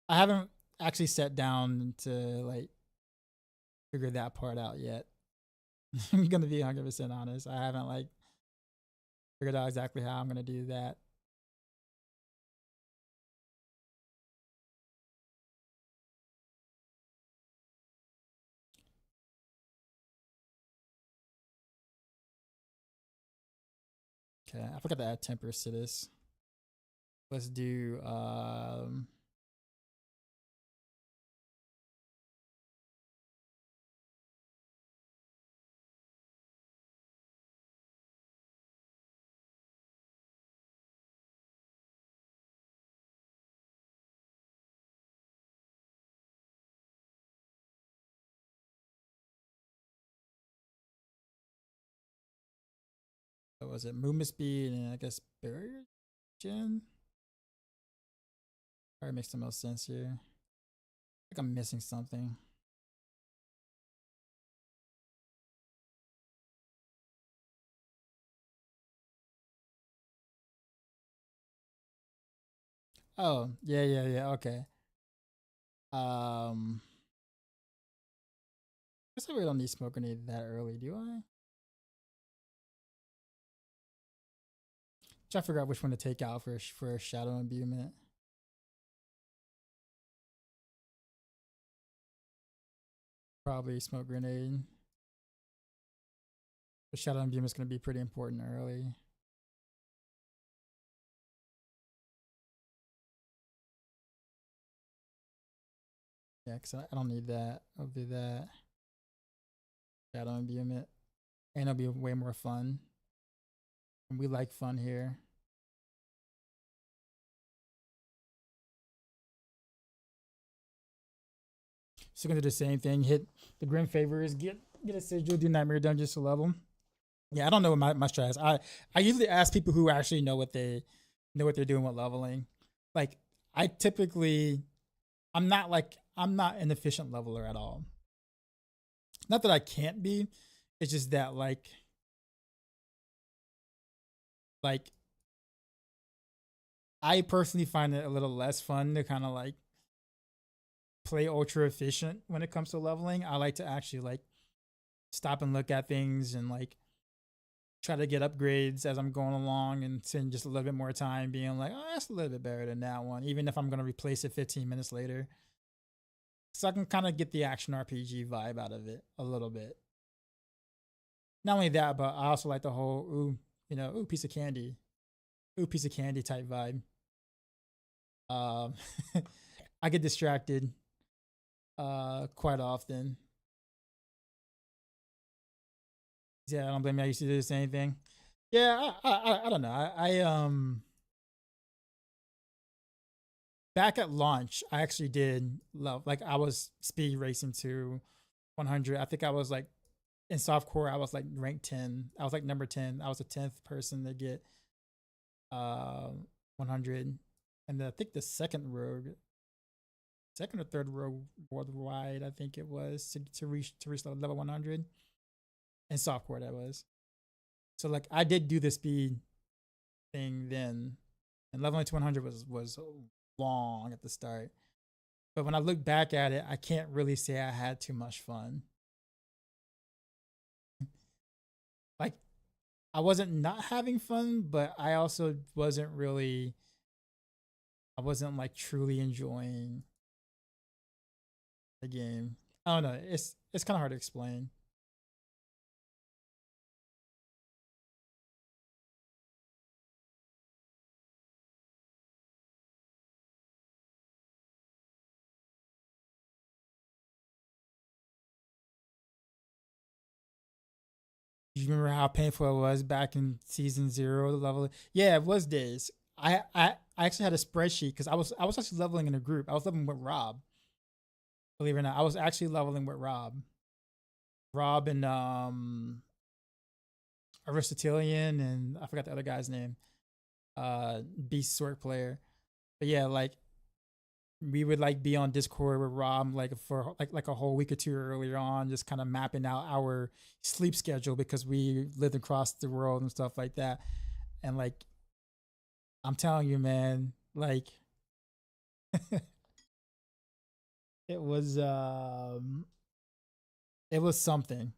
I haven't actually sat down to like figure that part out yet. I'm gonna be 100% honest. I haven't like figured out exactly how I'm gonna do that. Okay, I forgot to add tempers to this. Let's do what was it? Movement speed and I guess barrier gen. Probably makes the most sense here. I think I'm missing something. Oh, yeah. Okay. I guess I really don't need smoke grenade that early, do I? Try to figure out which one to take out for a shadow imbuement. Probably smoke grenade. The shadow imbuement is going to be pretty important early. Yeah, because I don't need that. I'll do that. Shadow imbuement. And it'll be way more fun. And we like fun here. So gonna do the same thing. Hit the Grim Favors. Get a sigil. Do Nightmare Dungeons to level. Yeah, I don't know what my strat is. I usually ask people who actually know what they're doing with leveling. Like I typically, I'm not an efficient leveler at all. Not that I can't be. It's just that like I personally find it a little less fun to kind of like play ultra efficient when it comes to leveling. I like to actually like stop and look at things and like try to get upgrades as I'm going along and spend just a little bit more time being like, oh, that's a little bit better than that one, even if I'm going to replace it 15 minutes later. So I can kind of get the action RPG vibe out of it a little bit. Not only that, but I also like the whole, piece of candy. Piece of candy type vibe. I get distracted quite often. Yeah, I don't blame me. I used to do the same thing. Yeah, I don't know. I back at launch, I actually did love, like I was speed racing to 100. I think I was like in softcore, I was like rank 10. I was like number 10. I was the 10th person to get 100. And I think the second or third rogue worldwide, I think it was to reach level 100 in softcore. That was so like I did do the speed thing then, and leveling to 100 was long at the start. But when I look back at it, I can't really say I had too much fun. Like I wasn't not having fun, but I also wasn't really. I wasn't like truly enjoying the game. I don't know. It's kind of hard to explain. You remember how painful it was back in season 0 level? Yeah, it was days. I actually had a spreadsheet because I was actually leveling in a group. I was leveling with Rob. Believe it or not, I was actually leveling with Rob. Rob and Aristotelian and I forgot the other guy's name. Beast Sword player. But yeah, like we would like be on Discord with Rob like for like a whole week or two earlier on, just kind of mapping out our sleep schedule because we lived across the world and stuff like that. And like I'm telling you, man, like it was um it was something.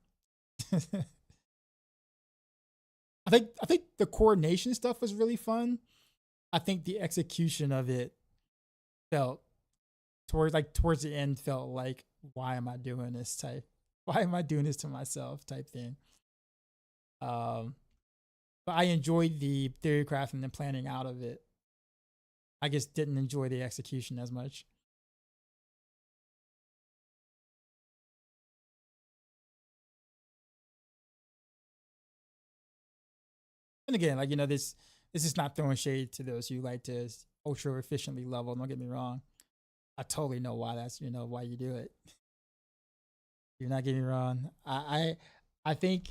I think the coordination stuff was really fun. I think the execution of it felt towards the end felt like why am I doing this type? Why am I doing this to myself type thing? Um but I enjoyed the theory crafting and planning out of it. I just didn't enjoy the execution as much. And again, like this is not throwing shade to those who like to ultra efficiently level. Don't get me wrong. I totally know why that's why you do it. You're not getting me wrong. I think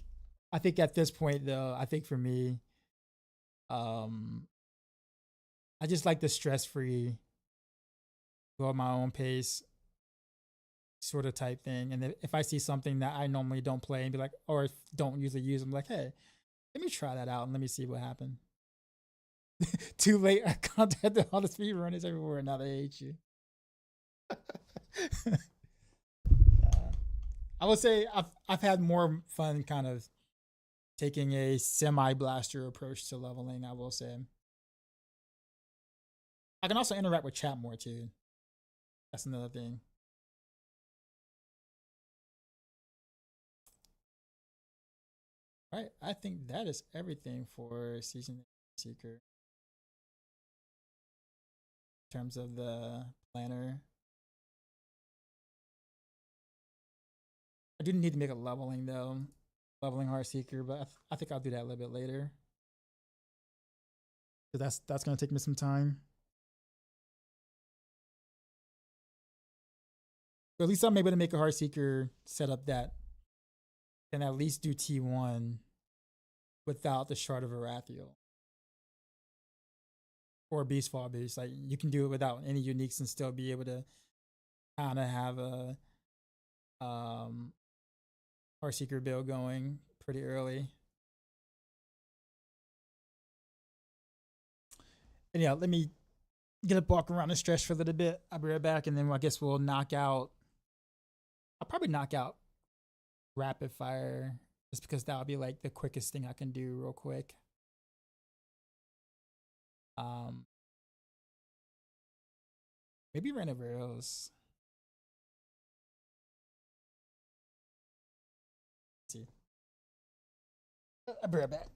at this point though, I think for me, um, I just like the stress free, go at my own pace, sort of type thing. And if I see something that I normally don't play and be like, or don't usually use, I'm like, hey, let me try that out and let me see what happened. Too late. I contacted all the speedrunners everywhere. Now they hate you. I would say I've had more fun kind of taking a semi blaster approach to leveling. I will say I can also interact with chat more too. That's another thing. All right, I think that is everything for season seeker in terms of the planner. I do need to make a leveling though, leveling Heartseeker, but I think I'll do that a little bit later. So that's gonna take me some time. But at least I'm able to make a Heartseeker setup that can at least do T1 without the Shard of Arathiel or Beastfall Beast. Like you can do it without any uniques and still be able to kind of have a Heartseeker build going pretty early. And yeah, let me get a walk around the stretch for a little bit. I'll be right back, and then I guess we'll knock out. I'll probably knock out rapid fire just because that'll be like the quickest thing I can do real quick. Maybe run over else. Let's see. I'll be right back.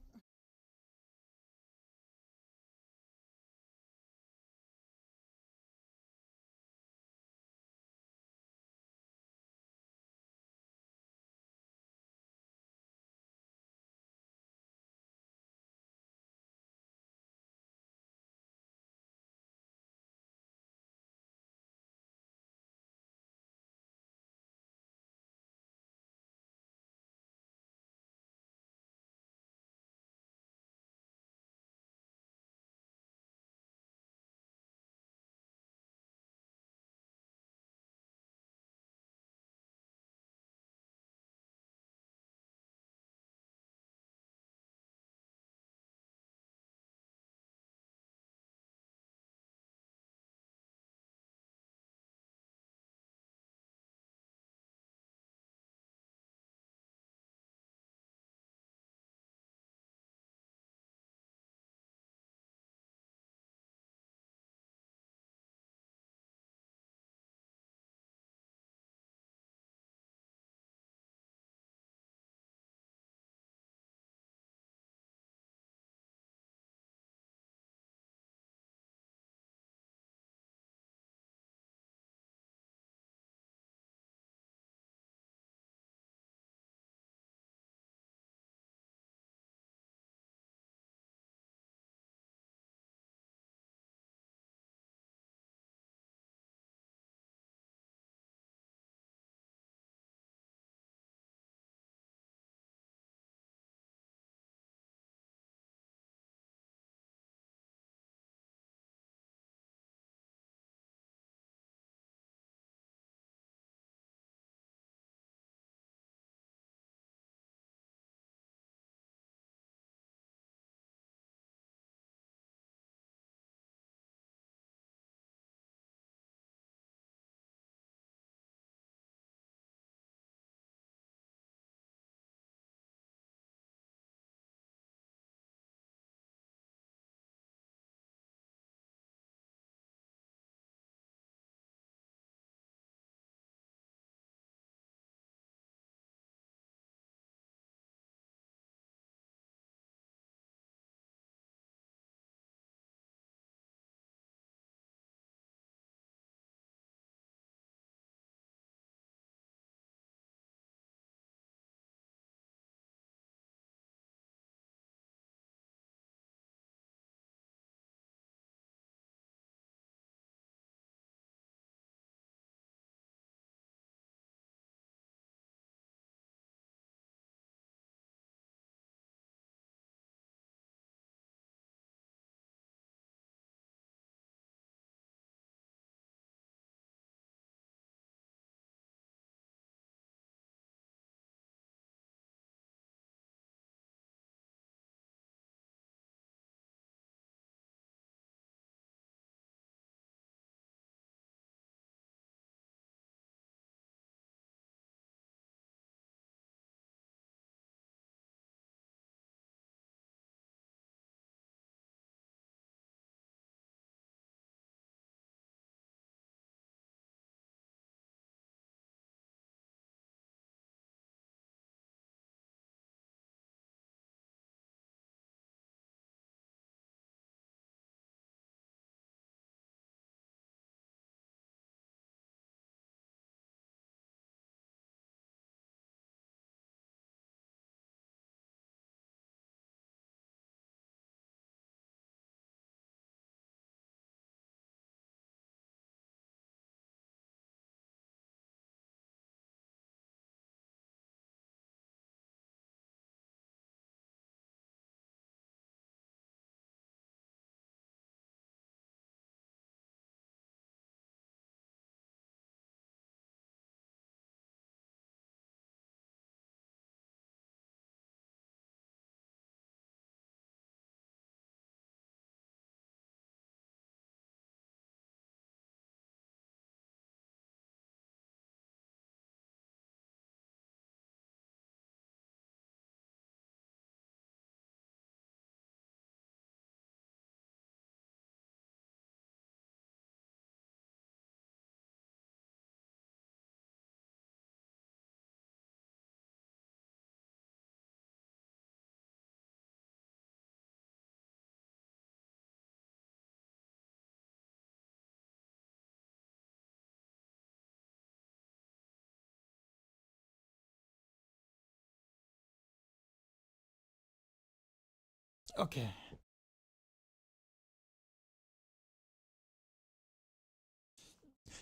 Okay.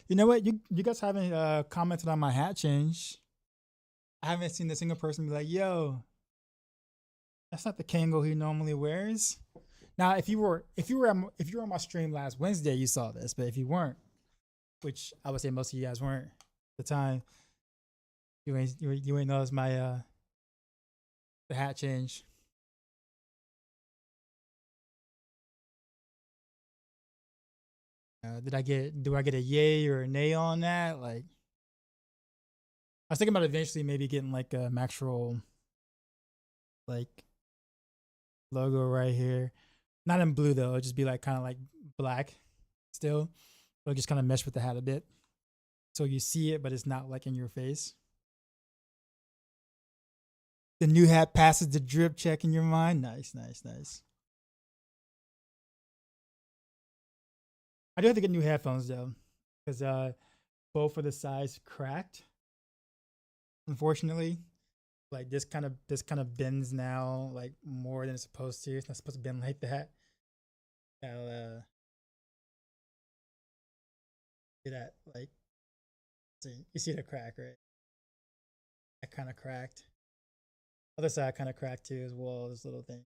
You know what? You guys haven't commented on my hat change. I haven't seen a single person be like, "Yo, that's not the Kango he normally wears." Now, if you were on my stream last Wednesday, you saw this. But if you weren't, which I would say most of you guys weren't at the time, you ain't noticed my the hat change. Do I get a yay or a nay on that? Like, I was thinking about eventually maybe getting like a Maxroll like logo right here. Not in blue though, it'll just be like kind of like black still. It'll just kind of mesh with the hat a bit. So you see it, but it's not like in your face. The new hat passes the drip check in your mind. Nice, nice, nice. I do have to get new headphones though, because both of the sides cracked. Unfortunately, like this kind of bends now like more than it's supposed to. It's not supposed to bend like that. I'll see that like see you see the crack, right? That kind of cracked. Other side kind of cracked too as well. This little thing.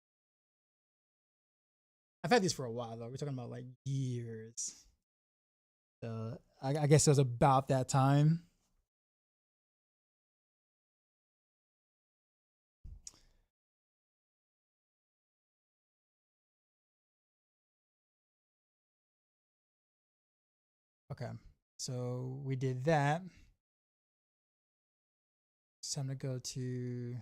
I've had these for a while though. We're talking about like years. So I guess it was about that time. Okay, so we did that. It's time to go to.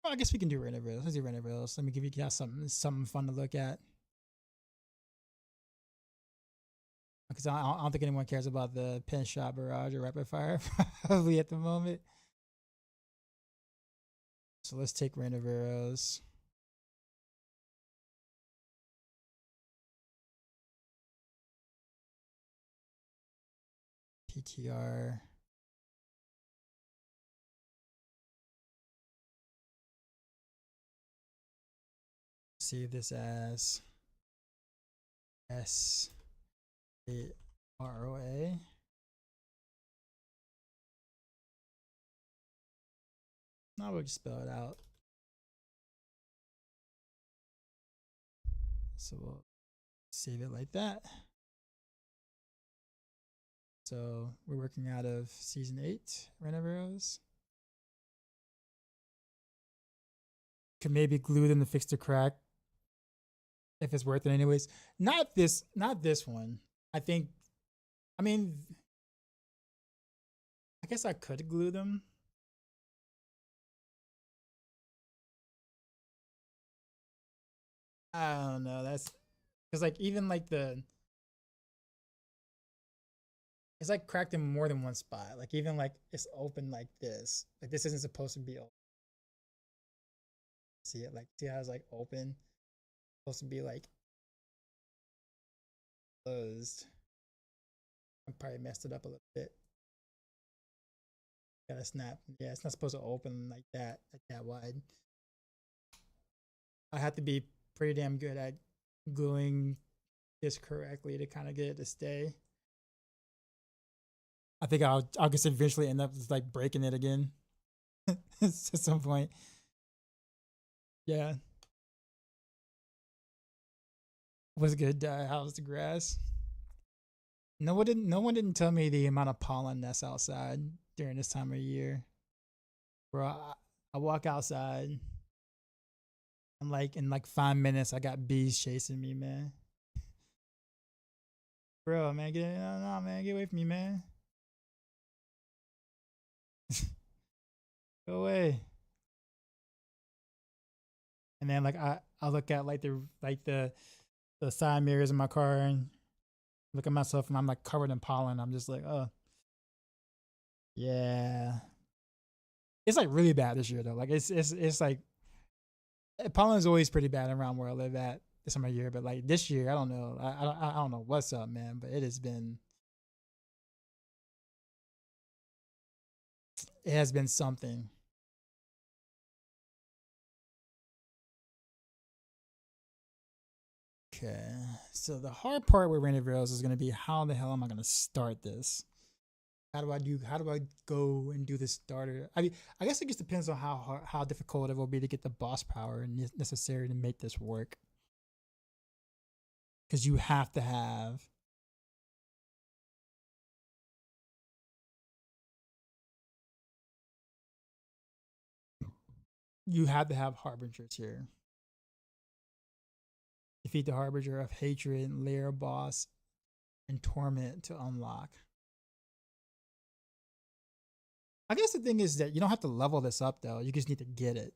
Well, I guess we can do render rails. Let's do render rails. Let me give you guys something fun to look at. Because I don't think anyone cares about the pin shot barrage or rapid fire probably at the moment. So let's take random arrows. PTR. Save this as SAROA. Now we'll just spell it out. So we'll save it like that. So we're working out of season 8 random arrows. Could maybe glue them to fix the crack if it's worth it anyways. Not this one. I guess I could glue them. I don't know. That's because like even like it's like cracked in more than one spot. Like even like it's open like this. Like this isn't supposed to be open. See it? Like see how it's like open? It's supposed to be like closed. I probably messed it up a little bit. Gotta snap. Yeah, it's not supposed to open like that wide. I have to be pretty damn good at gluing this correctly to kind of get it to stay. I think I'll just eventually end up just like breaking it again at some point. Yeah. Was good. How's the grass? No one didn't tell me the amount of pollen that's outside during this time of year. Bro, I walk outside and like in like 5 minutes I got bees chasing me, man. Bro, man, no, man, get away from me, man. Go away. And then like I look at like the side mirrors in my car and look at myself and I'm like covered in pollen. I'm just like, oh yeah. It's like really bad this year though. Like it's like pollen is always pretty bad around where I live at this time of year, but like this year, I don't know. I don't know what's up, man. But it has been something. Okay, so the hard part with Rain of Arrows is going to be how the hell am I going to start this? How do I go and do this starter? I mean, I guess it just depends on how difficult it will be to get the boss power necessary to make this work. Because you have to have harbingers here. Defeat the harbinger of hatred, lair boss, and torment to unlock. I guess the thing is that you don't have to level this up though. You just need to get it.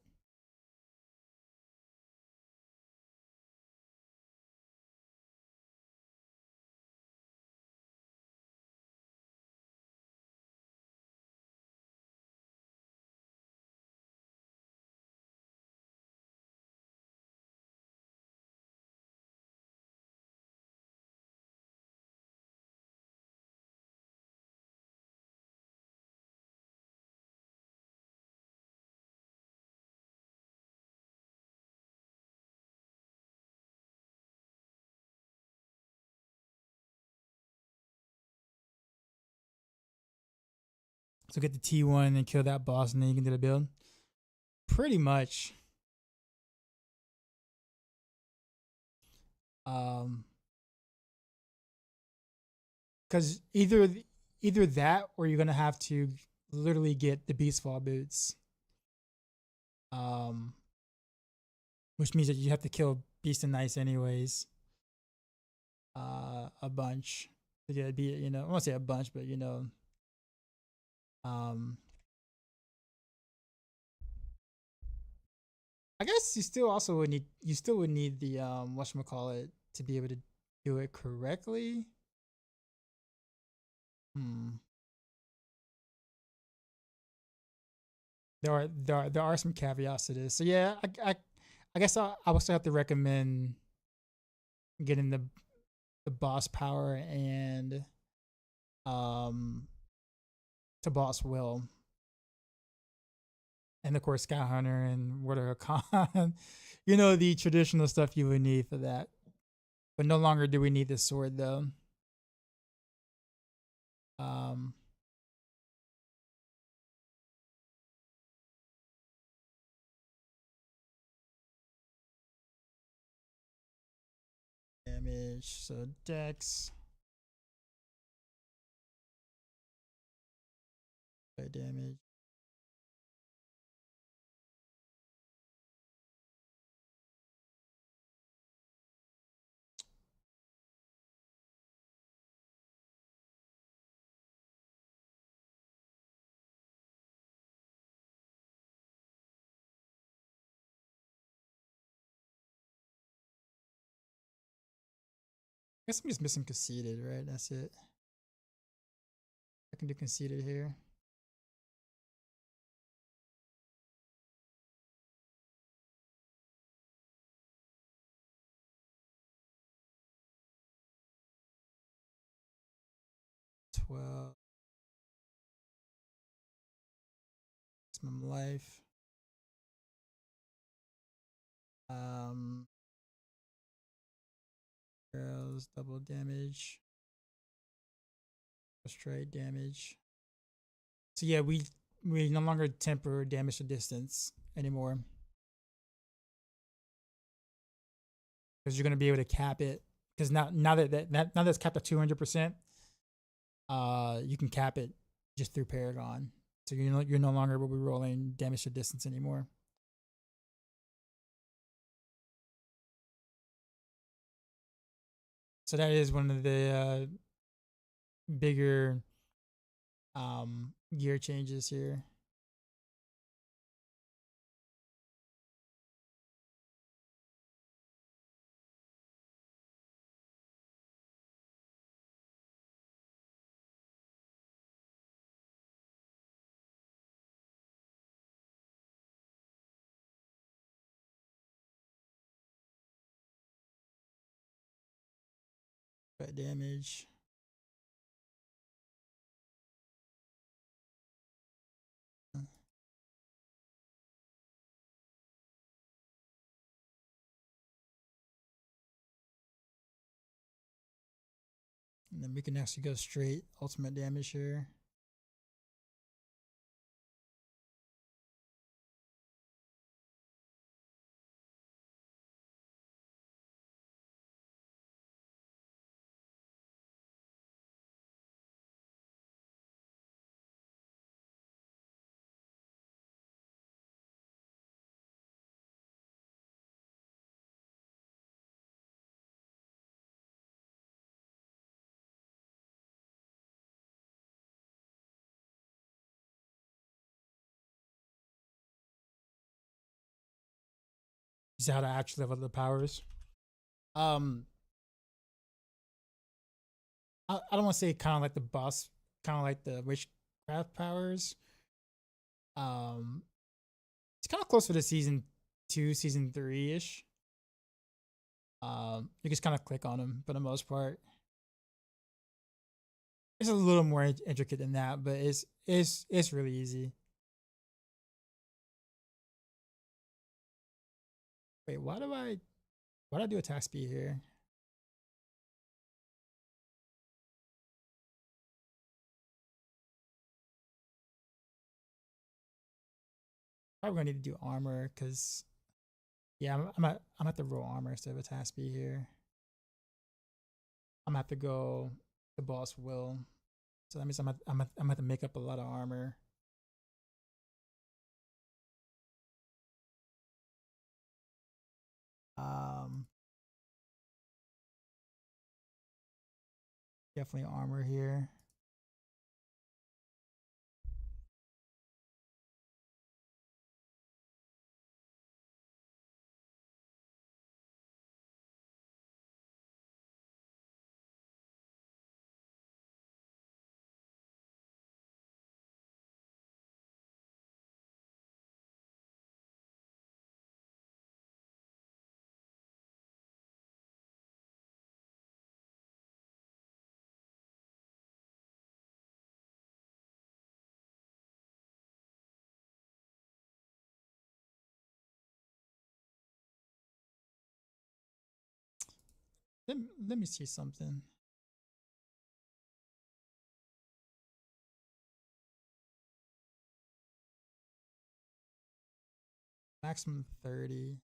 So get the T1 and kill that boss, and then you can do the build. Pretty much. Because either that or you're gonna have to literally get the Beastfall boots. Which means that you have to kill Beast and Nice anyways. A bunch. Yeah, it'd be, you know, I won't say a bunch, but you know. I guess you still also would need the whatchamacallit to be able to do it correctly. There are some caveats to this. So yeah, I guess I would still have to recommend getting the boss power and to boss will. And of course Sky Hunter and Warrior Khan. You know, the traditional stuff you would need for that. But no longer do we need this sword though. Damage, so Dex. Damage. I guess I'm just missing conceited, right? That's it. I can do conceited here. Maximum life. Arrows, double damage. Straight damage. So yeah, we no longer temper damage to distance anymore. Because you're gonna be able to cap it. Because now that it's capped at 200%, you can cap it just through Paragon. So you're no longer will be rolling damage to distance anymore. So that is one of the bigger gear changes here. Damage. And then we can actually go straight ultimate damage here. Is how to actually level the powers. I don't want to say kind of like the boss, kind of like the witchcraft powers. It's kind of closer to season 2, season 3 ish. You just kind of click on them for the most part. It's a little more intricate than that, but it's really easy. Wait, why do I do attack speed here? Probably gonna need to do armor because yeah, I'm at the roll armor instead of attack speed here. I'm gonna have to go the boss will. So that means I'm gonna have to make up a lot of armor. Definitely armor here. Let me see something. Maximum 30.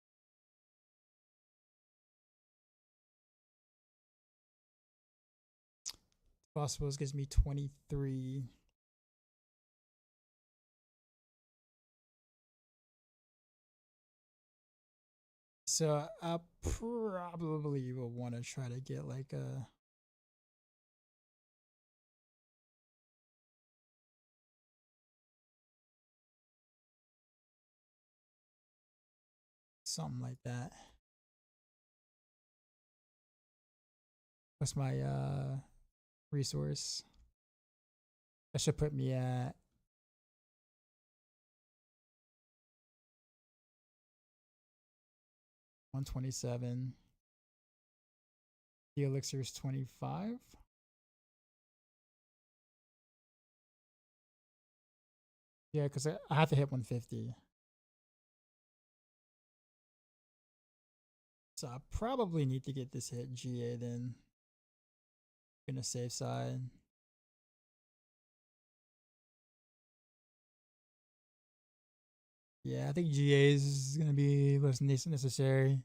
Boss wills gives me 23. So I probably will want to try to get like a something like that. What's my resource? That should put me at 127. The elixir is 25. Yeah, because I have to hit 150. So I probably need to get this hit GA then. In a safe side. Yeah, I think GA is gonna be less necessary.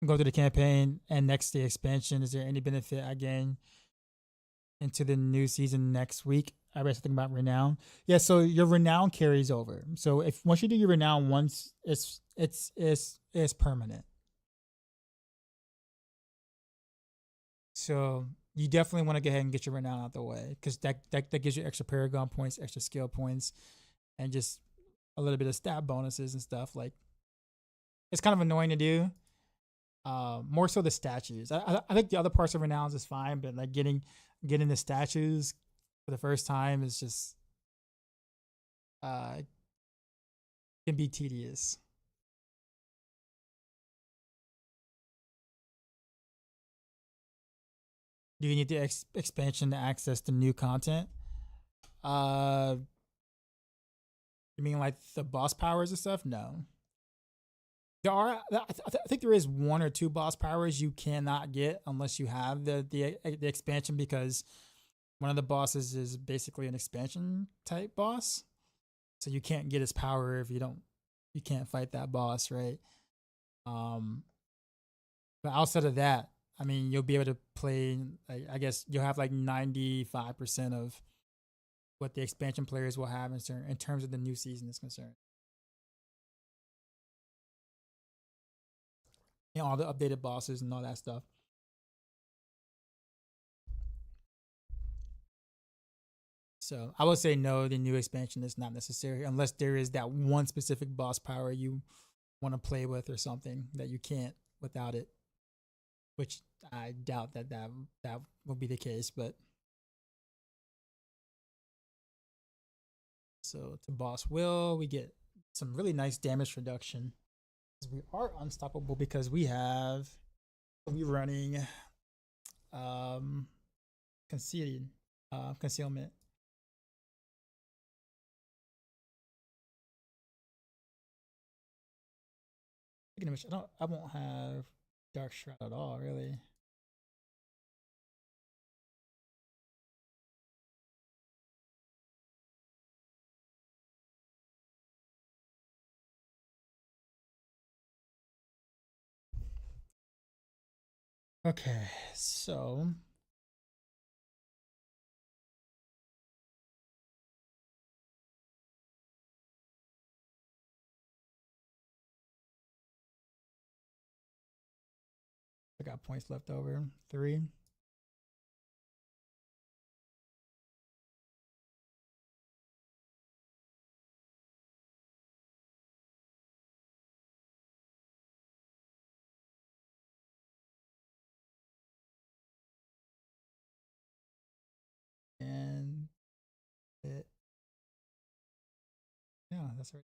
Go through the campaign and next the expansion. Is there any benefit I gain into the new season next week? I read something about renown. Yeah, so your renown carries over. So if once you do your renown once, it's permanent. So you definitely want to go ahead and get your renown out the way because that gives you extra paragon points, extra skill points, and just a little bit of stat bonuses and stuff. Like it's kind of annoying to do. More so the statues. I think the other parts of renowns is fine, but like getting the statues for the first time is just can be tedious. Do you need the expansion to access the new content? You mean like the boss powers and stuff? No. There are, I think there is one or two boss powers you cannot get unless you have the expansion, because one of the bosses is basically an expansion type boss, so you can't get his power if you can't fight that boss, right? But outside of that, I mean, you'll be able to play. I guess you'll have like 95% of what the expansion players will have in terms of the new season is concerned. You know, all the updated bosses and all that stuff. So I would say no, the new expansion is not necessary unless there is that one specific boss power you want to play with or something that you can't without it, which I doubt that will be the case. But so to boss will, we get some really nice damage reduction. We are unstoppable because we running concealment. Speaking of which, I won't have Dark Shroud at all, really. Okay, so I got points left over. 3. And it, yeah, that's right.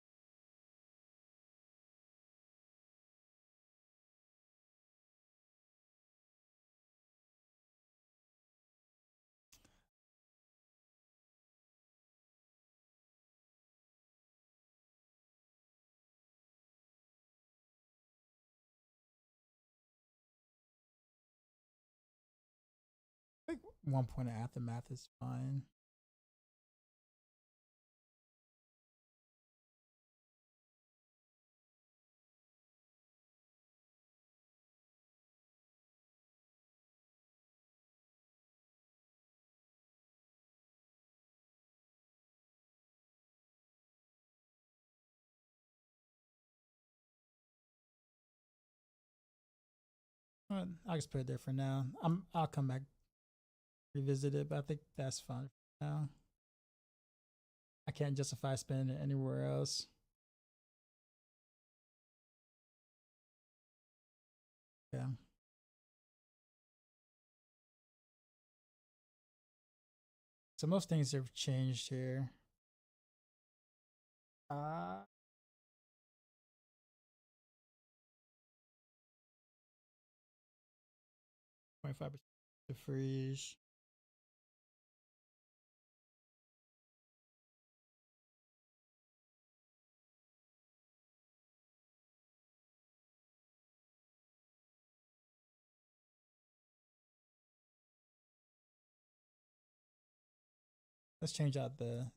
I think 1 point of aftermath is fine. I'll just put it there for now. I'll come back, revisit it, but I think that's fine for now. I can't justify spending it anywhere else. Yeah. So most things have changed here. 25% to freeze. Let's change out the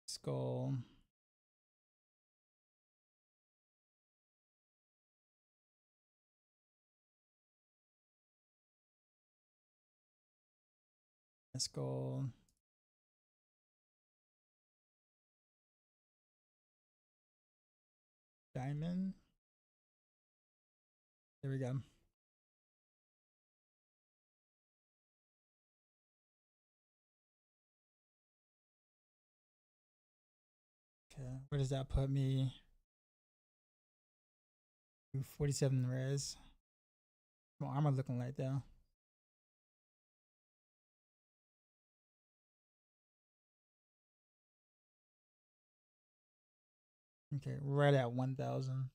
skull. Skull. Diamond. There we go. Okay, where does that put me? 47 res. My armor looking like though. Okay, right at 1,000.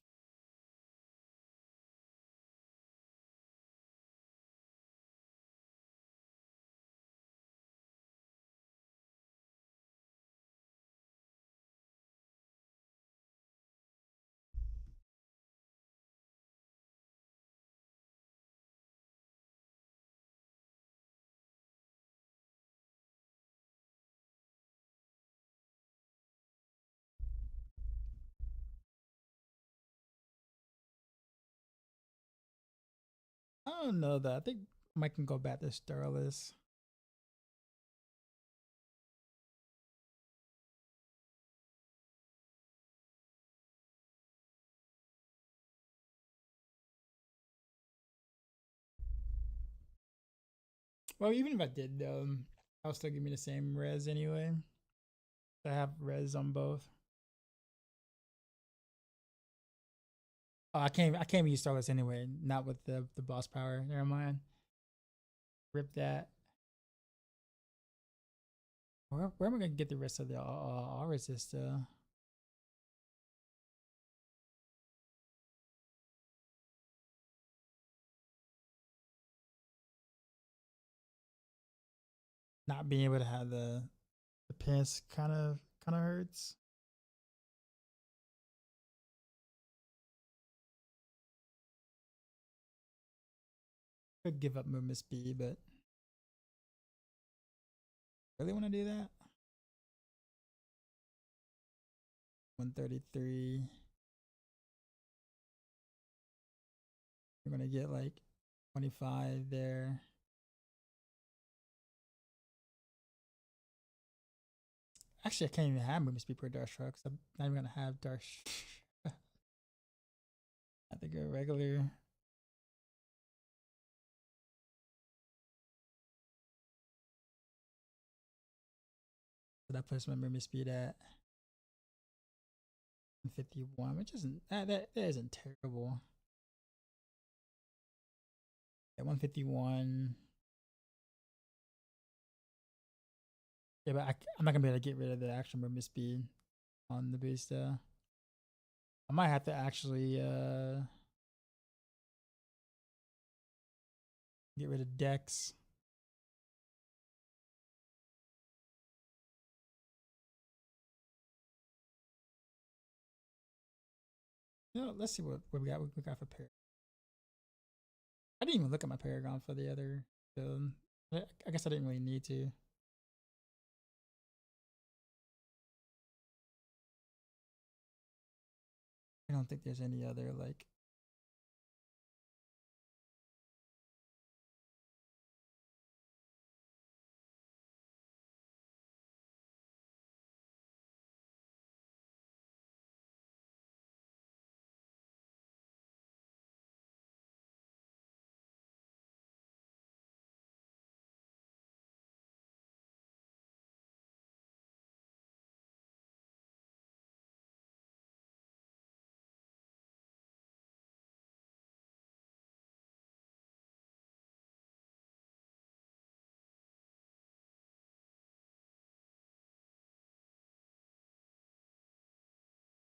don't know that. I think I can go back to Starless. Well, even if I did, I'll still give me the same res anyway. I have res on both. Oh, I can't use Starless anyway. Not with the boss power. Never mind. Rip that. Where am I gonna get the rest of the all resist? Not being able to have the pants kind of hurts. Could give up movement speed, but really want to do that. 133. We're gonna get like 25 there. Actually, I can't even have movement speed per Dark Truck, so I'm not even gonna have Dark. I think a regular. So that puts my movement speed at 151, which isn't that isn't terrible. At 151. Yeah, but I'm not gonna be able to get rid of the actual movement speed on the boost. I might have to actually get rid of Dex. You know, let's see what we got. What we got for Paragon. I didn't even look at my Paragon for the other build. I guess I didn't really need to. I don't think there's any other like.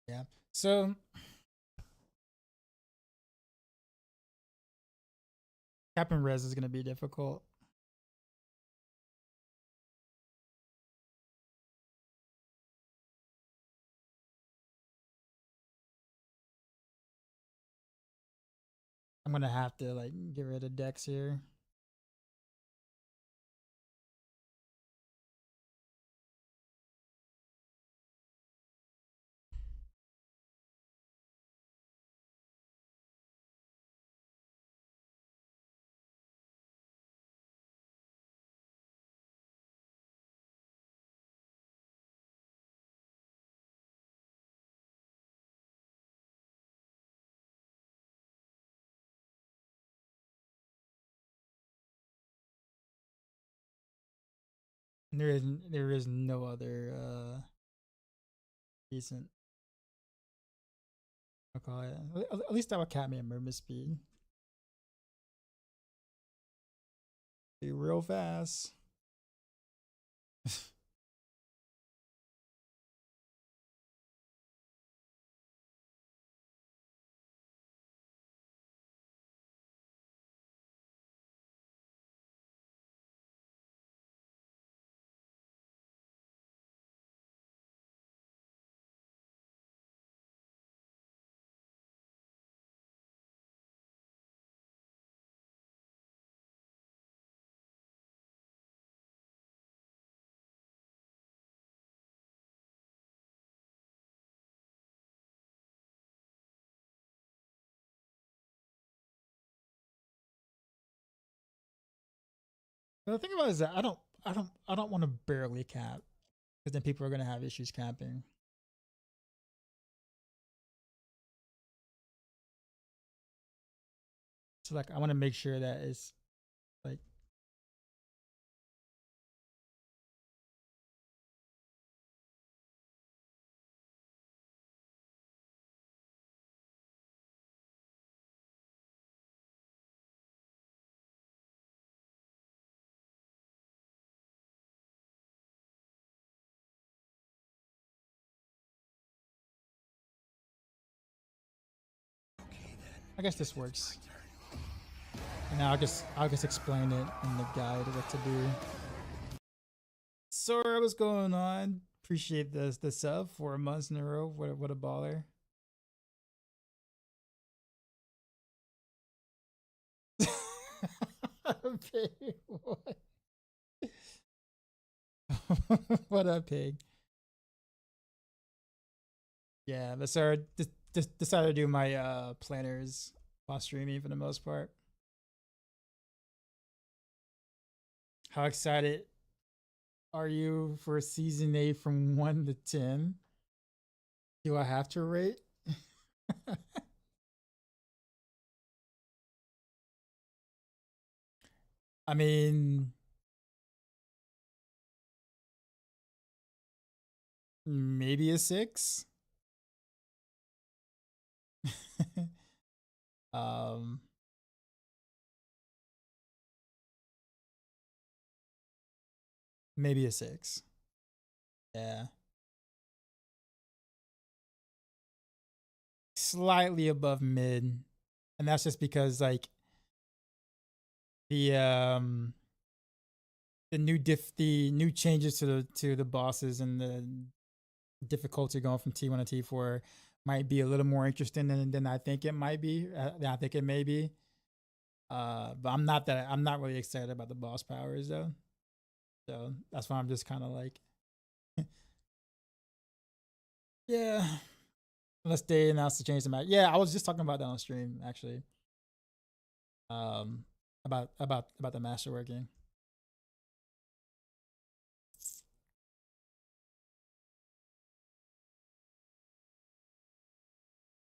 Yeah. So capping res is gonna be difficult. I'm gonna have to like get rid of Dex here. And there is no other decent. I'll call it. At least that would cap me at movement speed. Be real fast. But the thing about it is that I don't want to barely cap because then people are gonna have issues capping. So like I want to make sure that it's like I guess this works. And now I'll just explain it in the guide what to do. Sorry, what's going on? Appreciate the sub 4 months in a row. What a baller. Pig, what? What up, pig? Yeah, but sorry, just decided to do my planners while streaming for the most part. How excited are you for season 8 from 1 to 10? Do I have to rate? I mean, maybe a 6. um, maybe a 6. Yeah. Slightly above mid. And that's just because like the new changes to the bosses and the difficulty going from T1 to T4 might be a little more interesting than I think it might be. I think it may be. But I'm not really excited about the boss powers though. So that's why I'm just kind of like yeah. Unless they announce to change the map. Yeah, I was just talking about that on stream actually. Um about the Masterworking.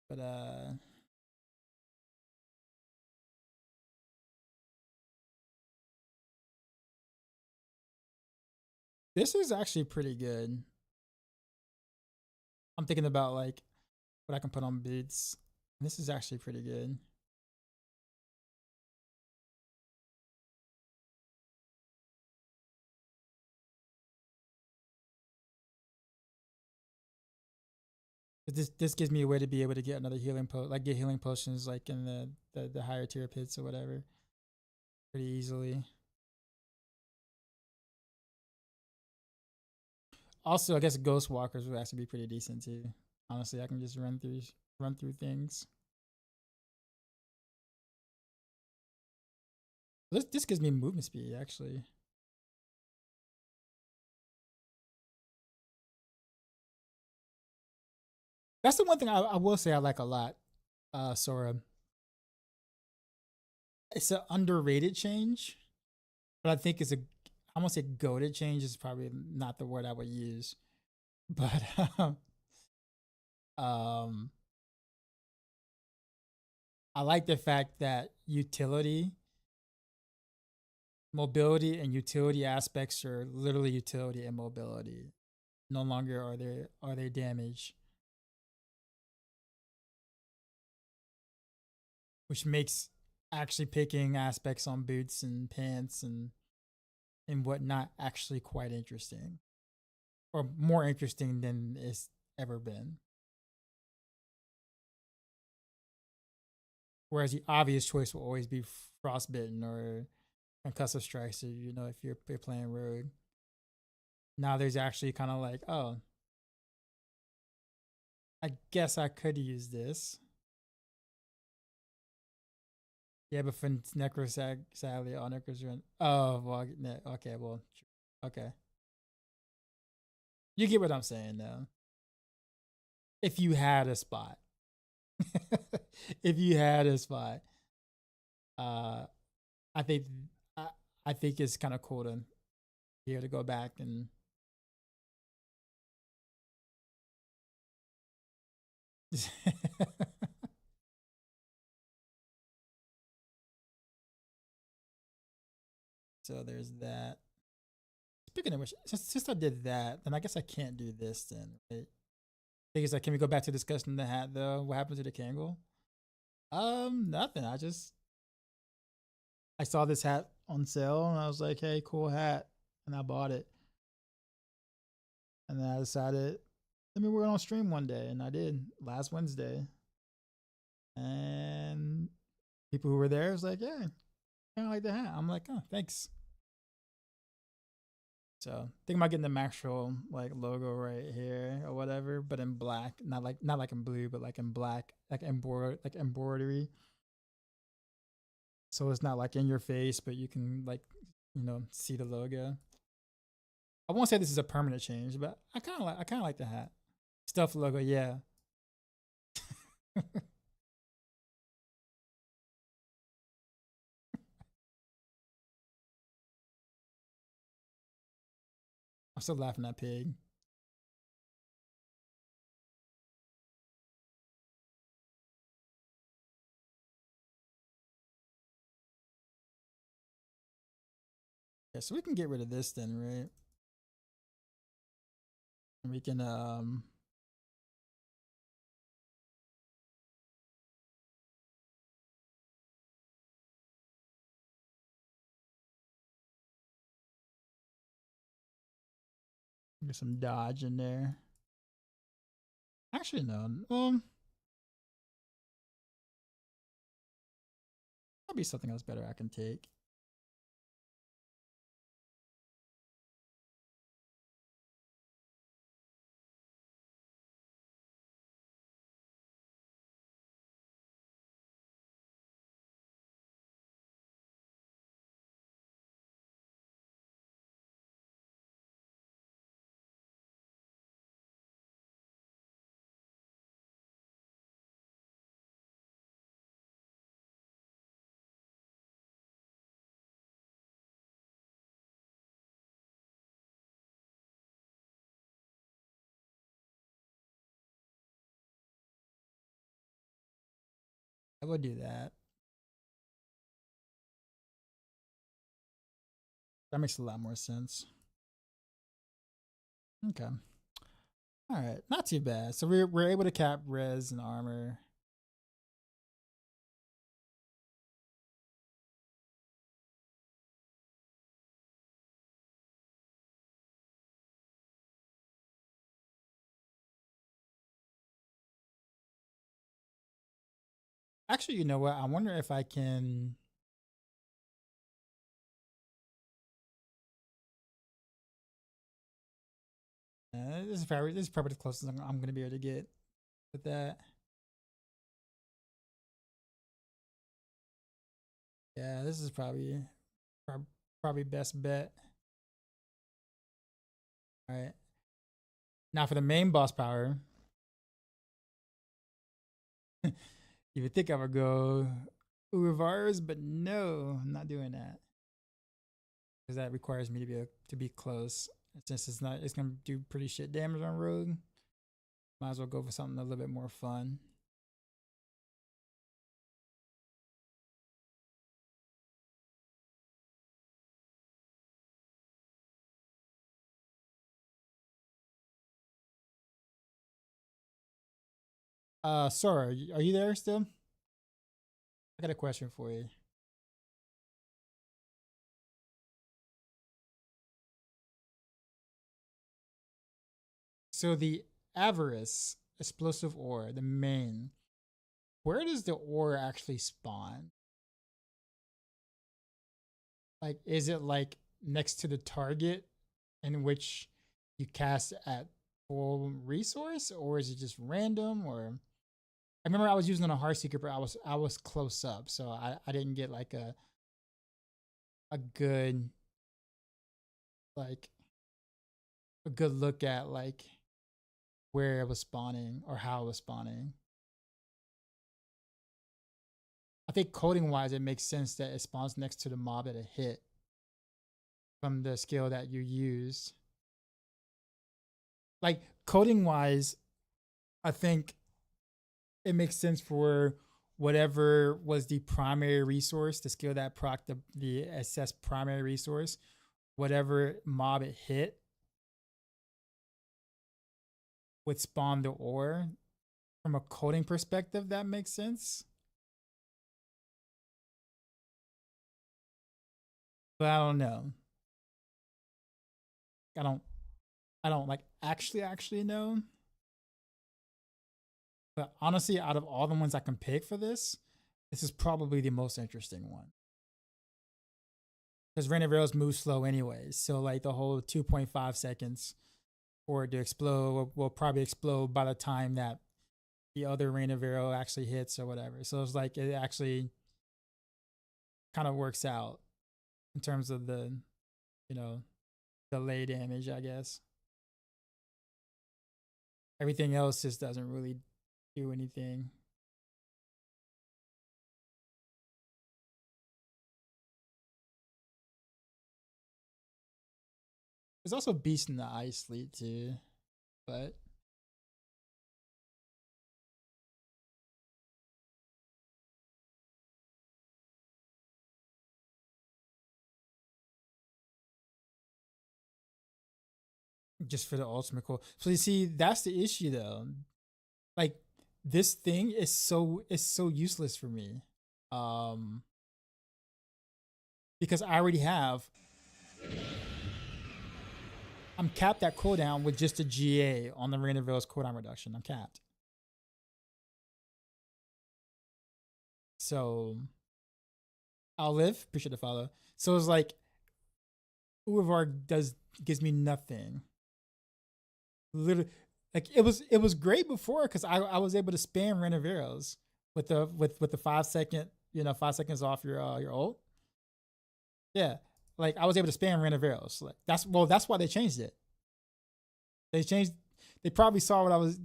But this is actually pretty good. I'm thinking about like what I can put on boots. This is actually pretty good. This gives me a way to be able to get another healing get healing potions like in the higher tier pits or whatever pretty easily. Also, I guess ghost walkers would actually be pretty decent too. Honestly, I can just run through things. This gives me movement speed actually. That's the one thing I will say I like a lot. Sora. It's an underrated change, but I think it's I won't say goated change is probably not the word I would use, but um, I like the fact that mobility and utility aspects are literally utility and mobility. No longer are they damage, which makes actually picking aspects on boots and pants and whatnot actually quite interesting, or more interesting than it's ever been. Whereas the obvious choice will always be frostbitten or concussive strikes. So, you know, if you're playing rogue, now there's actually kind of like, oh, I guess I could use this. Yeah, but for Necro sadly, all Necros are in. Oh, well, okay, well, okay. You get what I'm saying now. If you had a spot, if you had a spot, uh, I think I think it's kind of cool to be able to go back and so there's that. Speaking of which, since I did that, then I guess I can't do this then, right? Thing is, like, can we go back to discussing the hat though? What happened to the Kangol? Nothing. I saw this hat on sale and I was like, hey, cool hat. And I bought it. And then I decided, let me wear it on stream one day. And I did last Wednesday. And people who were there was like, yeah, kind of like the hat. I'm like, oh, thanks. So think about getting the Maxroll like logo right here or whatever, but in black, not like in blue, but like in black, like embroidery. So it's not like in your face, but you can like, see the logo. I won't say this is a permanent change, but I kind of like the hat. Stuff logo, yeah. I'm still laughing at Pig. Yeah, so we can get rid of this then, right? And we can get some dodge in there. Actually, no. That'll be something else better I can take. I would do that. That makes a lot more sense. Okay. All right, not too bad. So we're able to cap res and armor. Actually, you know what? I wonder if I can. This is probably the closest I'm going to be able to get with that. Yeah, this is probably best bet. All right. Now for the main boss power, you would think I would go Urvars, but no, I'm not doing that because that requires me to be close. Since it's gonna do pretty shit damage on rogue. Might as well go for something a little bit more fun. Sora, are you there still? I got a question for you. So the Avarice explosive ore, the main, where does the ore actually spawn? Like, is it like next to the target in which you cast at full resource, or is it just random? Or I remember I was using a Heartseeker, but I was close up, so I didn't get like a good like a good look at like where it was spawning or how it was spawning. I think coding wise, it makes sense that it spawns next to the mob that it hit. from the skill that you use. Like coding wise, I think it makes sense for whatever was the primary resource, the skill that proc the SS primary resource, whatever mob it hit would spawn the ore. From a coding perspective, that makes sense. But I don't know. I don't like actually know. But honestly, out of all the ones I can pick for this is probably the most interesting one. Because Rain of Arrows move slow anyways. So like the whole 2.5 seconds for it to explode will probably explode by the time that the other Rain of Arrow actually hits or whatever. So it's like it actually kind of works out in terms of the, you know, delay damage, I guess. Everything else just doesn't really do anything. There's also Beast in the Ice Fleet too, but just for the ultimate core. So you see, that's the issue though. Like this thing is so useless for me. Because I already have I'm capped at cooldown with just a GA on the Rain of Veil's cooldown reduction. I'm capped. So I'll live. Appreciate the follow. So it's like Uvar gives me nothing. Literally, like it was great before because I was able to spam Rain of Arrows with the 5 second, 5 seconds off your ult. Yeah, like I was able to spam Rain of Arrows. Like that's why they changed it. They probably saw what I was.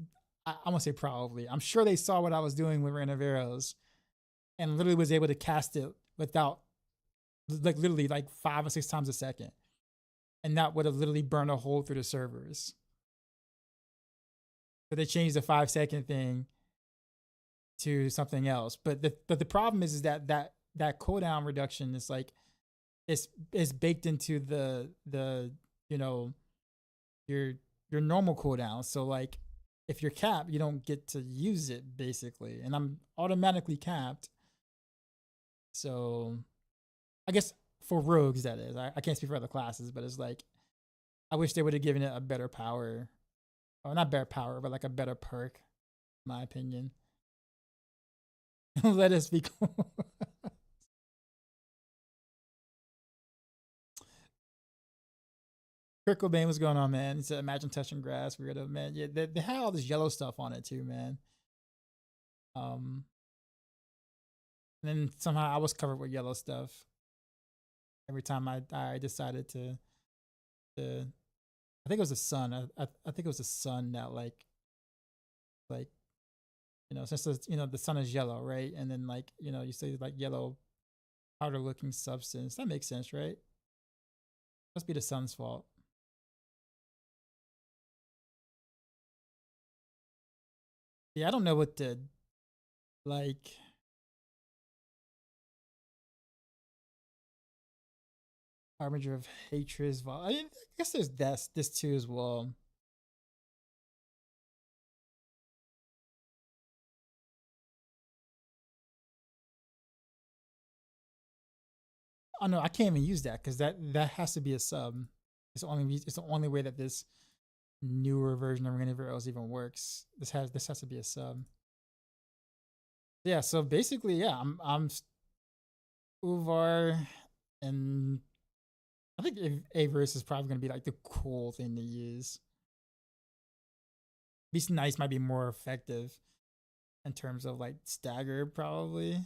I'm gonna say probably. I'm sure they saw what I was doing with Rain of Arrows, and literally was able to cast it without, like literally like 5 or 6 times a second, and that would have literally burned a hole through the servers. But they changed the 5 second thing to something else. But the problem is that cooldown reduction is like it's baked into the your normal cooldown. So like if you're capped, you don't get to use it basically. And I'm automatically capped. So I guess for rogues that is. I can't speak for other classes, but it's like I wish they would have given it a better power. Or not better power, but like a better perk, in my opinion. Let us be cool. Kurt Cobain, what's going on, man? He said, imagine touching grass, weirdo, man. Yeah, they had all this yellow stuff on it too, man. And then somehow I was covered with yellow stuff every time I decided to I think it was the sun. I think it was the sun that like since the sun is yellow, right? And then like you say like yellow powder looking substance. That makes sense, right? Must be the sun's fault. Yeah, I don't know what the like. Harbinger of Hatred. I guess there's this too as well. Oh no, I can't even use that because that has to be a sub. It's the only way that this newer version of Rain of Arrows even works. This has to be a sub. Yeah, so basically, yeah, I'm Uvar, and I think Averse is probably gonna be like the cool thing to use. Beast Nice might be more effective in terms of like stagger, probably.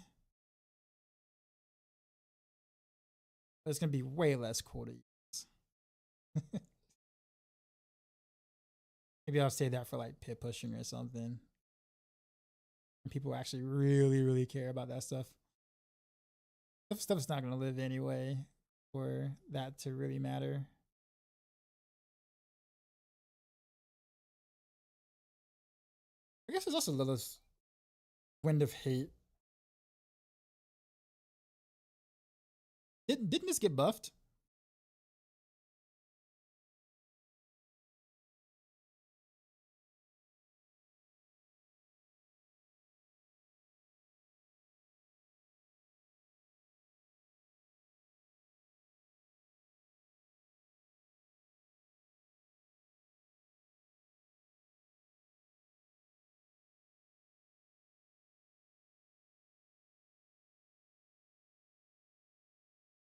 But it's gonna be way less cool to use. Maybe I'll say that for like pit pushing or something. And people actually really, really care about that stuff. That stuff's not gonna live anyway. for that to really matter. I guess there's also Lilith's Wind of Hate. Didn't this get buffed?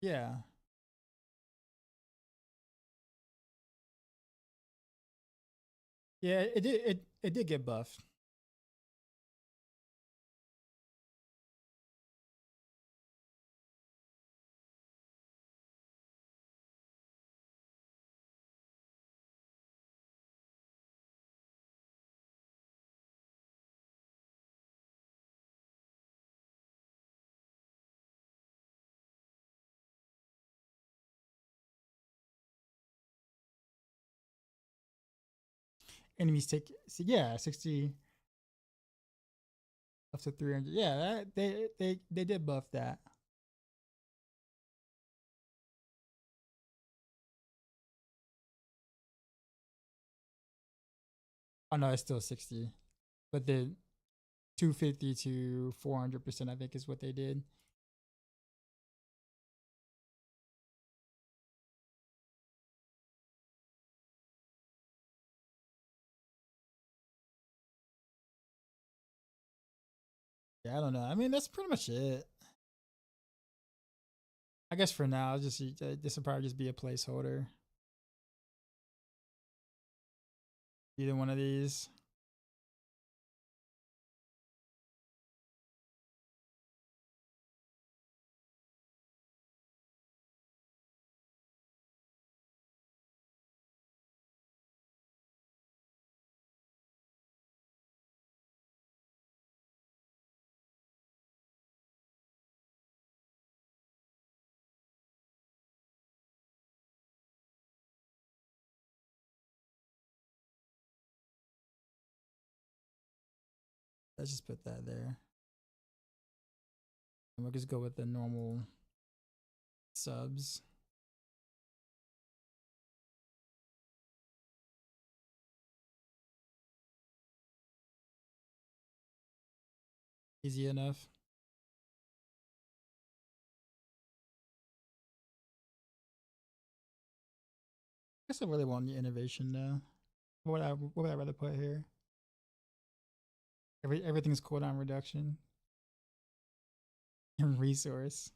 Yeah. Yeah, it did get buffed. Enemies take yeah 60 up to 300. Yeah, they did buff that. Oh no, it's still 60, but the 250 to 400% I think is what they did. Yeah, I don't know. I mean, that's pretty much it. I guess for now, just this will probably just be a placeholder. Either one of these. Let's just put that there. And we'll just go with the normal subs. Easy enough. I guess I really want the innovation though. What would I rather put here? Everything's cooldown reduction and resource.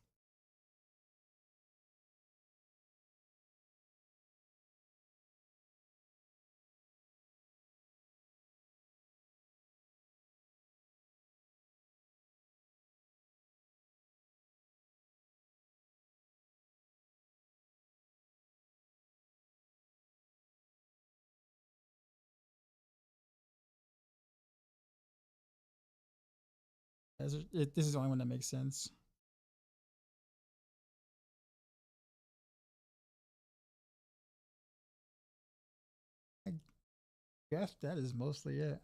This is the only one that makes sense. I guess that is mostly it.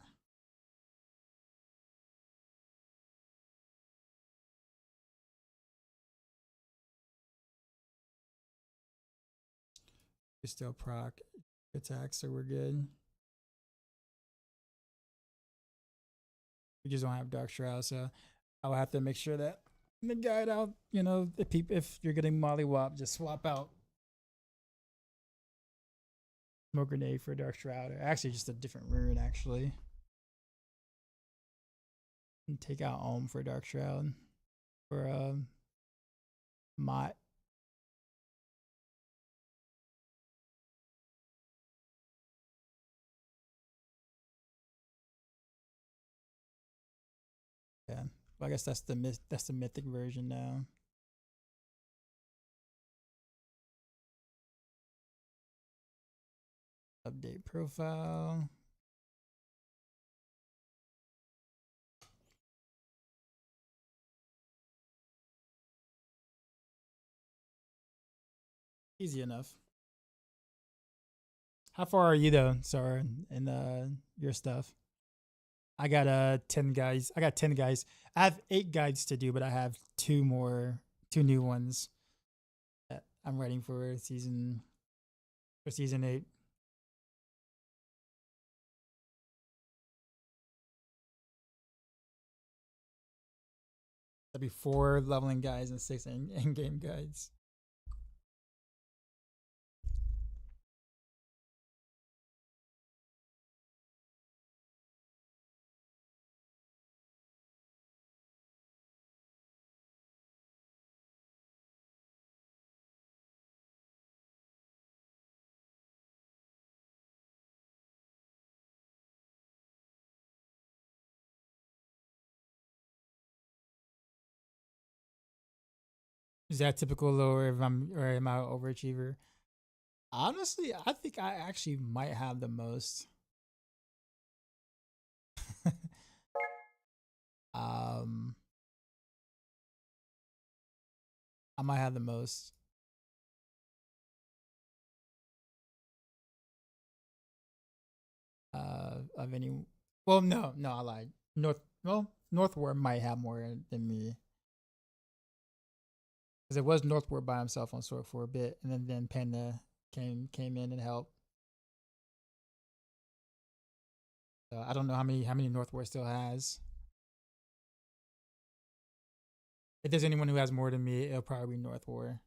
We still proc attacks, so we're good. We just don't have Dark Shroud, so I'll have to make sure that in the guide out, if you're getting Mollywop, just swap out Smoke Grenade for Dark Shroud. Or actually, just a different rune, actually. And take out Ohm for Dark Shroud. For Mott. Yeah. Well, I guess that's the mythic version now. Update profile. Easy enough. How far are you though, Sarah, in your stuff? I got 10 guys. I got 10 guys. I have 8 guides to do, but I have 2 new ones that I'm writing for season 8. That'd be 4 leveling guides and 6 end game guides. Is that typical or if am I an overachiever? Honestly, I think I actually might have the most. um I might have the most. Of any. Well, no, I lied. Northward might have more than me because it was Northward by himself on Sword for a bit, and then Panda came in and helped. So I don't know how many Northward still has. If there's anyone who has more than me, it'll probably be Northward.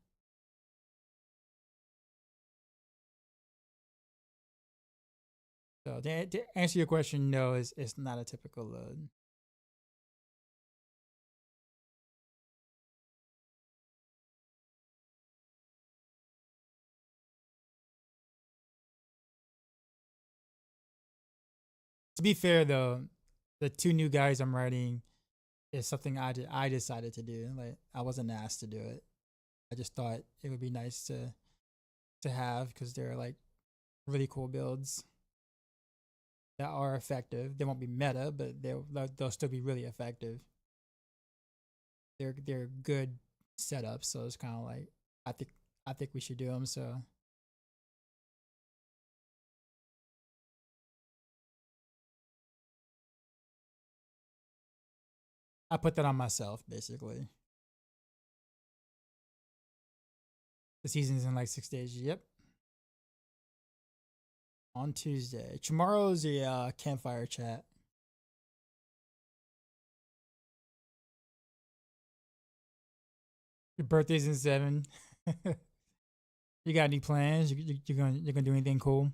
So to answer your question, no, it's not a typical load. To be fair though, the 2 new guys I'm writing is something I decided to do. Like I wasn't asked to do it. I just thought it would be nice to have because they're like really cool builds that are effective. They won't be meta, but they'll still be really effective. They're good setups, so it's kind of like I think we should do them. So I put that on myself basically. The season's in like 6 days. Yep. On Tuesday. Tomorrow's a campfire chat. Your birthday's in 7. You got any plans? You're gonna do anything cool?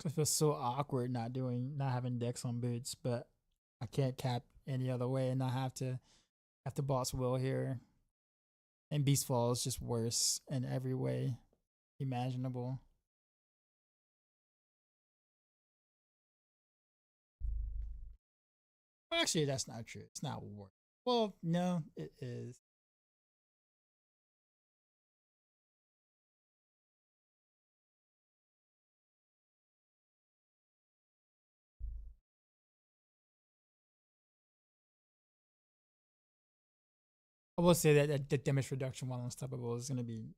I feel so awkward not having decks on boots, but I can't cap any other way, and I have to boss Will here. And Beastfall is just worse in every way imaginable. Well, actually, that's not true. It's not worse. Well, no, it is. I will say that the damage reduction while unstoppable is gonna be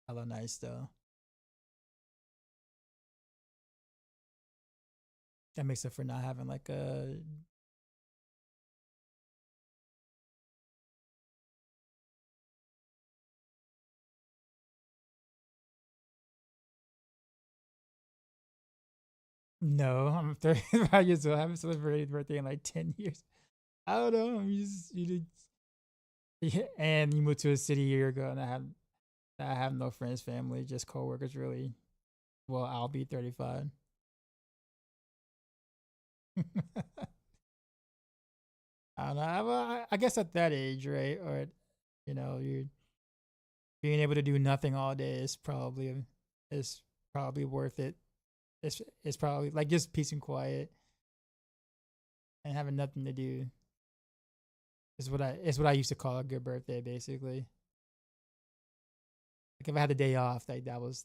hella nice though. That makes up for not having like a. No, I'm 35 years old. I haven't celebrated birthday in like 10 years. I don't know. Yeah, and you moved to a city a year ago, and I have no friends, family, just coworkers. Really, well, I'll be 35. I don't know. I guess at that age, right? Or you being able to do nothing all day is probably worth it. It's probably like just peace and quiet and having nothing to do is what I used to call a good birthday, basically. Like if I had a day off, like that was.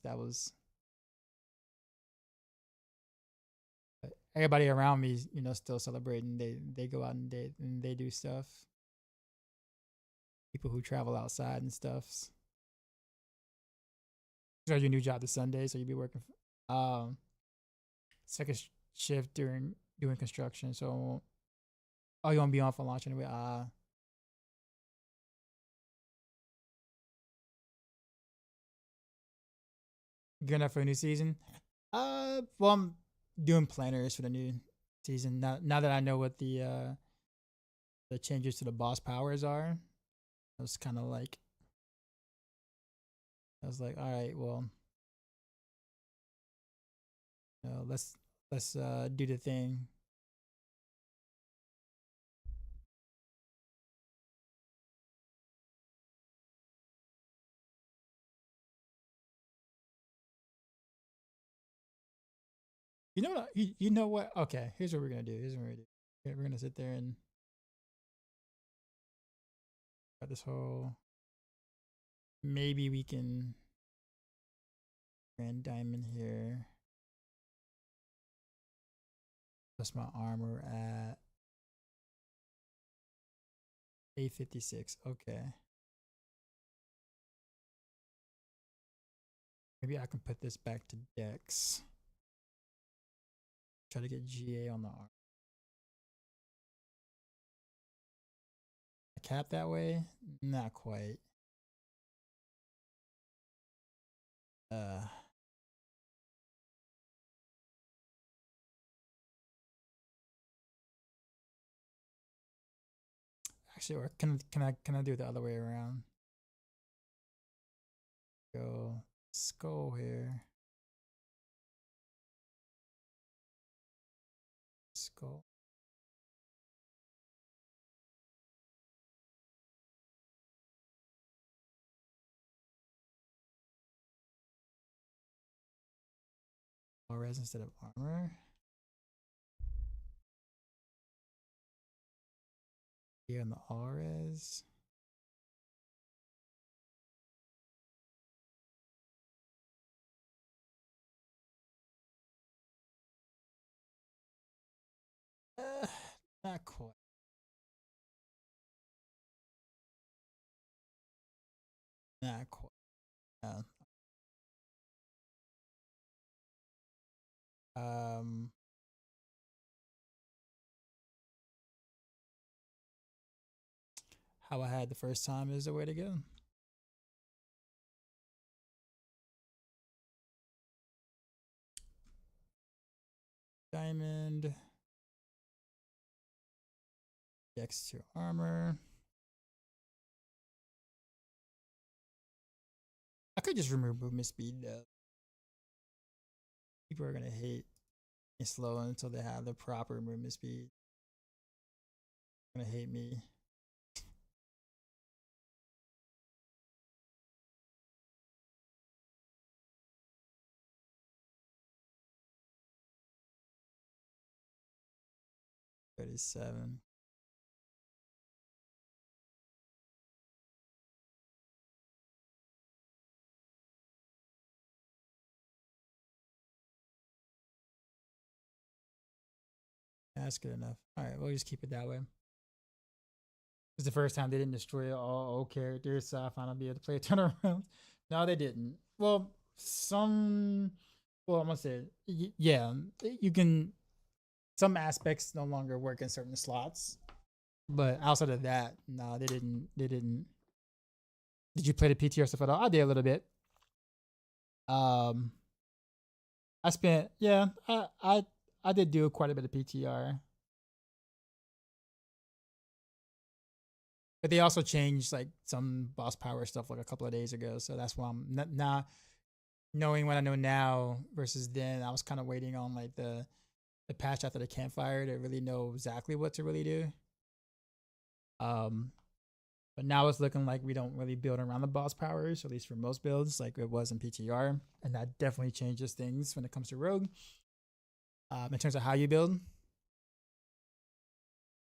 everybody around me, you know, still celebrating. They go out and they do stuff. People who travel outside and stuff. So your new job this Sunday, so you'll be working second shift during doing construction. So oh, you won't be on for launch anyway. Gearing up for a new season. Well, I'm doing planners for the new season. Now that I know what the changes to the boss powers are, I was kind of like, all right, well, you know, let's do the thing. You know what? You know what? Okay, here's what we're gonna do. Okay, we're gonna sit there and got this whole. Maybe we can grand diamond here. Plus my armor at 856. Okay. Maybe I can put this back to Dex. Try to get GA on the armor. Cap that way? Not quite. Actually, or can I do it the other way around? Go skull here. Skull. Res instead of armor. Here on the res. Not quite. Not quite. How I had the first time is the way to go. Diamond. Dex to armor. I could just remove movement speed though. People are gonna hate me slow until they have the proper movement speed. They're gonna hate me. $37. That's good enough. All right, we'll just keep it that way. It's the first time they didn't destroy all old characters, so I finally be able to play a ton of rounds. No, they didn't. Well, some. Well, I'm gonna say, yeah, you can. Some aspects no longer work in certain slots, but outside of that, no, they didn't. They didn't. Did you play the PTR stuff at all? I did a little bit. I spent, yeah, I did do quite a bit of PTR. But they also changed like some boss power stuff like a couple of days ago, so that's why I'm not knowing what I know now versus then. I was kind of waiting on like the patch after the campfire to really know exactly what to really do. But now it's looking like we don't really build around the boss powers, at least for most builds, like it was in PTR, and that definitely changes things when it comes to Rogue. In terms of how you build.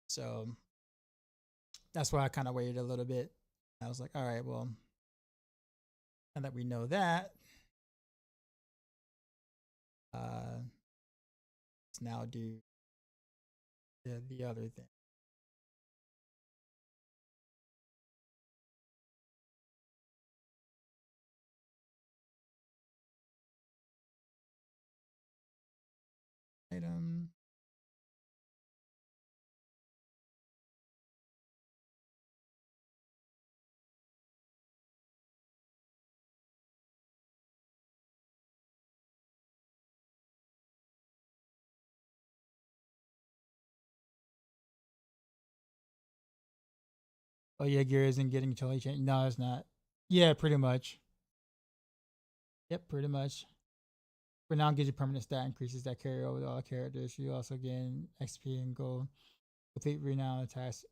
So that's why I kind of waited a little bit. I was like, all right, well, now that we know that, now do the other thing. Item. Oh yeah, gear isn't getting totally changed. No, it's not. Yeah, pretty much. Yep, pretty much. For now, gives you permanent stat increases that carry over to all characters. You also gain XP and gold. Complete renown attacks.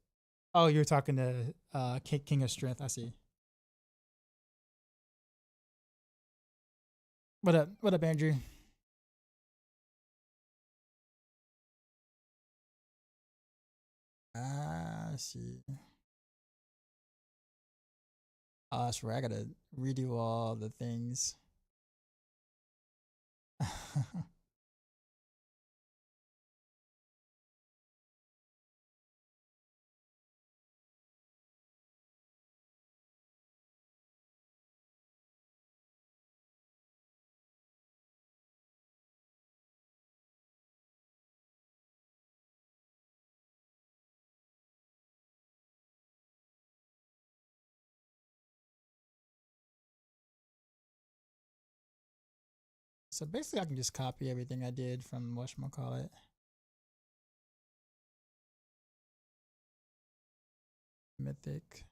Oh, you're talking to King of Strength. I see. What up? What up, Andrew? I see. Oh, that's right. I gotta redo all the things. So basically, I can just copy everything I did from whatchamacallit. Mythic.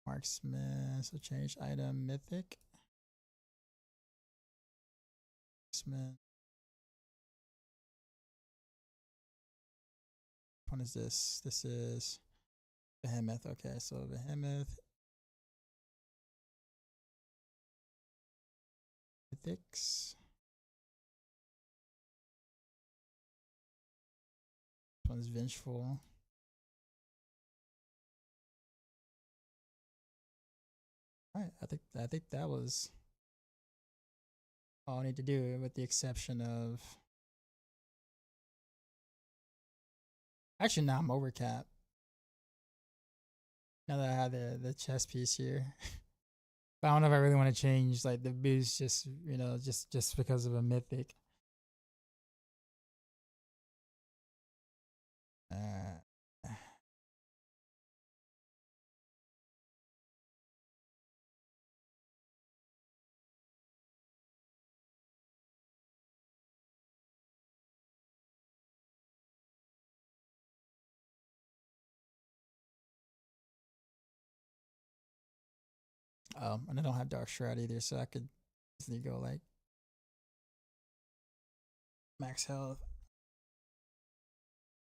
Marksman. So change item mythic. Marksman. Which one is this? This is Behemoth. Okay, so Behemoth. Mythics. This one's Vengeful. Alright, I think that was all I need to do, with the exception of actually now I'm over cap. Now that I have the chess piece here. But I don't know if I really want to change like the boost just just because of a mythic. And I don't have Dark Shroud either, so I could easily go like max health.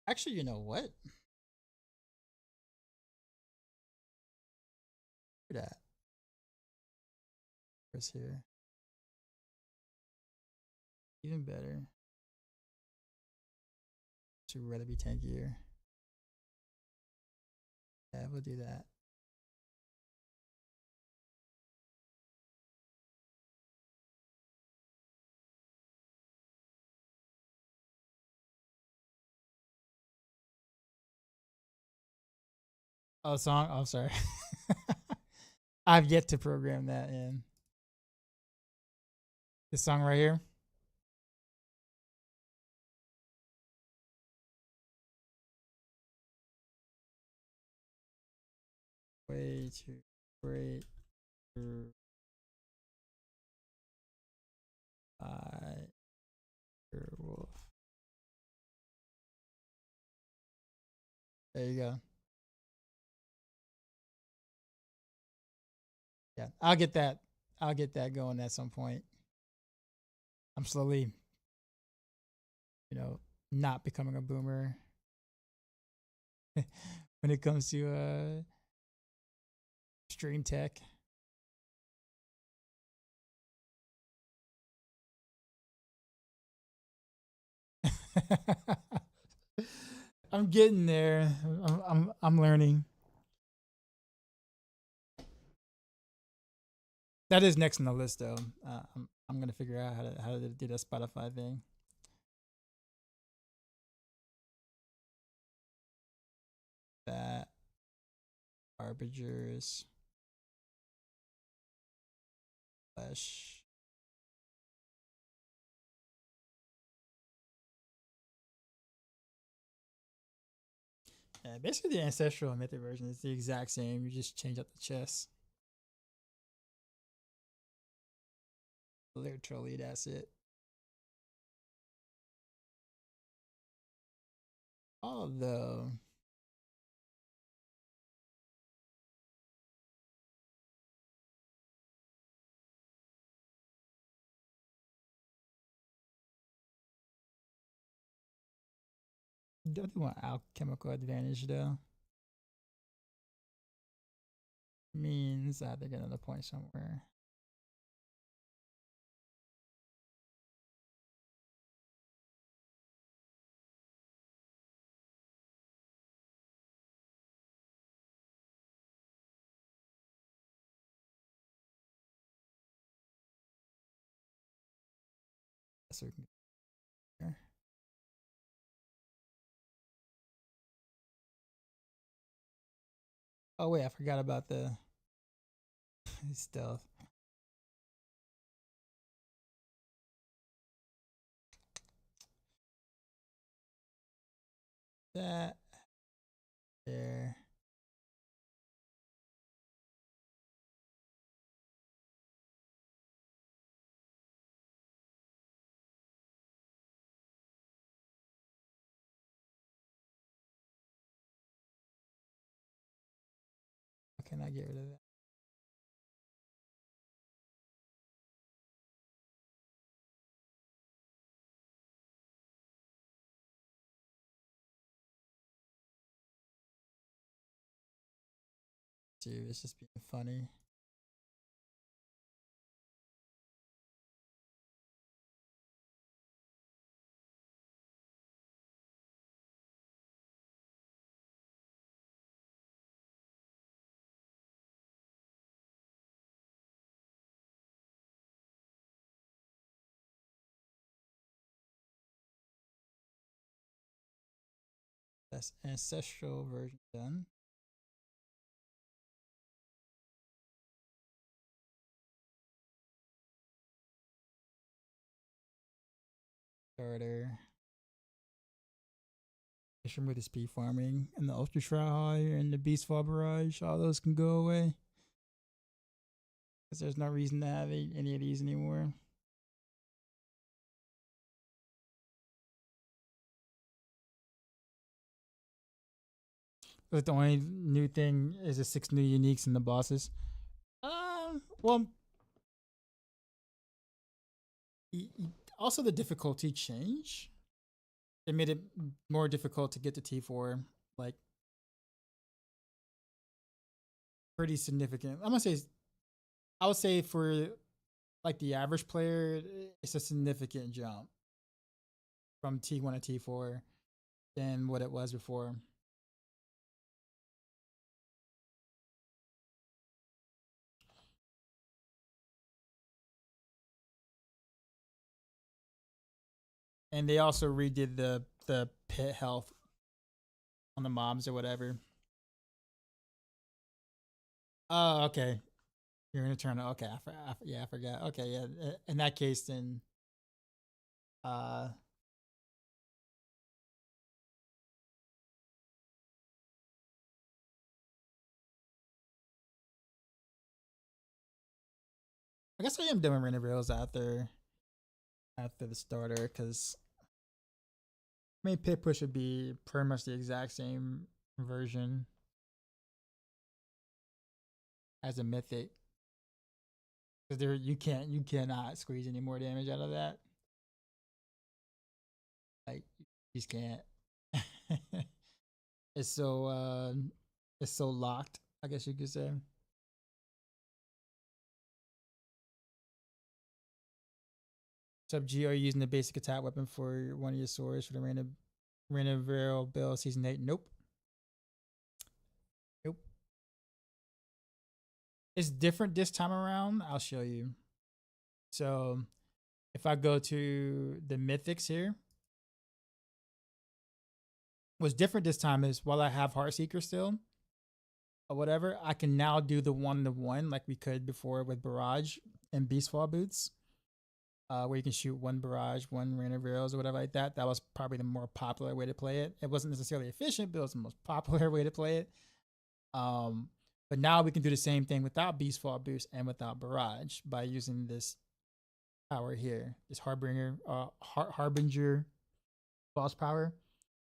Actually, you know what? Look at that. Where's here? Even better. Should rather be tankier. Yeah, we'll do that. Oh, song. Oh, sorry. I've yet to program that in. This song right here. Way too great. Wolf. There you go. Yeah, I'll get that. I'll get that going at some point. I'm slowly, not becoming a boomer when it comes to stream tech. I'm getting there. I'm learning. That is next on the list though. I'm gonna figure out how to do that Spotify thing. That Harbingers flesh. Yeah, basically the ancestral and mythic version is the exact same. You just change up the chest. Literally, that's it. Although don't you want alchemical advantage though? Means I have to get another point somewhere. So we can go here. Oh wait, I forgot about the stealth. That there. How can I get rid of that? Dude, it's just being funny. That's ancestral version done. Starter. Just remove the speed farming and the ultra shroud and the beast fall barrage. All those can go away. Because there's no reason to have any of these anymore. But the only new thing is the 6 new uniques and the bosses. Well, also the difficulty change. It made it more difficult to get to T4. Like, pretty significant. I'm gonna say, I would say for like the average player, it's a significant jump from T1 to T4 than what it was before. And they also redid the pit health on the mobs or whatever. Oh, okay. You're gonna turn. Okay, I forgot. Okay, yeah. In that case, then, uh, I guess I am doing random rails after the starter because I mean pit push would be pretty much the exact same version as a mythic because there you cannot squeeze any more damage out of that. Like you just can't. it's so uh it's so locked, I guess you could say. Sub G, are you using the basic attack weapon for one of your swords for the random Viral Bill Season 8? Nope. Nope. It's different this time around. I'll show you. So if I go to the mythics here, what's different this time is while I have Heartseeker still or whatever, I can now do the 1-to-1 like we could before with Barrage and Beastfall boots, where you can shoot one Barrage, one Rain of Arrows or whatever like that. That was probably the more popular way to play it. It wasn't necessarily efficient, but it was the most popular way to play it. But now we can do the same thing without Beastfall boost and without Barrage by using this power here, this Harbinger boss power,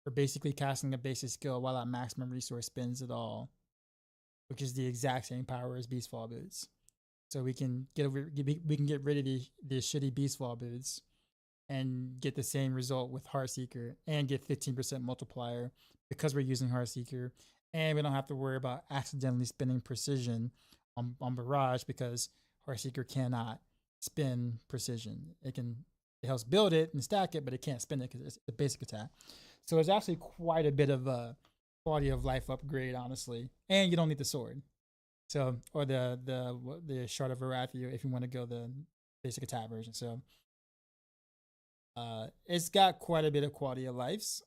for basically casting a basic skill while at maximum resource spends it all, which is the exact same power as Beastfall boots. So we can get rid of the shitty Beastfall boots and get the same result with Heartseeker and get 15% multiplier because we're using Heartseeker, and we don't have to worry about accidentally spending precision on Barrage because Heartseeker cannot spin precision. It helps build it and stack it, but it can't spin it because it's a basic attack. So it's actually quite a bit of a quality of life upgrade, honestly. And you don't need the sword. So, or the Shard of Varathia if you want to go the basic attack version. So it's got quite a bit of quality of lives.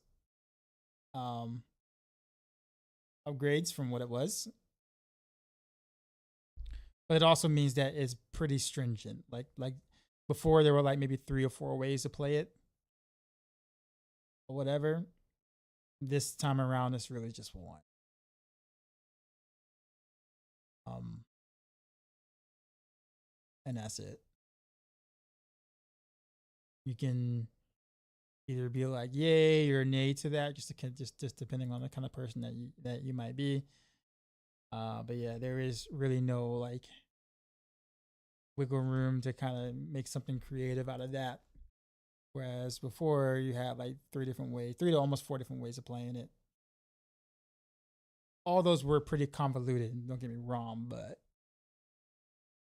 Upgrades from what it was. But it also means that it's pretty stringent. Like before there were like maybe 3 or 4 ways to play it. Or whatever. This time around it's really just one. And that's it. You can either be like yay or nay to that, just depending on the kind of person that you might be. But yeah, there is really no like wiggle room to kind of make something creative out of that. Whereas before you had like 3 to almost 4 different ways of playing it. All those were pretty convoluted, don't get me wrong, but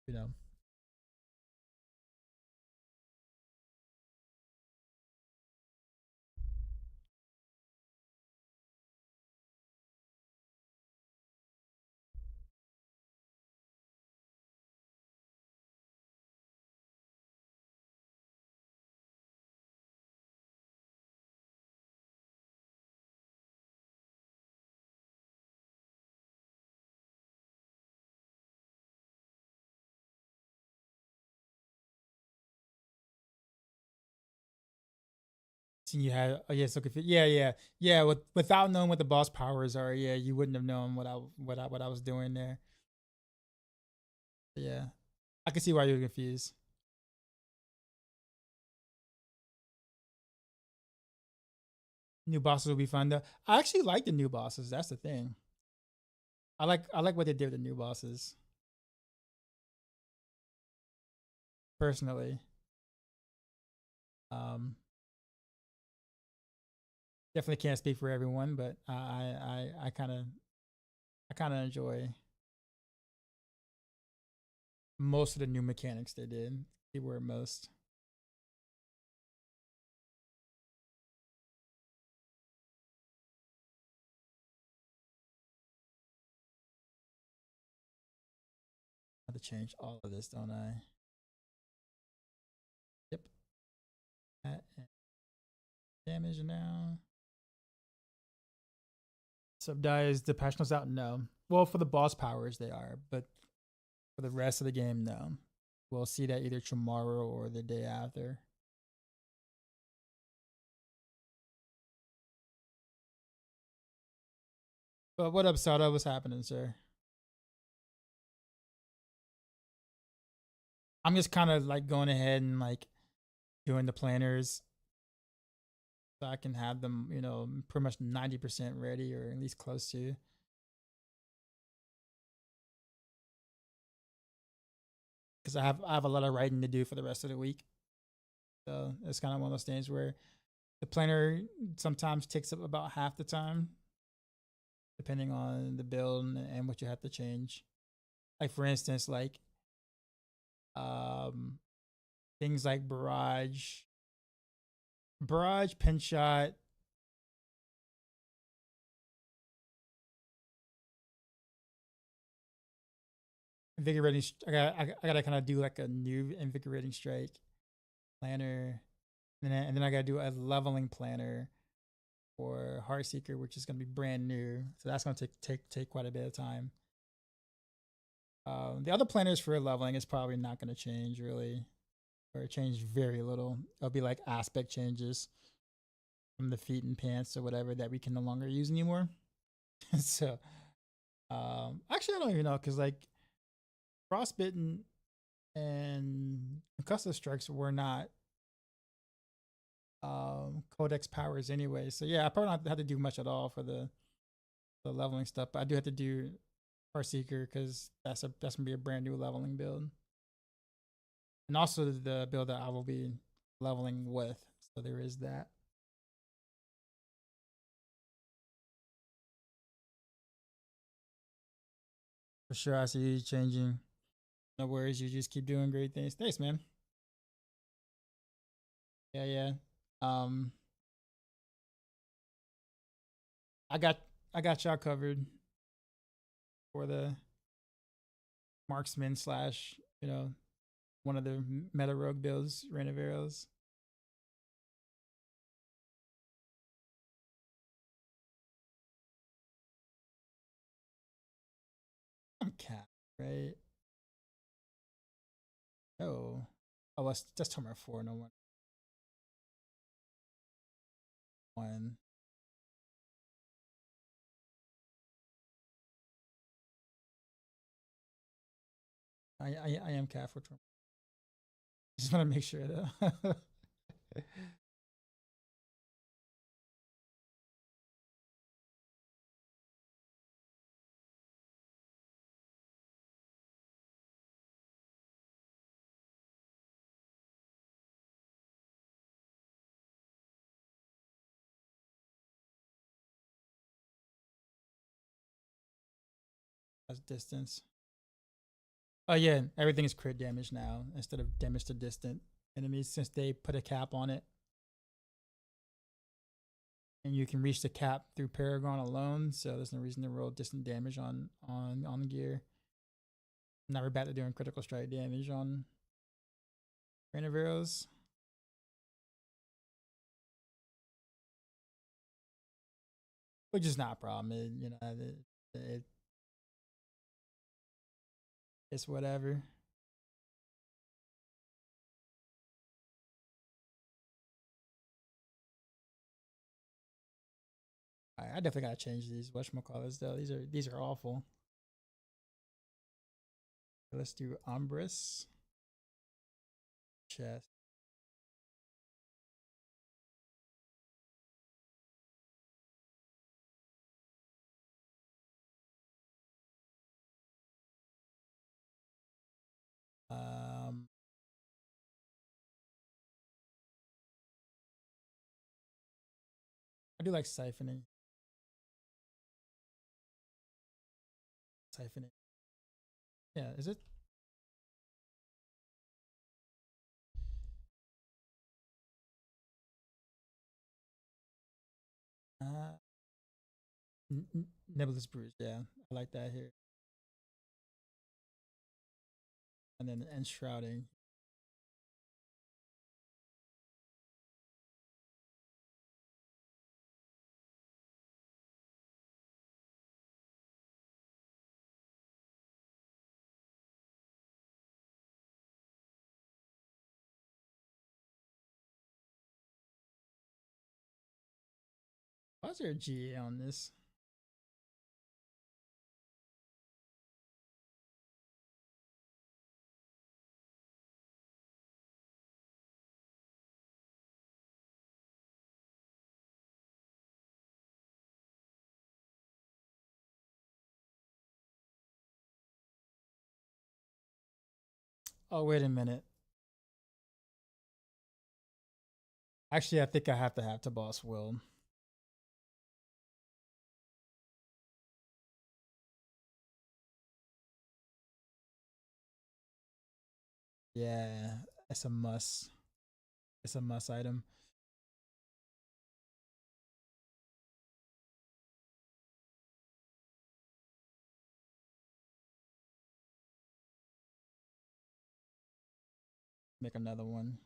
you know. You had so confused. Yeah. Without knowing what the boss powers are, yeah, you wouldn't have known what I was doing there. Yeah, I can see why you're confused. New bosses will be fun though. I actually like the new bosses. That's the thing. I like what they did with the new bosses. Personally, definitely can't speak for everyone, but I kind of enjoy most of the new mechanics they did. They were most. I have to change all of this, don't I? Yep. Damage now. Sub dies the passionals out? No. Well, for the boss powers they are, but for the rest of the game, no. We'll see that either tomorrow or the day after. But what up, Sada? What's happening, sir? I'm just kind of like going ahead and like doing the planners so I can have them, pretty much 90% ready or at least close to. Because I have a lot of writing to do for the rest of the week. So it's kind of one of those things where the planner sometimes takes up about half the time, depending on the build and what you have to change. Like for instance, like things like Barrage, Pin Shot, invigorating. I gotta kind of do like a new invigorating strike planner, and then I gotta do a leveling planner for Heartseeker, which is gonna be brand new. So that's gonna take quite a bit of time. The other planners for leveling is probably not gonna change really, or change very little. It'll be like aspect changes from the feet and pants or whatever that we can no longer use anymore. So, actually, I don't even know because like frostbitten and concussive strikes were not codex powers anyway. So yeah, I probably don't have to do much at all for the leveling stuff, but I do have to do Heartseeker because that's gonna be a brand new leveling build, and also the build that I will be leveling with. So there is that. For sure, I see you changing. No worries, you just keep doing great things. Thanks, man. Yeah, yeah. Um, I got y'all covered for the marksman slash one of the meta rogue builds, Renoveros. I'm cat, right? Oh, oh, that's Tomer 4. No one. I am cat for Tomer. Just want to make sure though. That's distance. Oh yeah, everything is crit damage now instead of damage to distant enemies since they put a cap on it. And you can reach the cap through Paragon alone, so there's no reason to roll distant damage on gear. Now we're back to doing critical strike damage on Renoveros. Which is not a problem. It's whatever. I definitely gotta change these whatchamacallits though. These are awful. Let's do Umbris. Chest. Um I do like siphoning. Siphoning. Yeah, is it? Uh Nebulous Bruise, yeah. I like that here. And then Enshrouding. Why is there a GA on this? Oh, wait a minute. Actually, I think I have to have to boss Will. Yeah, it's a must. It's a must item. Make another one.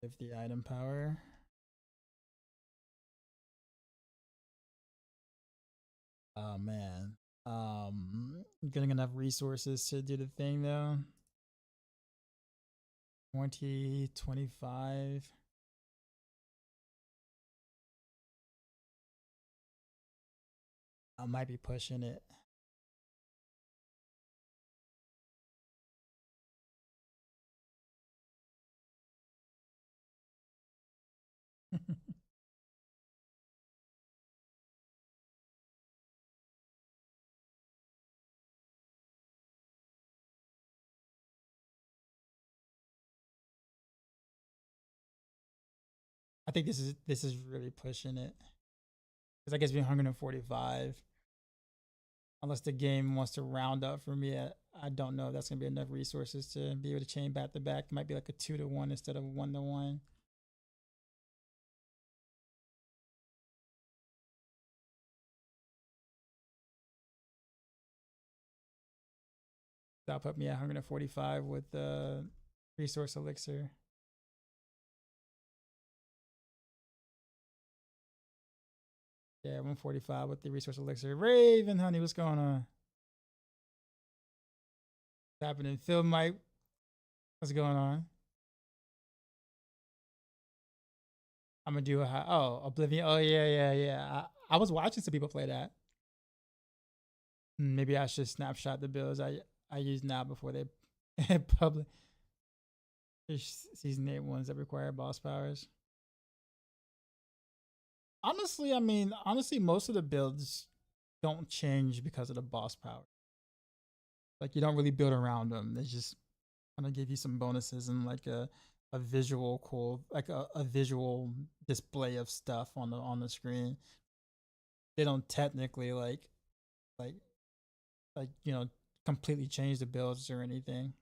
50 item power. Oh man. Getting enough resources to do the thing though. 20, 25. I might be pushing it. I think this is really pushing it. Because I guess being 145. Unless the game wants to round up for me, I don't know if that's gonna be enough resources to be able to chain back to back. It might be like a 2-to-1 instead of 1-to-1. That'll put me at 145 with the resource elixir. Yeah, 145 with the resource elixir. Raven, honey, what's going on? What's happening? Phil Mike, what's going on? I'm gonna do Oblivion. Oh yeah. I was watching some people play that. Maybe I should snapshot the builds I use now before they public. Season 8 ones that require boss powers. Honestly, most of the builds don't change because of the boss power. Like you don't really build around them. They just kind of give you some bonuses and like a visual a visual display of stuff on the screen. They don't technically like completely change the builds or anything.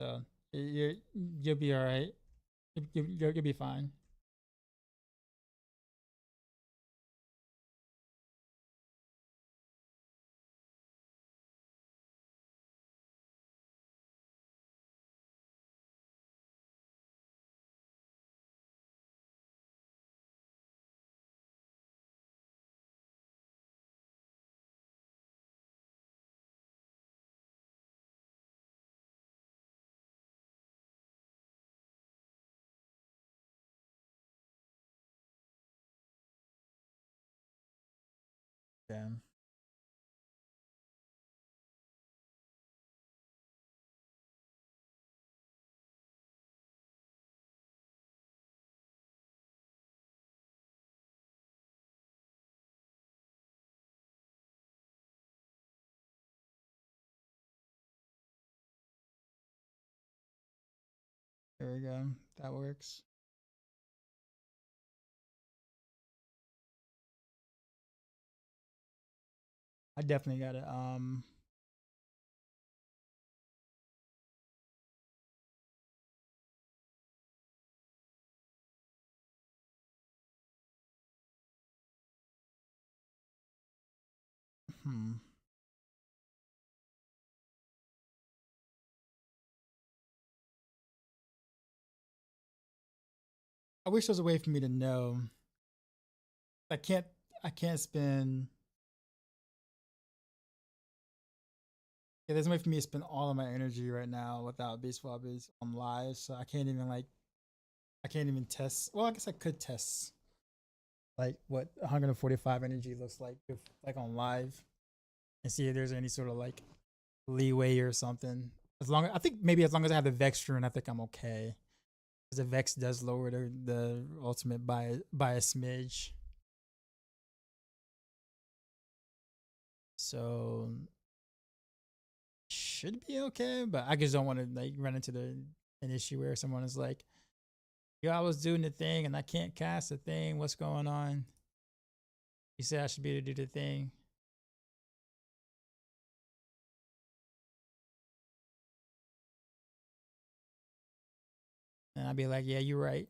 So you'll be all right. You'll be fine. Yeah. There we go. That works. I definitely got it. Hmm. I wish there was a way for me to know. I can't. I can't spend. Yeah, there's no way for me to spend all of my energy right now without baseball base on live. So I can't even I can't even test. Well, I guess I could test like what 145 energy looks like if like on live and see if there's any sort of like leeway or something. I think maybe as long as I have the Vex rune, I think I'm okay. Because the Vex does lower the ultimate by a smidge. So should be okay, but I just don't want to like run into an issue where someone is like, "Yo, I was doing the thing and I can't cast the thing. What's going on?" You said I should be able to do the thing. And I'd be like, "Yeah, you're right.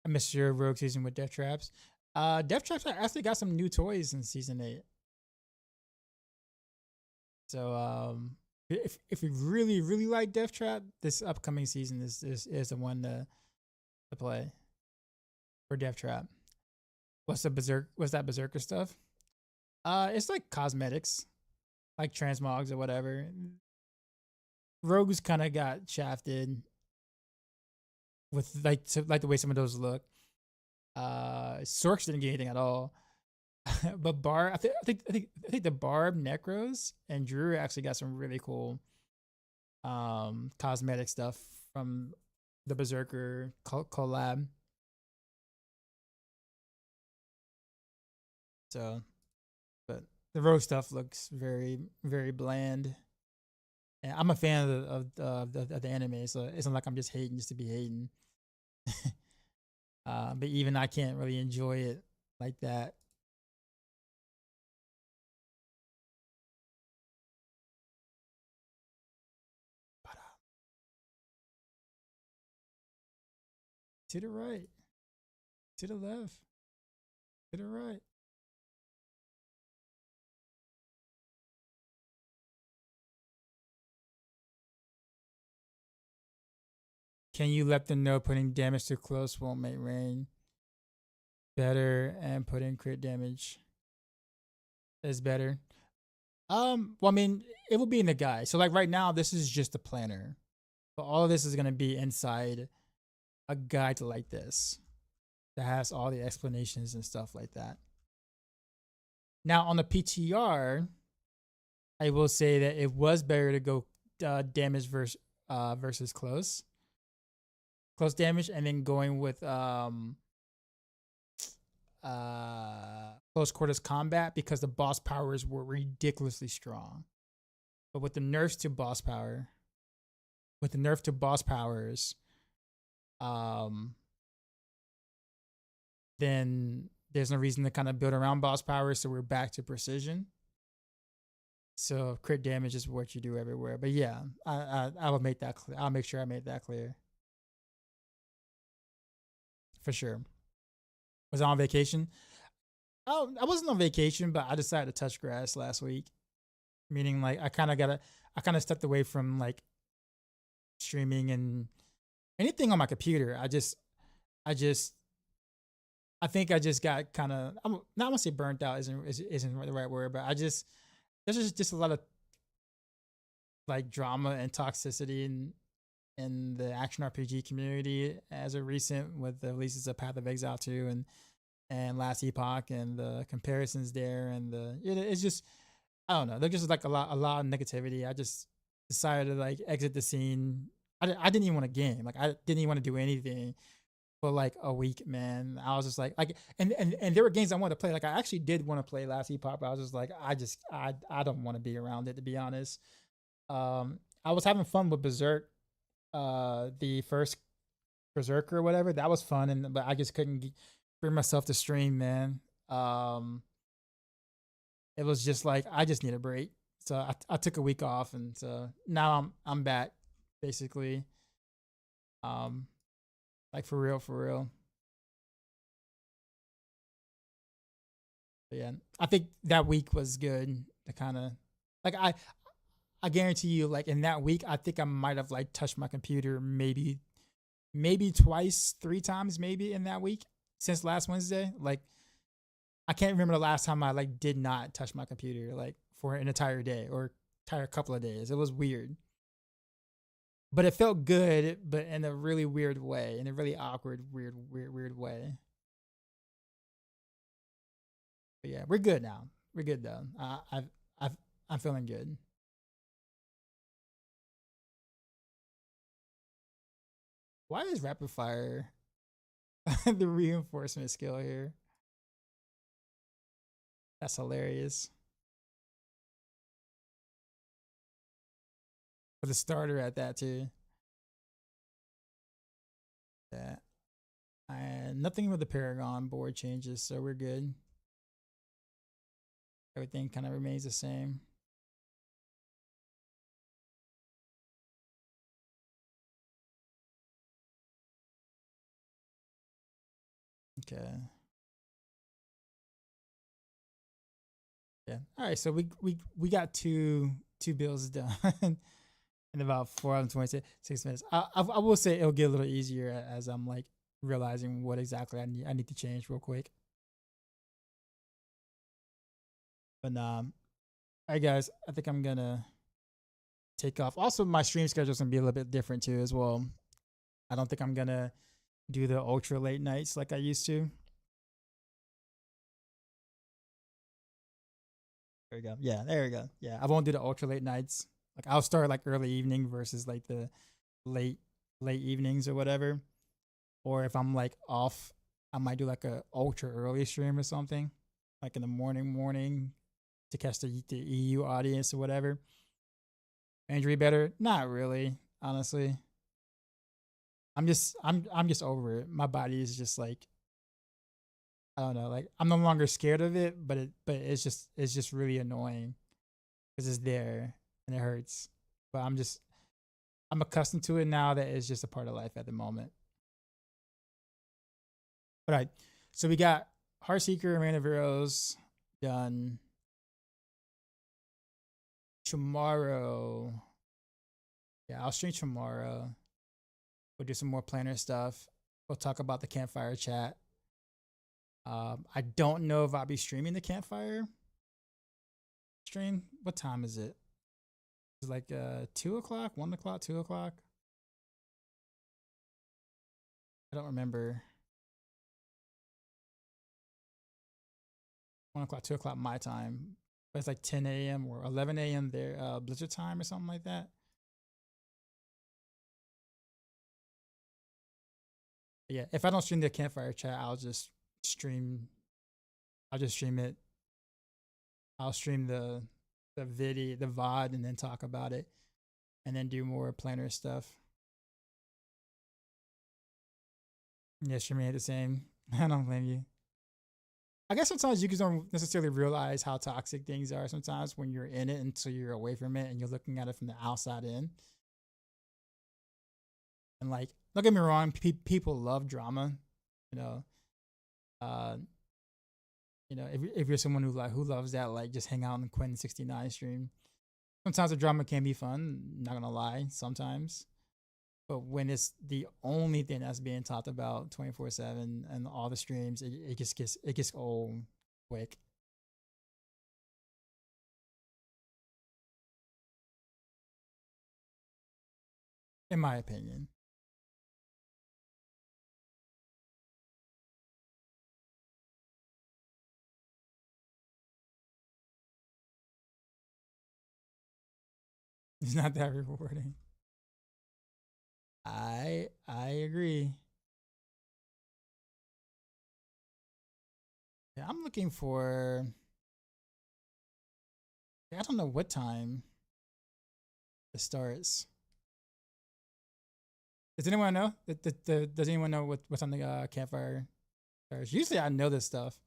I missed your rogue season with death traps." Death Trap actually got some new toys in season 8. So if you really like Death Trap, this upcoming season is the one to play for Death Trap. What's that Berserker stuff? It's like cosmetics, like transmogs or whatever. Rogues kind of got shafted with like the way some of those look. Sorks didn't get anything at all. But I think the Barb, Necros, and Drew actually got some really cool cosmetic stuff from the Berserker collab. So, but the rogue stuff looks very bland. And I'm a fan of the anime, so it's not like I'm just hating just to be hating. But even I can't really enjoy it like that. To the right, to the left, to the right. Can you let them know putting damage too close won't make rain better and putting crit damage is better? Well, I mean, it will be in the guide. So like right now, this is just a planner. But all of this is gonna be inside a guide like this that has all the explanations and stuff like that. Now on the PTR, I will say that it was better to go damage versus close damage, and then going with close quarters combat because the boss powers were ridiculously strong. But with the nerfs to boss powers, then there's no reason to kind of build around boss powers, so we're back to precision. So crit damage is what you do everywhere. But yeah, I will make that clear. I'll make sure I made that clear. For sure. Was I on vacation? Oh, I wasn't on vacation, but I decided to touch grass last week. Meaning like I kind of stepped away from like streaming and anything on my computer. I think I just got kind of, I'm not gonna say burnt out isn't the right word, but there's just a lot of like drama and toxicity in the action RPG community as of recent with the releases of Path of Exile 2 and Last Epoch and the comparisons there and it's just, I don't know, there's just like a lot of negativity. I just decided to like exit the scene. I didn't even want to game. Like I didn't even want to do anything for like a week, man. I was just like and there were games I wanted to play. Like I actually did want to play Last Epoch, but I was just like, I don't want to be around it, to be honest. I was having fun with Berserk, the first Berserker or whatever. That was fun, but I just couldn't bring myself to stream, man. It was just like I just need a break, so I took a week off, and so now I'm back, basically. Like for real. But yeah, I think that week was good to kind of like I guarantee you, like in that week, I think I might have like touched my computer maybe twice, 3 times maybe in that week since last Wednesday. Like I can't remember the last time I like did not touch my computer like for an entire day or entire couple of days. It was weird. But it felt good, but in a really weird way, in a really awkward, weird way. But yeah, we're good now. We're good though. I'm feeling good. Why is rapid fire the reinforcement skill here? That's hilarious. For the starter at that too. Yeah. And nothing with the Paragon board changes, so we're good. Everything kind of remains the same. Okay. Yeah. All right. So we got two bills done in about 4 hours and 26 minutes. I will say it'll get a little easier as I'm like realizing what exactly I need to change real quick. But all right, guys. I think I'm gonna take off. Also, my stream schedule's gonna be a little bit different too as well. I don't think I'm gonna do the ultra late nights like I used to. There we go. Yeah, there we go. Yeah, I won't do the ultra late nights. Like I'll start like early evening versus like the late late evenings or whatever. Or if I'm like off, I might do like a ultra early stream or something, like in the morning to catch the EU audience or whatever. Injury better? Not really, honestly. I'm just over it. My body is just like I don't know, like I'm no longer scared of it, but it's just really annoying because it's there and it hurts. But I'm accustomed to it now that it's just a part of life at the moment. All right, so we got Heartseeker, Man of Heroes done tomorrow. Yeah, I'll stream tomorrow. We'll do some more planner stuff. We'll talk about the campfire chat. I don't know if I'll be streaming the campfire stream. What time is it? It's like 2 o'clock, 1 o'clock, 2 o'clock. I don't remember. 1 o'clock, 2 o'clock my time. But it's like 10 a.m. or 11 a.m. there, Blizzard time or something like that. But yeah, if I don't stream the campfire chat, I'll just stream it. I'll stream the video, the VOD, and then talk about it, and then do more planner stuff. Yeah, streaming it the same. I don't blame you. I guess sometimes you just don't necessarily realize how toxic things are sometimes when you're in it until you're away from it and you're looking at it from the outside in. And like, don't get me wrong, people love drama, you know. Uh, if you're someone who loves that, like just hang out on the Quentin 69 stream. Sometimes the drama can be fun, not gonna lie, sometimes. But when it's the only thing that's being talked about 24/7 and all the streams, it just gets old quick. In my opinion. It's not that rewarding. I agree. Yeah, I'm looking for I don't know what time it starts. Does anyone know? Does anyone know what's on the campfire starts? Usually I know this stuff.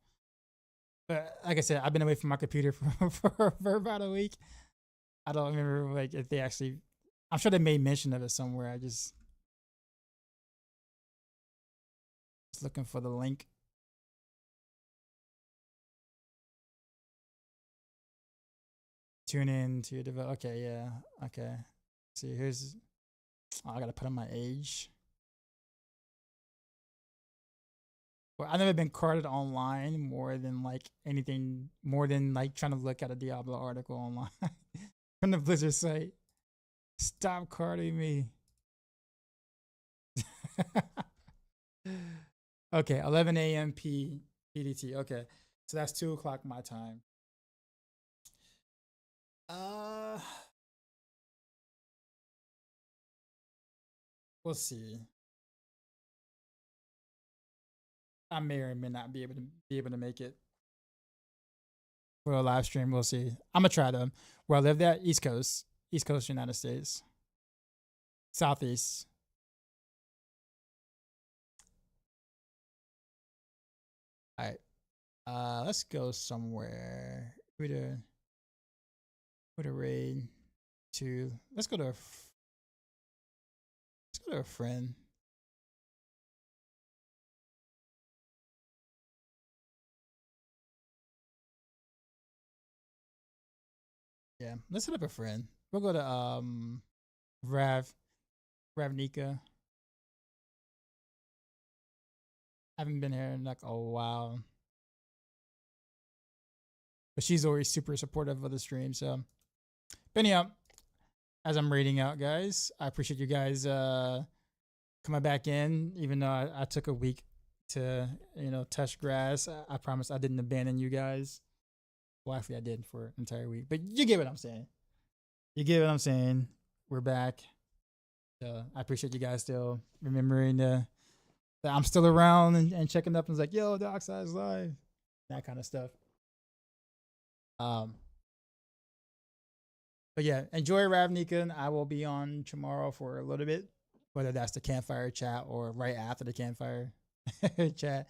But like I said, I've been away from my computer for about a week. I don't remember like if they actually I'm sure they made mention of it somewhere. I just looking for the link. Tune in to your develop. Okay, yeah. Okay. See, here's. Oh, I gotta put on my age. Well, I've never been carded online more than like anything, more than like trying to look at a Diablo article online from the Blizzard site. Stop carding me. Okay, 11 a.m. PDT. Okay, so that's 2 o'clock my time. Uh, we'll see. I may or may not be able to make it for a live stream. We'll see. I'm gonna try to. Where I live, at East Coast, United States, Southeast. All right. Let's go somewhere. Who to raid to? Let's go to a friend. Yeah, let's hit up a friend. We'll go to Ravnica. Haven't been here in like a while, but she's always super supportive of the stream. So, but anyhow, as I'm reading out, guys, I appreciate you guys coming back in, even though I took a week to touch grass. I promise I didn't abandon you guys. Well, actually, I did for an entire week, but you get what I'm saying. You get what I'm saying. We're back. So I appreciate you guys still remembering that I'm still around and checking up and it's like, yo, the Oxide's live. That kind of stuff. But yeah, enjoy Ravnica. I will be on tomorrow for a little bit, whether that's the campfire chat or right after the campfire chat,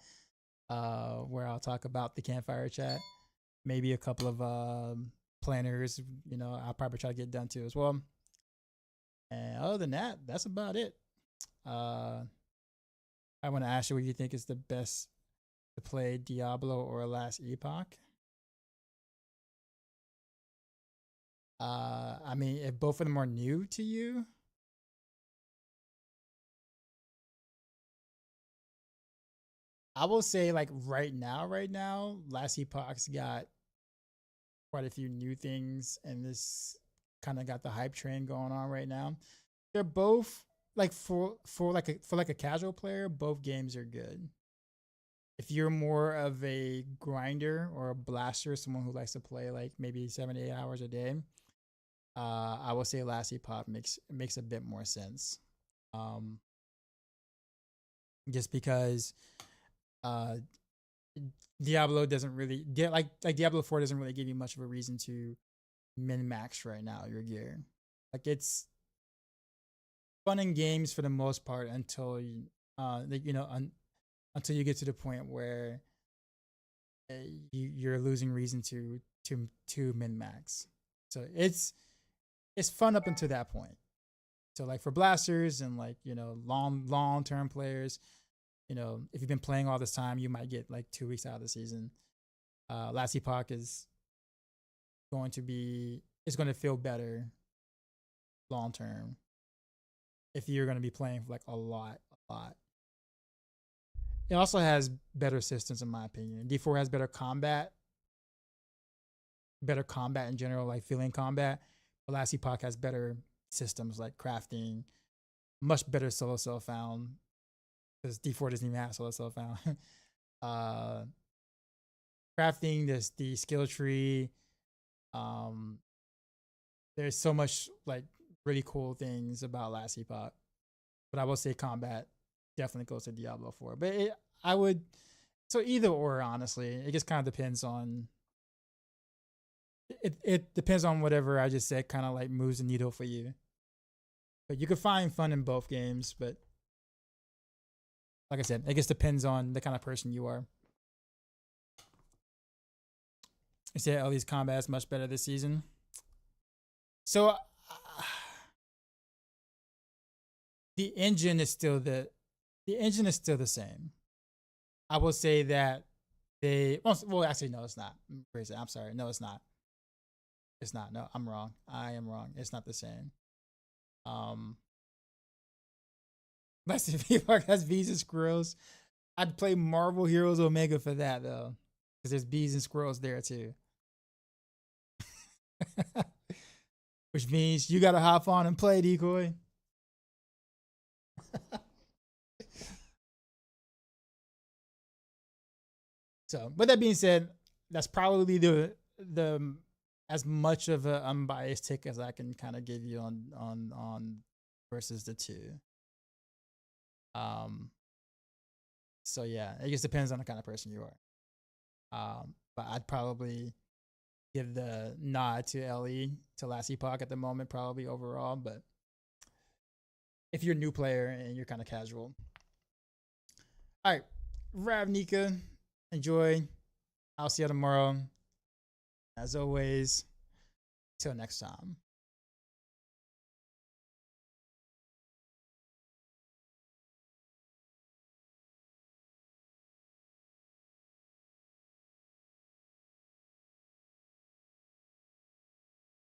where I'll talk about the campfire chat. Maybe a couple of planners, I'll probably try to get done too as well. And other than that, that's about it. I want to ask you what you think is the best to play, Diablo or Last Epoch. I mean, if both of them are new to you, I will say like right now, Last Epoch's got quite a few new things, and this kind of got the hype train going on right now. They're both like for a casual player, both games are good. If you're more of a grinder or a blaster, someone who likes to play like maybe 7 to 8 hours a day, I will say Last Epoch makes a bit more sense. Just because Diablo doesn't really like Diablo 4 doesn't really give you much of a reason to min max right now your gear. Like it's fun in games for the most part until until you get to the point where you're losing reason to min max. So it's fun up until that point. So like for blasters and like long term players, if you've been playing all this time, you might get like 2 weeks out of the season. Last Epoch is going to feel better long term if you're going to be playing for like a lot. It also has better systems in my opinion. D4 has better combat in general, like feeling combat. But Last Epoch has better systems like crafting, much better solo self found, because D4 doesn't even have solo self found. Crafting, there's the skill tree. There's so much like really cool things about Last Epoch, but I will say combat definitely goes to Diablo 4. But so either or, honestly, it just kind of depends on. It depends on whatever I just said, kind of like moves the needle for you. But you can find fun in both games, but like I said, it just depends on the kind of person you are. You say all these combats much better this season. So the engine is still the same. I will say that well actually no, it's not. I'm sorry. No, it's not. It's not. No, I'm wrong. I am wrong. It's not the same. Let's see if Epoch has bees and squirrels. I'd play Marvel Heroes Omega for that though, because there's bees and squirrels there too. Which means you gotta hop on and play, Decoy. So, with that being said, that's probably the as much of an unbiased take as I can kind of give you on versus the two. So yeah, it just depends on the kind of person you are. But I'd probably give the nod to LE to Last Epoch at the moment, probably overall. But if you're a new player and you're kind of casual, all right, Ravnica, enjoy. I'll see you tomorrow. As always, till next time.